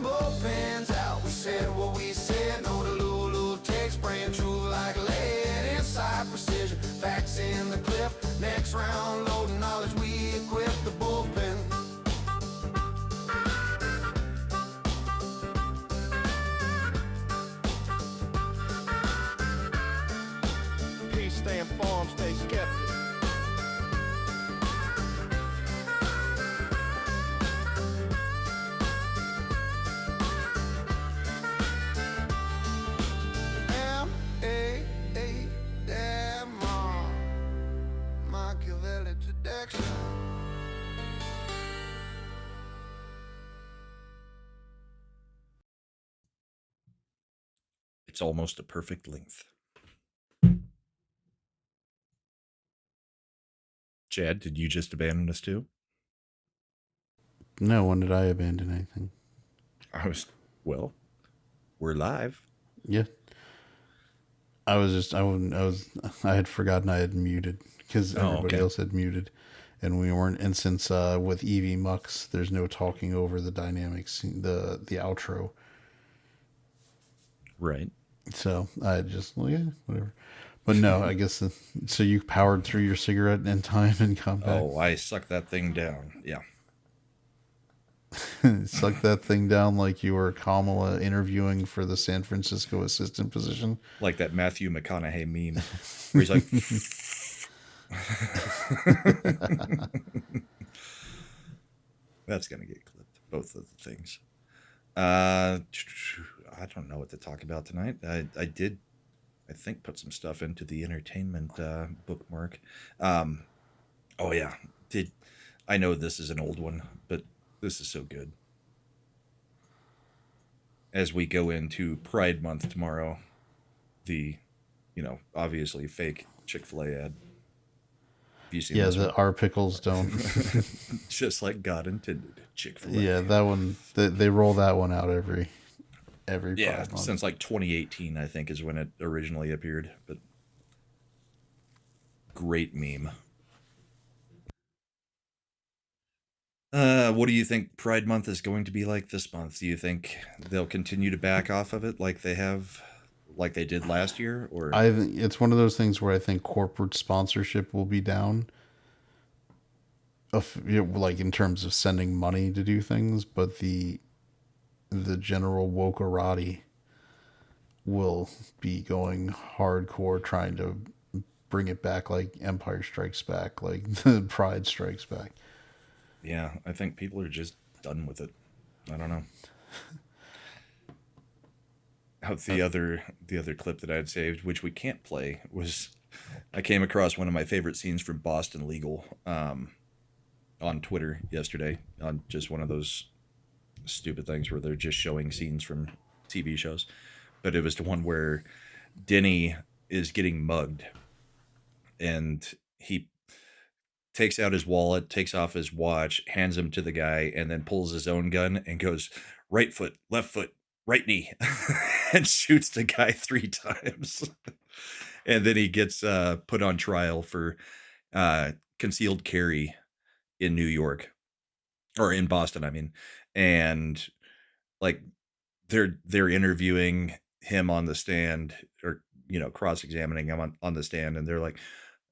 Bullpen's out, we said what we said. No, the Lulu takes spraying truth like lead. Inside precision, facts in the clip. Next round, loading knowledge, we equip the bullpen. Peace, stay informed, stay skeptic. It's almost a perfect length. Chad, did you just abandon us too? No, when did I abandon anything? We're live. Yeah. I had forgotten I had muted because everybody else had muted, and we weren't. And since with Evie Mux, there's no talking over the dynamics, the outro. Right. So I just whatever. But no, I guess so. You powered through your cigarette in time in combat. Oh, I sucked that thing down. Yeah. Suck that thing down like you were Kamala interviewing for the San Francisco assistant position. Like that Matthew McConaughey meme where he's like, that's going to get clipped. Both of the things. I don't know what to talk about tonight. I did, I think, put some stuff into the entertainment bookmark. Oh yeah. I know this is an old one, but this is so good. As we go into Pride Month tomorrow, the, obviously fake Chick-fil-A ad. Have you seen this one? Our pickles don't. Just like God intended. Chick-fil-A. Yeah, that one. They roll that one out every Pride month. Since like 2018, I think, is when it originally appeared. But great meme. What do you think Pride Month is going to be like this month? Do you think they'll continue to back off of it like they did last year? Or it's one of those things where I think corporate sponsorship will be down, like in terms of sending money to do things, but the general wokerati will be going hardcore trying to bring it back, like Empire Strikes Back, like the Pride Strikes Back. Yeah, I think people are just done with it. I don't know. The other clip that I had saved, which we can't play, was I came across one of my favorite scenes from Boston Legal on Twitter yesterday, on just one of those stupid things where they're just showing scenes from TV shows. But it was the one where Denny is getting mugged, and he takes out his wallet, takes off his watch, hands him to the guy, and then pulls his own gun and goes, right foot, left foot, right knee, and shoots the guy 3 times. And then he gets put on trial for concealed carry in New York, or in Boston, I mean. And like they're interviewing him on the stand, or cross-examining him on the stand, and they're like,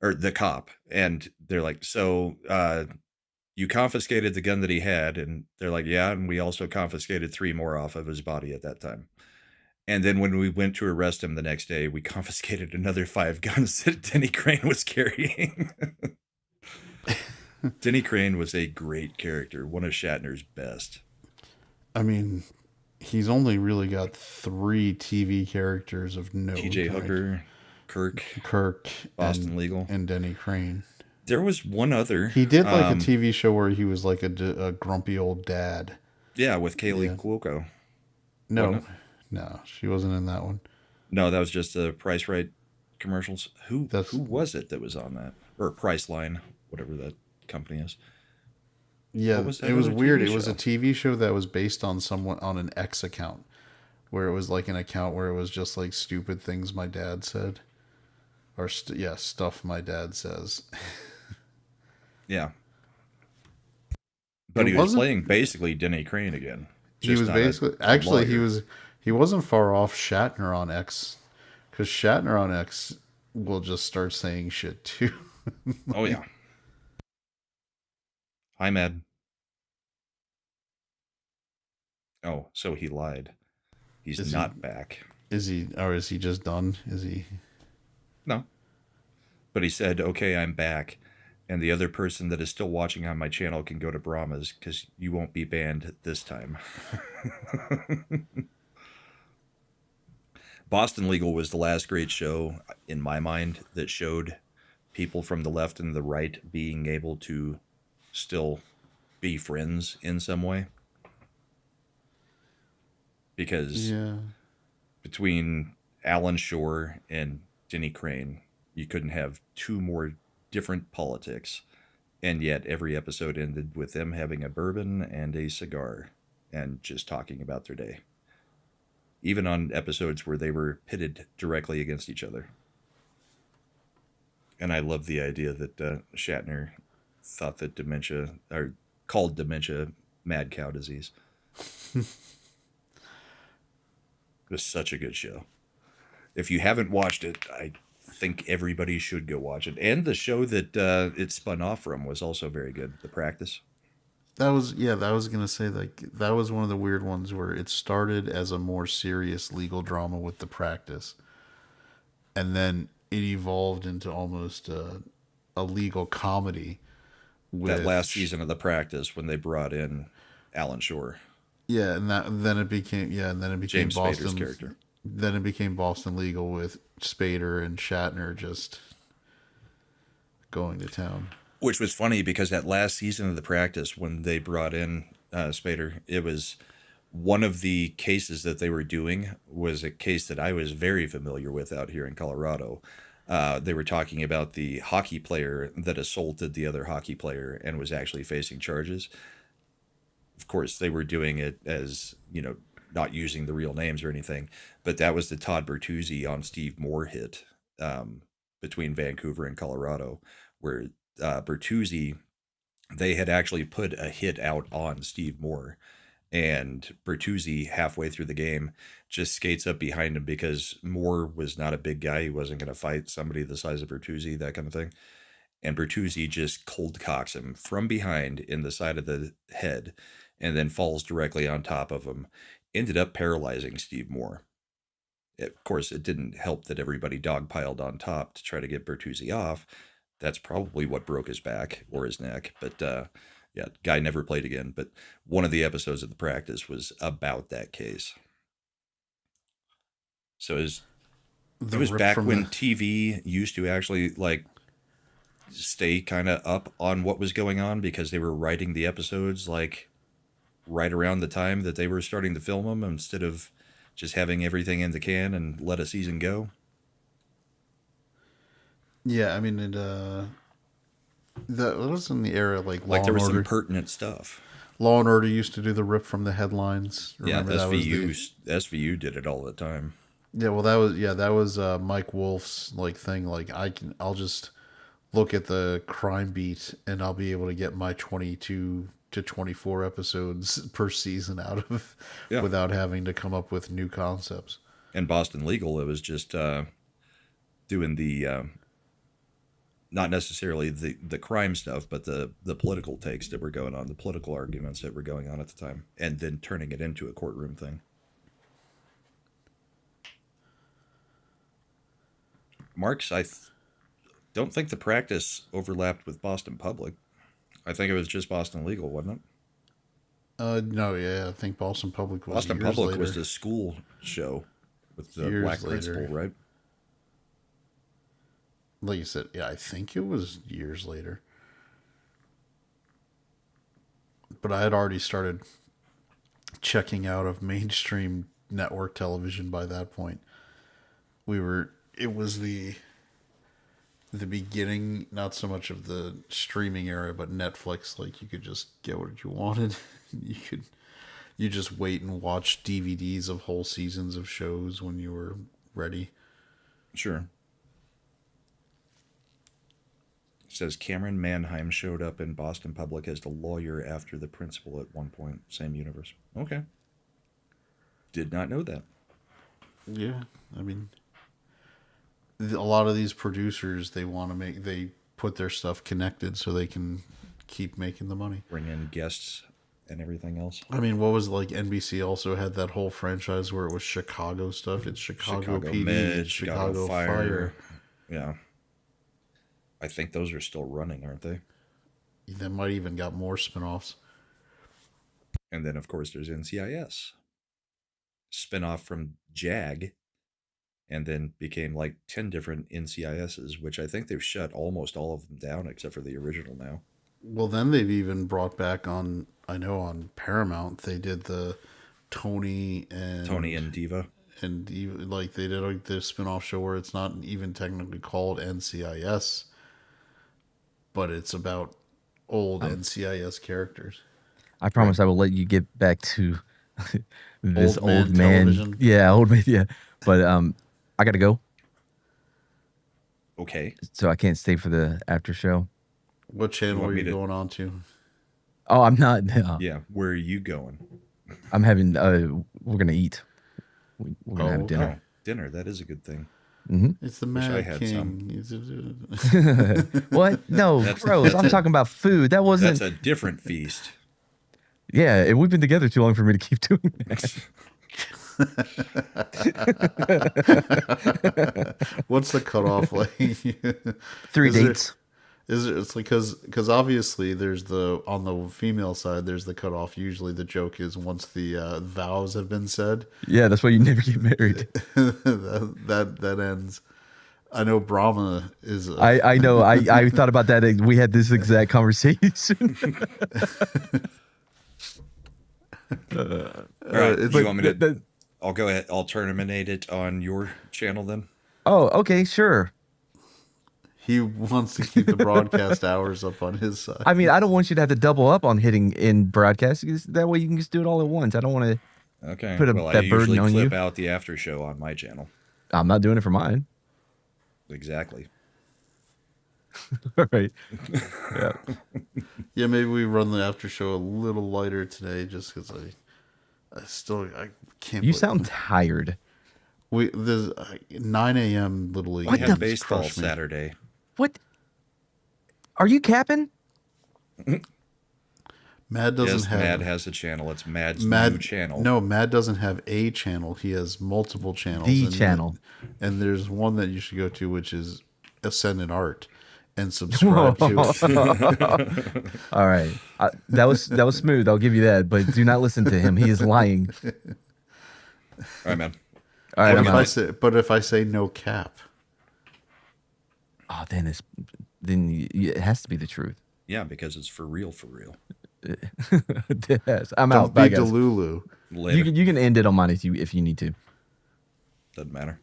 or the cop, and they're like, so you confiscated the gun that he had? And they're like, yeah, and we also confiscated 3 more off of his body at that time. And then when we went to arrest him the next day, we confiscated another 5 guns that Denny Crane was carrying. Denny Crane was a great character, one of Shatner's best. I mean, he's only really got 3 TV characters of note. T.J. Hooker, Kirk, Boston Legal, and Denny Crane. There was one other. He did like a TV show where he was like a grumpy old dad. Yeah, with Kaylee Cuoco. No, she wasn't in that one. No, that was just the Price Right commercials. Who was it that was on that? Or Priceline, whatever that company is. Yeah, it was weird. It was a TV show that was based on an X account, where it was like an account where it was just like stupid things my dad said, or stuff my dad says. Yeah, but he was playing basically Denny Crane again. He was basically he wasn't far off Shatner on X, because Shatner on X will just start saying shit too. Oh yeah. Hi, Mad. Oh, so he lied. He's not back. Is he, or is he just done? Is he? No. But he said, okay, I'm back. And the other person that is still watching on my channel can go to Brahma's, because you won't be banned this time. Boston Legal was the last great show, in my mind, that showed people from the left and the right being able to still be friends in some way. Because between Alan Shore and Denny Crane, you couldn't have 2 more different politics And yet every episode ended with them having a bourbon and a cigar and just talking about their day. Even on episodes where they were pitted directly against each other. And I love the idea that Shatner thought that dementia, or called dementia, mad cow disease. It was such a good show. If you haven't watched it, I think everybody should go watch it. And the show that it spun off from was also very good, The Practice. That was gonna say, like, that was one of the weird ones where it started as a more serious legal drama with The Practice, and then it evolved into almost a legal comedy. With That last season of The Practice, when they brought in Alan Shore. Yeah, and then it became James Boston Spader's character. Then it became Boston Legal with Spader and Shatner just going to town. Which was funny because that last season of The Practice, when they brought in Spader, it was one of the cases that they were doing was a case that I was very familiar with out here in Colorado. They were talking about the hockey player that assaulted the other hockey player and was actually facing charges. Of course, they were doing it as, not using the real names or anything, but that was the Todd Bertuzzi on Steve Moore hit between Vancouver and Colorado, where Bertuzzi, they had actually put a hit out on Steve Moore, and Bertuzzi, halfway through the game, just skates up behind him because Moore was not a big guy. He wasn't going to fight somebody the size of Bertuzzi, that kind of thing. And Bertuzzi just cold cocks him from behind in the side of the head and then falls directly on top of him. Ended up paralyzing Steve Moore. Of course, it didn't help that everybody dogpiled on top to try to get Bertuzzi off. That's probably what broke his back or his neck. But yeah, guy never played again. But one of the episodes of The Practice was about that case. So it was back when TV used to actually stay kind of up on what was going on because they were writing the episodes right around the time that they were starting to film them instead of just having everything in the can and let a season go. Yeah, I mean, that was in the era like Law there was and Order. some pertinent stuff. Thing. Law and Order used to do the rip from the headlines. Remember, SVU did it all the time. Yeah, well, that was Mike Wolf's thing. I'll just look at the crime beat and I'll be able to get my 22 to 24 episodes per season out of without having to come up with new concepts. And Boston Legal, it was just doing the not necessarily the crime stuff, but the political takes that were going on, the political arguments that were going on at the time, and then turning it into a courtroom thing. Marks, I don't think The Practice overlapped with Boston Public. I think it was just Boston Legal, wasn't it? No, yeah, I think Boston Public was Boston years Public later. was the school show with the Years black later. principal, right? Like you said, yeah, I think it was years later. But I had already started checking out of mainstream network television by that point. It was the beginning, not so much of the streaming era, but Netflix. You could just get what you wanted. You just wait and watch DVDs of whole seasons of shows when you were ready. Sure. It says Cameron Mannheim showed up in Boston Public as the lawyer after the principal at one point. Same universe. Okay. Did not know that. Yeah, I mean, a lot of these producers, they put their stuff connected so they can keep making the money. Bring in guests and everything else. I mean, what was NBC also had that whole franchise where it was Chicago stuff. It's Chicago PD, Med, Chicago Fire. Yeah. I think those are still running, aren't they? They might even got more spinoffs. And then, of course, there's NCIS. Spinoff from JAG. And then became 10 different NCISs, which I think they've shut almost all of them down except for the original now. Well, then they've even brought back on Paramount, they did the Tony and Diva. And they did the spinoff show where it's not even technically called NCIS, but it's about old NCIS characters. I promise I will let you get back to this Old man old man. television. Yeah, old man. Yeah, but I gotta go, Okay. so I can't stay for the after show. What channel want are me you to- going on to? Oh, I'm not. Yeah, where are you going? I'm having. We're gonna eat. We're gonna have dinner. Oh, dinner. That is a good thing. It's the Wish I Mad had King. What? No, gross. I'm talking about food. That wasn't. That's a different feast. Yeah, and we've been together too long for me to keep doing that. What's the cutoff like? 3 Is dates. Is it? It's like because obviously there's on the female side there's the cutoff. Usually the joke is once the vows have been said. Yeah, that's why you never get married. that ends. I know Brahma is. I know. I thought about that. We had this exact conversation. All right. You want me to? I'll go ahead. I'll terminate it on your channel then. Oh, okay, sure. He wants to keep the broadcast hours up on his side. I mean, I don't want you to have to double up on hitting in broadcast. Because that way you can just do it all at once. I don't want to Okay. put Well, I that usually burden on you. clip out the after show on my channel. I'm not doing it for mine. Exactly. All right. Yeah. Yeah, maybe we run the after show a little lighter today, just because I can't. You sound tired. There's 9 a.m. Little League. We had baseball crushed me. Saturday. What? Are you capping? Mad doesn't Yes, have. Mad has a channel. It's Mad's new channel. No, Mad doesn't have a channel. He has multiple channels. The channel. And there's one that you should go to, which is Ascendant Art, and subscribe to it. All right. That was smooth. I'll give you that. But do not listen to him. He is lying. All right, man. All right. But if I say no cap, oh, then it has to be the truth. Yeah, because it's for real, for real. Yes. I'm don't out. Bye, be guys. Delulu. Later. You can end it on mine if you need to. Doesn't matter.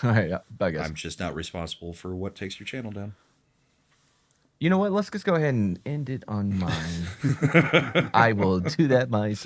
All right. Yeah. Bye, guys. I'm just not responsible for what takes your channel down. You know what? Let's just go ahead and end it on mine. I will do that myself.